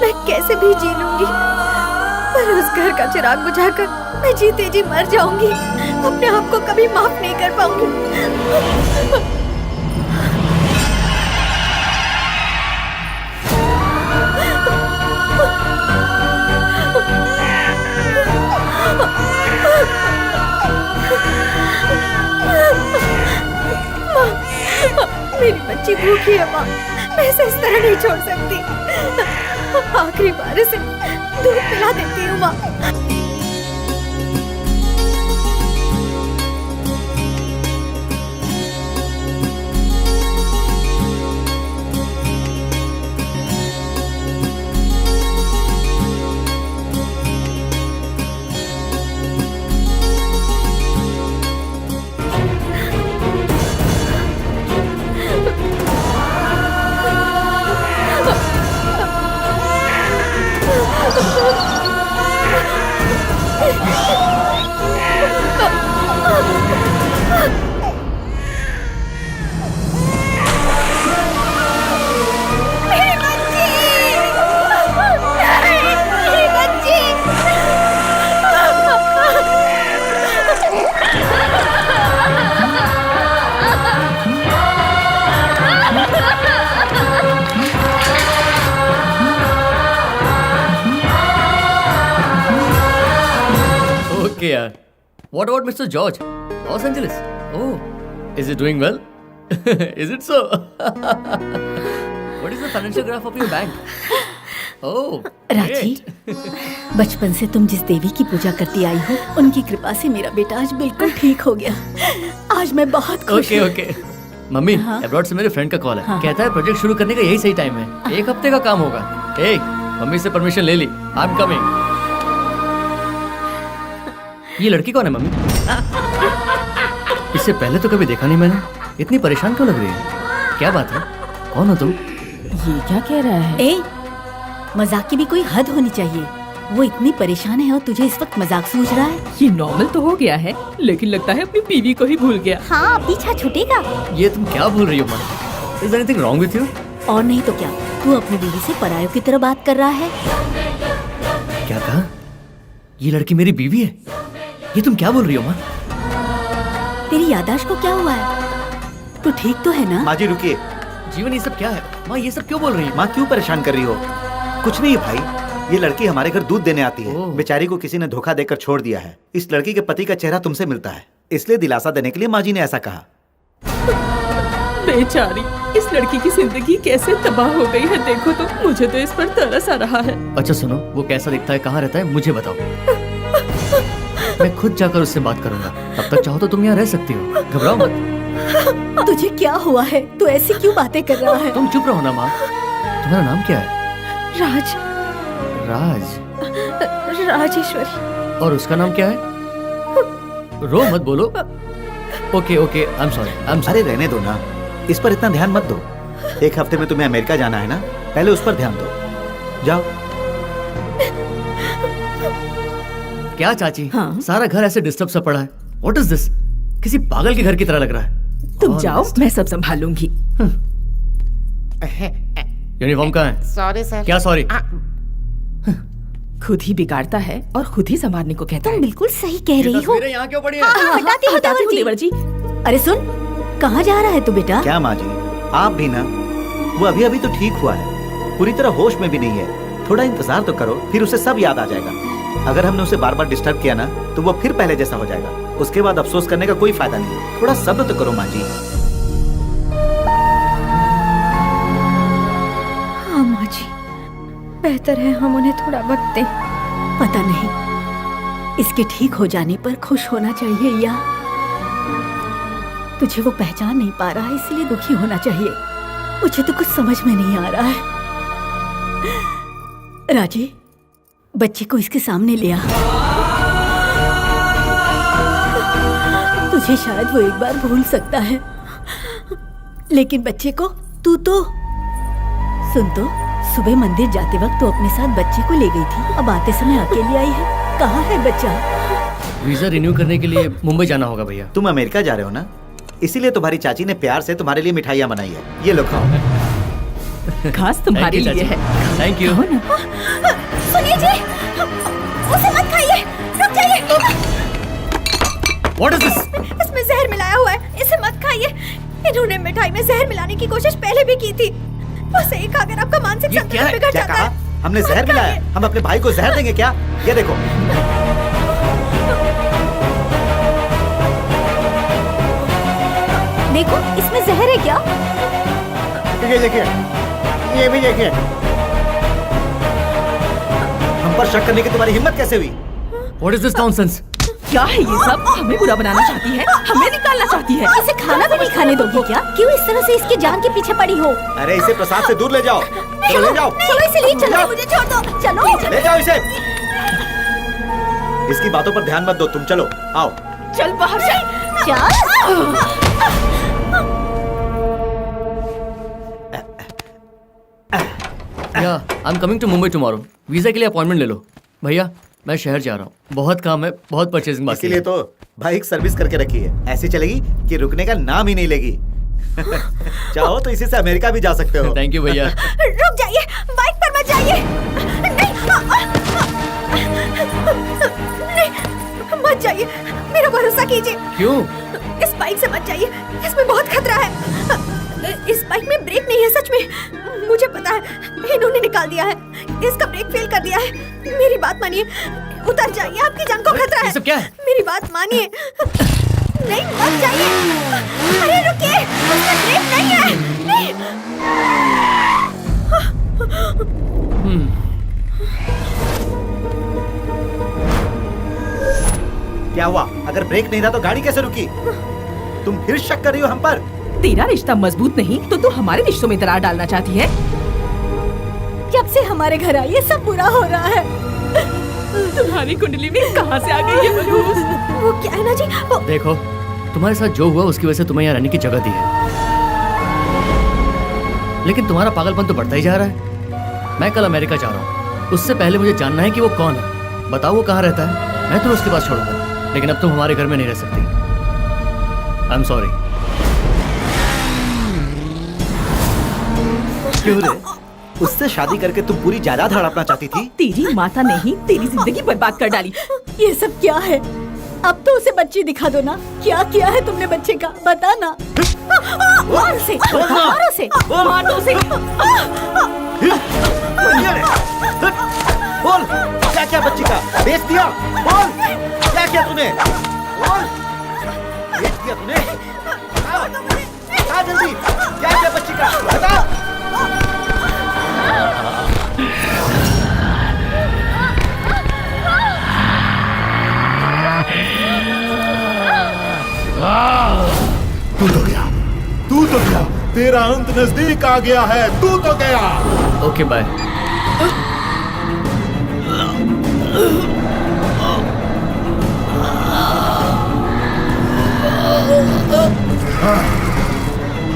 मैं कैसे भी जी लूंगी, पर उस घर का चिराग बुझाकर मैं जीते जी मर जाऊंगी। अपने आप को कभी माफ नहीं कर पाऊंगी। मेरी बच्ची भूखी है माँ, मैं इसे इस तरह नहीं छोड़ सकती। आखिरी बार इसे दूध पिला देती हूँ माँ। Okay, yaar. What about Mr. George? Los Angeles. Oh, is he doing well? Is it so? What is the financial graph of your bank? Oh, राजी, बचपन से तुम जिस देवी की पूजा करती आई हो, उनकी कृपा से मेरा बेटा आज बिल्कुल ठीक हो गया। आज मैं बहुत खुश हूँ। ओके। मम्मी, अब्रॉड से मेरे फ्रेंड का कॉल है। कहता है प्रोजेक्ट शुरू करने का यही सही टाइम है। 1 हफ्ते का काम होगा। मम्मी से परमिशन ले ली। I am coming. ये लड़की कौन है मम्मी? इससे पहले तो कभी देखा नहीं मैंने। इतनी परेशान क्यों लग रही है? क्या बात है? कौन हो तुम? ये क्या कह रहा है? ए, मजाक की भी कोई हद होनी चाहिए। वो इतनी परेशान है और तुझे इस वक्त मजाक सूझ रहा है? ये नॉर्मल तो हो गया है, लेकिन लगता है अपनी बीवी को ही भूल गया। हाँ, पीछा छूटेगा। ये तुम क्या बोल रही हो माँ? Is anything wrong with you? और नहीं तो क्या, तू अपनी बीवी से परायों की तरह बात कर रहा है। क्या कहा? ये लड़की मेरी बीवी है? ये तुम क्या बोल रही हो माँ? तेरी याददाश्त को क्या हुआ है? तू ठीक तो है ना? माँ जी रुकिए। जीवन ये सब क्या है? माँ ये सब क्यों बोल रही है? माँ क्यों परेशान कर रही हो? कुछ नहीं भाई, ये लड़की हमारे घर दूध देने आती है। बेचारी को किसी ने धोखा देकर छोड़ दिया है। इस लड़की के पति का चेहरा तुमसे मिलता है, इसलिए दिलासा देने के लिए माँ जी ने ऐसा कहा। बेचारी, इस लड़की की जिंदगी कैसे तबाह हो गई है देखो तो। मुझे तो इस पर तरस आ रहा है। अच्छा सुनो, वो कैसा दिखता है, कहाँ रहता है, मुझे बताओ। मैं खुद जाकर उससे बात करूंगा। तब तक चाहो तो तुम यहाँ रह सकती हो, घबराओ मत। तुझे क्या हुआ है? तू ऐसी क्यों बातें कर रहा है? तुम चुप रहो ना माँ। तुम्हारा नाम क्या है? राज। राज? राजेश्वरी। और उसका नाम क्या है? रो मत बोलो। Okay okay, I am sorry, I am sorry. अरे रहने दो ना, इस पर इतना ध्यान मत दो। एक हफ्ते में तुम्हें अमेरिका जाना है ना, पहले उस पर ध्यान दो। जाओ। क्या चाची? हाँ? सारा घर ऐसे डिस्टर्ब सा पड़ा है। What is this? किसी पागल के घर की तरह लग रहा है। तुम जाओ, मैं सब संभालूंगी। यूनिफॉर्म कहाँ है? Sorry sir. क्या सॉरी? खुद ही बिगाड़ता है और खुद ही संभालने को कहता है। तुम बिल्कुल सही कह रही हो। यहाँ क्यों पड़ी है? हाँ, हटाती हूँ देवर जी। अरे सुन, कहाँ जा रहा है तू बेटा? क्या माँ जी, आप भी ना। वो अभी अभी तो ठीक हुआ है, पूरी तरह होश में भी नहीं है। थोड़ा इंतजार तो करो, फिर उसे सब याद आ जाएगा। अगर हमने उसे बार बार डिस्टर्ब किया ना, तो वो फिर पहले जैसा हो जाएगा। उसके बाद अफसोस करने का कोई फायदा नहीं। थोड़ा सब्र तो करो माँ जी। हाँ माँ जी, बेहतर है हम उन्हें थोड़ा वक्त दें। पता नहीं, इसके ठीक हो जाने पर खुश होना चाहिए या तुझे वो पहचान नहीं पा रहा है इसलिए दुखी होना चाहिए। मुझे तो कुछ समझ में नहीं आ रहा है। राजे, बच्चे को इसके सामने ले आ। तुझे शायद वो एक बार भूल सकता है, लेकिन बच्चे को तू तो सुन तो, सुबह मंदिर जाते वक्त तो अपने साथ बच्चे को ले गई थी, अब आते समय अकेली आई है। कहाँ है बच्चा? वीजा रिन्यू करने के लिए मुंबई जाना होगा भैया। तुम अमेरिका जा रहे हो ना, इसीलिए तुम्हारी चाची ने प्यार से तुम्हारे लिए मिठाइयाँ बनाई है। ये लो खाओ। खास तुम्हारे लिए है। Thank you. सुनिए जी, उसे मत खाइए, रुक जाइए। What is this? इसमें जहर मिलाया हुआ है, इसे मत खाइए। इन्होंने मिठाई में जहर मिलाने की कोशिश पहले भी की थी। उसे ही खाकर आपका मानसिक संतुलन बिगड़ जाता है। हमने जहर मिलाया? हम अपने भाई को जहर देंगे क्या? ये देखो। देखो, इसमें जहर है क्या? ये देखिए, ये भी देखिए। हम पर शक करने की तुम्हारी हिम्मत कैसे हुई? What is this nonsense? क्या है ये सब? हमें बुरा बनाना चाहती है, हमें निकालना चाहती है। इसे खाना भी नहीं खाने दोगी क्या? क्यों इस तरह से इसके जान के पीछे पड़ी हो? अरे इसे प्रसाद से दूर ले जाओ। चलो ले जाओ। चलो इसे ले चलो, मुझे छोड़ दो। चलो ले जाओ इसे। इसकी बातों पर ध्यान मत दो, तुम चलो, आओ। चल बाहर चल। Yeah, I'm coming to Mumbai tomorrow. Visa के लिए अपॉइंटमेंट ले लो। भैया, मैं शहर जा रहा हूँ, बहुत काम है, बहुत परचेजिंग बाकी है। इसीलिए तो बाइक सर्विस करके रखी है, ऐसी चलेगी कि रुकने का नाम ही नहीं लेगी। चाहो तो इसी से अमेरिका भी जा सकते हो। थैंक यू भैया। रुक जाइए, बाइक पर मत जाइए। नहीं, मत जाइए, मेरा भरोसा कीजिए। क्यों? इस बाइक से मत जाइए, इसमें बहुत खतरा है। इस बाइक में ब्रेक नहीं है, सच में मुझे पता है, इन्होंने निकाल दिया है, इसका ब्रेक फेल कर दिया है। मेरी बात मानिए, उतर जाइए, आपकी जान को खतरा है। ये सब क्या है? मेरी बात मानिए। नहीं, मत जाइए। अरे रुकिए, उसमें ब्रेक नहीं है। नहीं। क्या हुआ? अगर ब्रेक नहीं था तो गाड़ी कैसे रुकी? तुम फिर शक कर रही हो हम पर? तेरा रिश्ता मजबूत नहीं तो तू हमारे रिश्तों में दरार डालना चाहती है। जब से हमारे घर आई ये सब बुरा हो रहा है। तुम्हारी कुंडली में कहाँ से आ गई ये मनहूस? वो क्या है ना जी, वो... देखो, तुम्हारे साथ जो हुआ उसकी वजह से तुम्हें यहाँ रहने की जगह दी है, लेकिन तुम्हारा पागलपन तो बढ़ता ही जा रहा है। मैं कल अमेरिका जा रहा हूँ, उससे पहले मुझे जानना है कि वो कौन है। बताओ वो कहाँ रहता है, मैं तुम्हें उसके पास छोड़ूंगा, लेकिन अब तुम हमारे घर में नहीं रह सकती। I am sorry. क्यों रे? उससे शादी करके तुम पूरी जायदाद हड़पना चाहती थी? तेरी माता ने ही तेरी जिंदगी बर्बाद कर डाली। ये सब क्या है? अब तो उसे बच्ची दिखा दो ना। क्या किया है तुमने बच्चे का, बता ना। मार उसे, मार उसे, मार दो उसे। बोल, क्या क्या बच्ची का? बेच दिया? बोल, क्या किया तूने? बोल, बेच दिया तूने? बता जल्दी, क्या किया बच्ची का? बता। तू तो गया, तू तो गया, तेरा अंत नजदीक आ गया है, तू तो गया। Okay bye.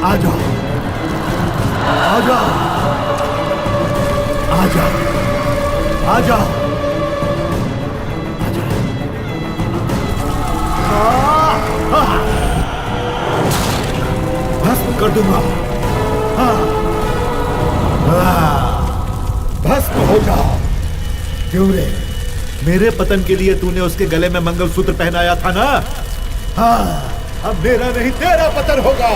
आ जाओ, आ जाओ, आ जाओ, आ जाओ, भस्म कर दूंगा। भस्म हो जाओ। क्यों रे? मेरे पतन के लिए तूने उसके गले में मंगलसूत्र पहनाया था ना? हाँ, अब मेरा नहीं तेरा पतन होगा।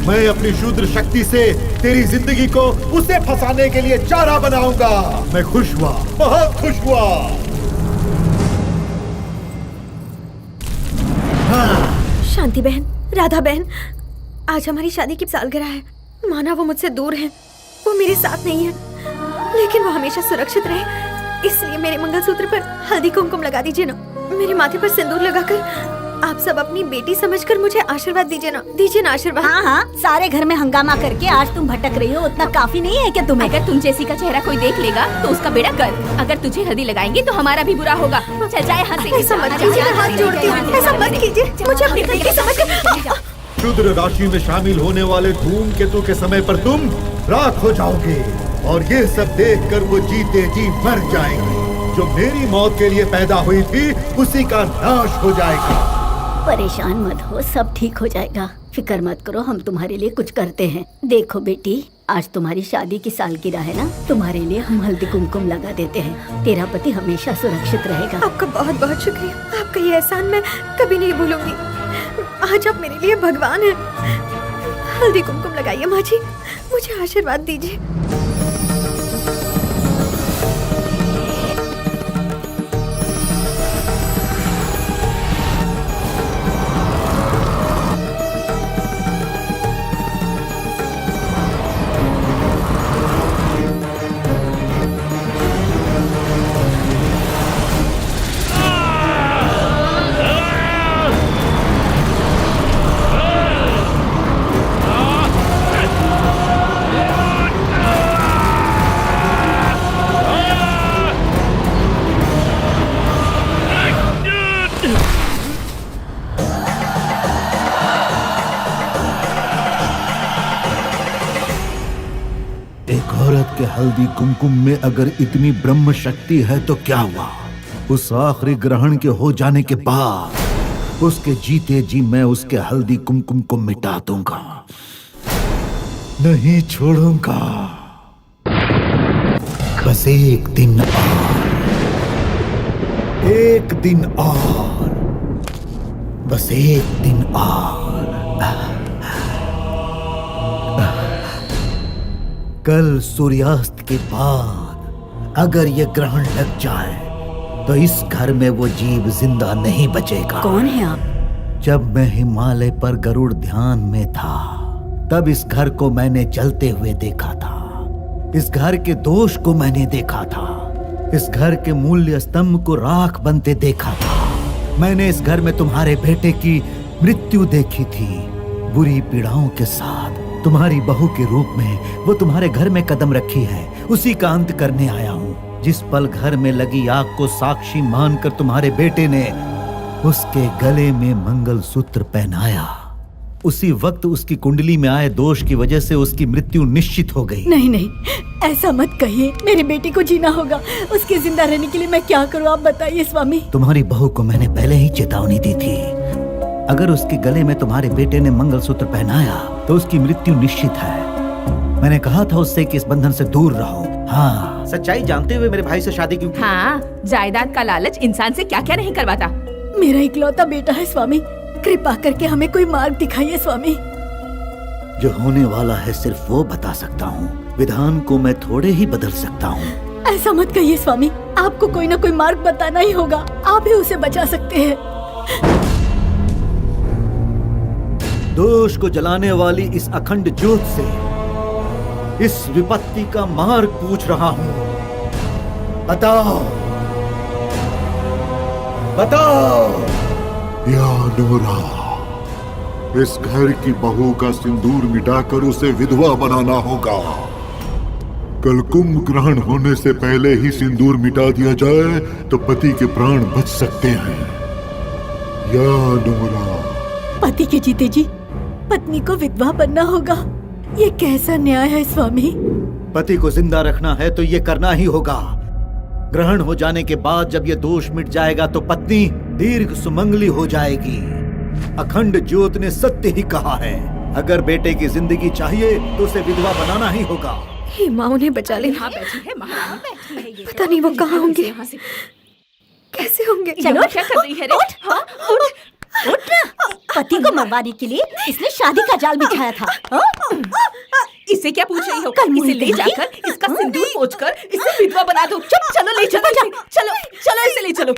मैं अपनी शूद्र शक्ति से तेरी जिंदगी को उसे फंसाने के लिए चारा बनाऊंगा। मैं खुश हुआ, बहुत खुश हुआ। शांति बहन, राधा बहन, आज हमारी शादी की सालगिरह है। माना वो मुझसे दूर है, वो मेरे साथ नहीं है, लेकिन वो हमेशा सुरक्षित रहे, इसलिए मेरे मंगलसूत्र पर हल्दी कुमकुम लगा दीजिए ना। मेरे माथे पर सिंदूर लगाकर आप सब अपनी बेटी समझकर मुझे आशीर्वाद दीजिए ना आशीर्वाद। हाँ हाँ, सारे घर में हंगामा करके आज तुम भटक रही हो, उतना काफी नहीं है क्या तुम्हें? अगर तुम जैसी का चेहरा कोई देख लेगा तो उसका बेड़ा गर्क। अगर तुझे हल्दी लगाएंगे तो हमारा भी बुरा होगा। चल जाए यहाँ से। ऐसा मत कीजिए, हाथ जोड़ती हूँ, ऐसा मत कीजिए, मुझे अपनी गलती समझ कर। शूद्र राशि में शामिल होने वाले धूमकेतु के समय पर तुम राख हो जाओगे, और ये सब देखकर वो जीते जी मर जाएंगे। जो मेरी मौत के लिए पैदा हुई थी उसी का नाश हो जाएगा। परेशान मत हो, सब ठीक हो जाएगा, फिक्र मत करो, हम तुम्हारे लिए कुछ करते हैं। देखो बेटी, आज तुम्हारी शादी की सालगिरह है ना, तुम्हारे लिए हम हल्दी कुमकुम लगा देते हैं। तेरा पति हमेशा सुरक्षित रहेगा। आपका बहुत बहुत शुक्रिया, आपका ये एहसान मैं कभी नहीं भूलूंगी। आज आप मेरे लिए भगवान हैं। हल्दी कुमकुम लगाइए माँ जी, मुझे आशीर्वाद दीजिए। के हल्दी कुमकुम में अगर इतनी ब्रह्म शक्ति है तो क्या हुआ? उस आखिरी ग्रहण के हो जाने के बाद उसके जीते जी मैं उसके हल्दी कुमकुम को मिटा दूंगा, नहीं छोड़ूंगा। बस एक दिन और, एक दिन और, बस एक दिन और। कल सूर्यास्त के बाद अगर ये ग्रहण लग जाए तो इस घर में वो जीव जिंदा नहीं बचेगा। कौन है आप? जब मैं हिमालय पर गरुड़ ध्यान में था तब इस घर को मैंने जलते हुए देखा था। इस घर के दोष को मैंने देखा था। इस घर के मूल्य स्तंभ को राख बनते देखा था। मैंने इस घर में तुम्हारे बेटे की मृत्यु देखी थी, बुरी पीड़ाओं के साथ। तुम्हारी बहू के रूप में वो तुम्हारे घर में कदम रखी है, उसी का अंत करने आया हूँ। जिस पल घर में लगी आग को साक्षी मानकर तुम्हारे बेटे ने उसके गले में मंगलसूत्र पहनाया, उसी वक्त उसकी कुंडली में आए दोष की वजह से उसकी मृत्यु निश्चित हो गई। नहीं नहीं, ऐसा मत कहिए। मेरी बेटी को जीना होगा। उसके जिंदा रहने के लिए मैं क्या करूं, आप बताइए स्वामी। तुम्हारी बहू को मैंने पहले ही चेतावनी दी थी, अगर उसके गले में तुम्हारे बेटे ने मंगलसूत्र पहनाया तो उसकी मृत्यु निश्चित है। मैंने कहा था उससे कि इस बंधन से दूर रहो। हाँ, सच्चाई जानते हुए मेरे भाई से शादी क्यों की? हाँ, जायदाद का लालच इंसान से क्या क्या नहीं करवाता। मेरा इकलौता बेटा है स्वामी, कृपा करके हमें कोई मार्ग दिखाइए स्वामी। जो होने वाला है सिर्फ वो बता सकता हूँ, विधान को मैं थोड़े ही बदल सकता हूँ। ऐसा मत कहिए स्वामी, आपको कोई ना कोई मार्ग बताना ही होगा। आप ही उसे बचा सकते हैं। दोष को जलाने वाली इस अखंड ज्योत से इस विपत्ति का मार्ग पूछ रहा हूँ। बताओ बताओ। या नूरा, इस घर की बहू का सिंदूर मिटाकर उसे विधवा बनाना होगा। कल कुंभ ग्रहण होने से पहले ही सिंदूर मिटा दिया जाए तो पति के प्राण बच सकते हैं। या नूरा। पति के जीते जी पत्नी को विधवा बनना होगा, ये कैसा न्याय है स्वामी? पति को जिंदा रखना है तो ये करना ही होगा। ग्रहण हो जाने के बाद जब ये दोष मिट जाएगा तो पत्नी दीर्घ सुमंगली हो जाएगी। अखंड ज्योत ने सत्य ही कहा है, अगर बेटे की जिंदगी चाहिए तो उसे विधवा बनाना ही होगा। हे माँ, उन्हें बचा ले। पता नहीं वो कहाँ होंगे, कैसे होंगे। चलो, क्या कर रही है रे? उठ ना। पति को मरवाने के लिए इसने शादी का जाल बिछाया था। इसे क्या पूछ रही हो? इसे ले जाकर इसका सिंदूर पोंछकर इसे विधवा बना दो। चलो ले चलो, चलो चलो इसे ले चलो।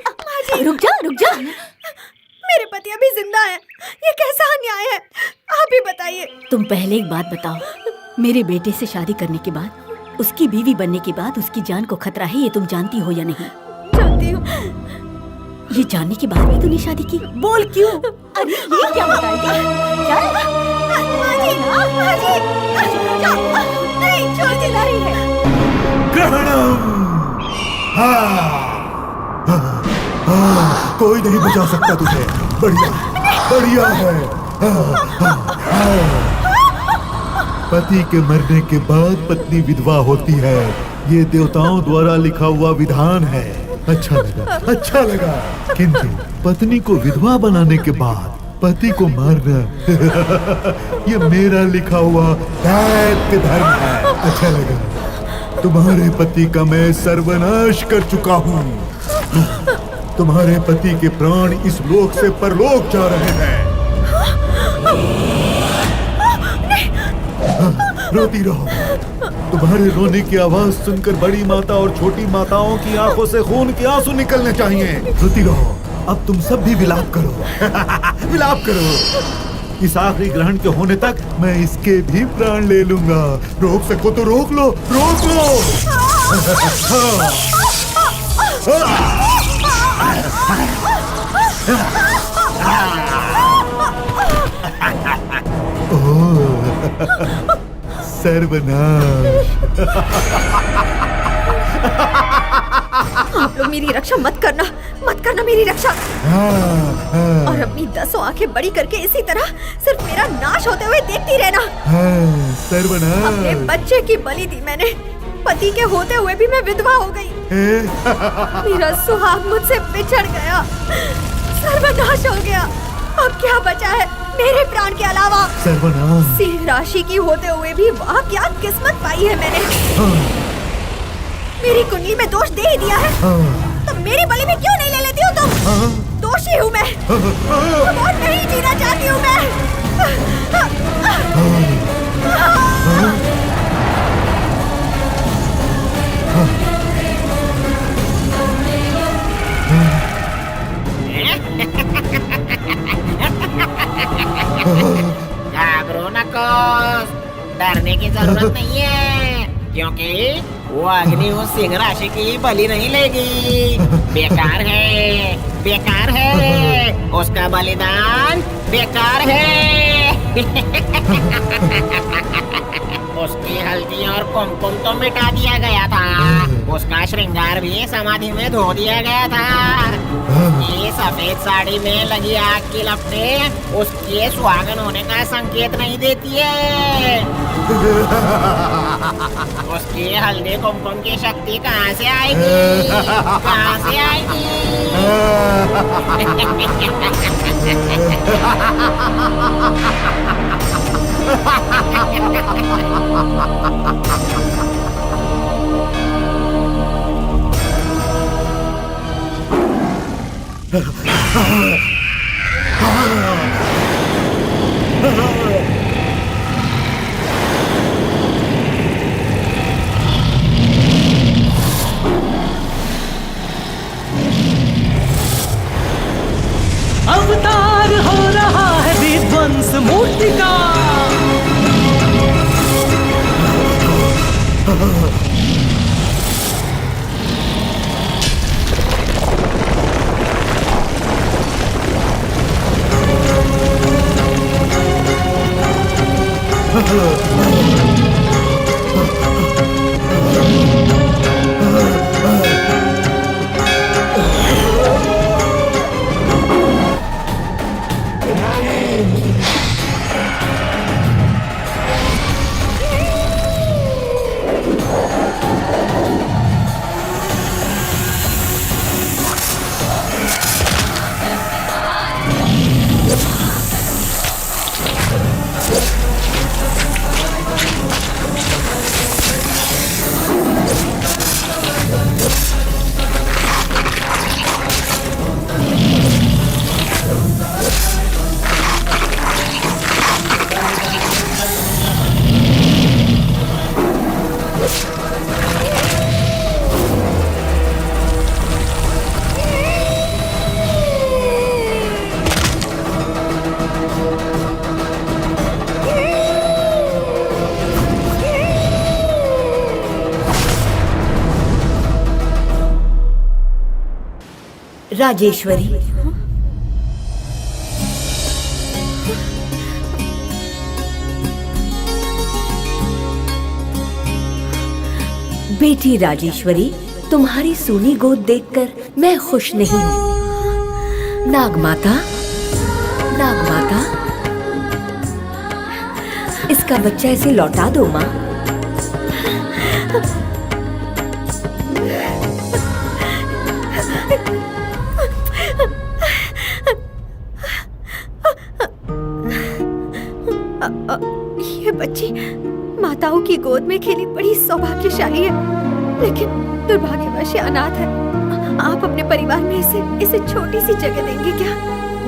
रुक जा रुक जा। मेरे पति अभी जिंदा है, ये कैसा अन्याय है? आप ही बताइए। तुम पहले एक बात बताओ, मेरे बेटे से शादी करने के बाद, उसकी बीवी बनने के बाद उसकी जान को खतरा है, ये तुम जानती हो या नहीं? जानती हूँ। ये जानने के बाद भी तूने शादी की? बोल क्यों? अरे ये क्या बताएगी? नहीं, छोड़ दिला रही है। कोई नहीं बचा सकता तुझे। बढ़िया बढ़िया है। पति के मरने के बाद पत्नी विधवा होती है, ये देवताओं द्वारा लिखा हुआ विधान है। अच्छा लगा। किंतु पत्नी को विधवा बनाने के बाद पति को मारना ये मेरा लिखा हुआ दैत्य धर्म है। अच्छा लगा। तुम्हारे पति का मैं सर्वनाश कर चुका हूँ। तुम्हारे पति के प्राण इस लोक से परलोक जा रहे हैं। रोती रहो। तुम्हारे रोने की आवाज सुनकर बड़ी माता और छोटी माताओं की आंखों से खून के आंसू निकलने चाहिए। रोती रहो। अब तुम सब भी विलाप करो। विलाप करो। इस आखिरी ग्रहण के होने तक मैं इसके भी प्राण ले लूंगा। रोक सको तो रोक लो, रोक लो। सर्वनाश। आप लोग मेरी रक्षा मत करना मेरी रक्षा। और अपनी 10 आंखें बड़ी करके इसी तरह सिर्फ मेरा नाश होते हुए देखती रहना। सर्वनाश। अपने बच्चे की बलि दी मैंने, पति के होते हुए भी मैं विधवा हो गई। मेरा सुहाग मुझसे बिछड़ गया, सर्वनाश हो गया। अब क्या बचा है मेरे प्राण के अलावा? सर्वनाश। सिंह राशि की होते हुए भी वहाँ क्या किस्मत पाई है मैंने। मेरी कुंडली में दोष दे ही दिया है, तो मेरी बलि में क्यों नहीं ले लेती हो तुम? दोषी हूँ मैं, और नहीं जीना चाहती हूँ मैं। घबरो नको, डरने की जरूरत नहीं है, क्योंकि वो अग्नि उस सिंह राशि की बलि नहीं लेगी। बेकार है, बेकार है, उसका बलिदान बेकार है। उसकी हल्दी और कुमकुम तो मिटा दिया गया था, उसका श्रृंगार भी समाधि में धो दिया गया था। ये सफेद साड़ी में लगी आग की लपटें उसके सुहागन होने का संकेत नहीं देती है। उसकी हल्दी कुमकुम की शक्ति कहाँ से आएगी? कहाँ से आएगी? अवतार हो रहा है विध्वंस मूर्ति का। राजेश्वरी, बेटी राजेश्वरी, तुम्हारी सूनी गोद देखकर मैं खुश नहीं हूँ। नागमाता, नागमाता, इसका बच्चा इसे लौटा दो माँ। ये बच्ची माताओं की गोद में खेली बड़ी सौभाग्यशाली है, लेकिन दुर्भाग्यवश ये अनाथ है। आप अपने परिवार में इसे छोटी सी जगह देंगे क्या?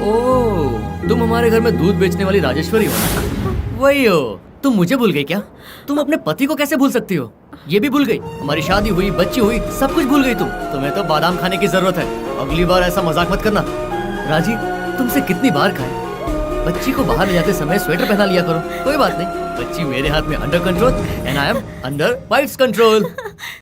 ओह, तुम हमारे घर में दूध बेचने वाली राजेश्वरी हो ना? वही हो। तुम मुझे भूल गई क्या? तुम अपने पति को कैसे भूल सकती हो? ये भी भूल गई? हमारी शादी हुई, बच्ची हुई, सब कुछ भूल गई तुम। तुम्हें तो बादाम खाने की जरूरत है। अगली बार ऐसा मजाक मत करना। राजी, तुमसे कितनी बार कहा बच्ची को बाहर ले जाते समय स्वेटर पहना लिया करो। कोई बात नहीं, बच्ची मेरे हाथ में under control and I am under wife's control.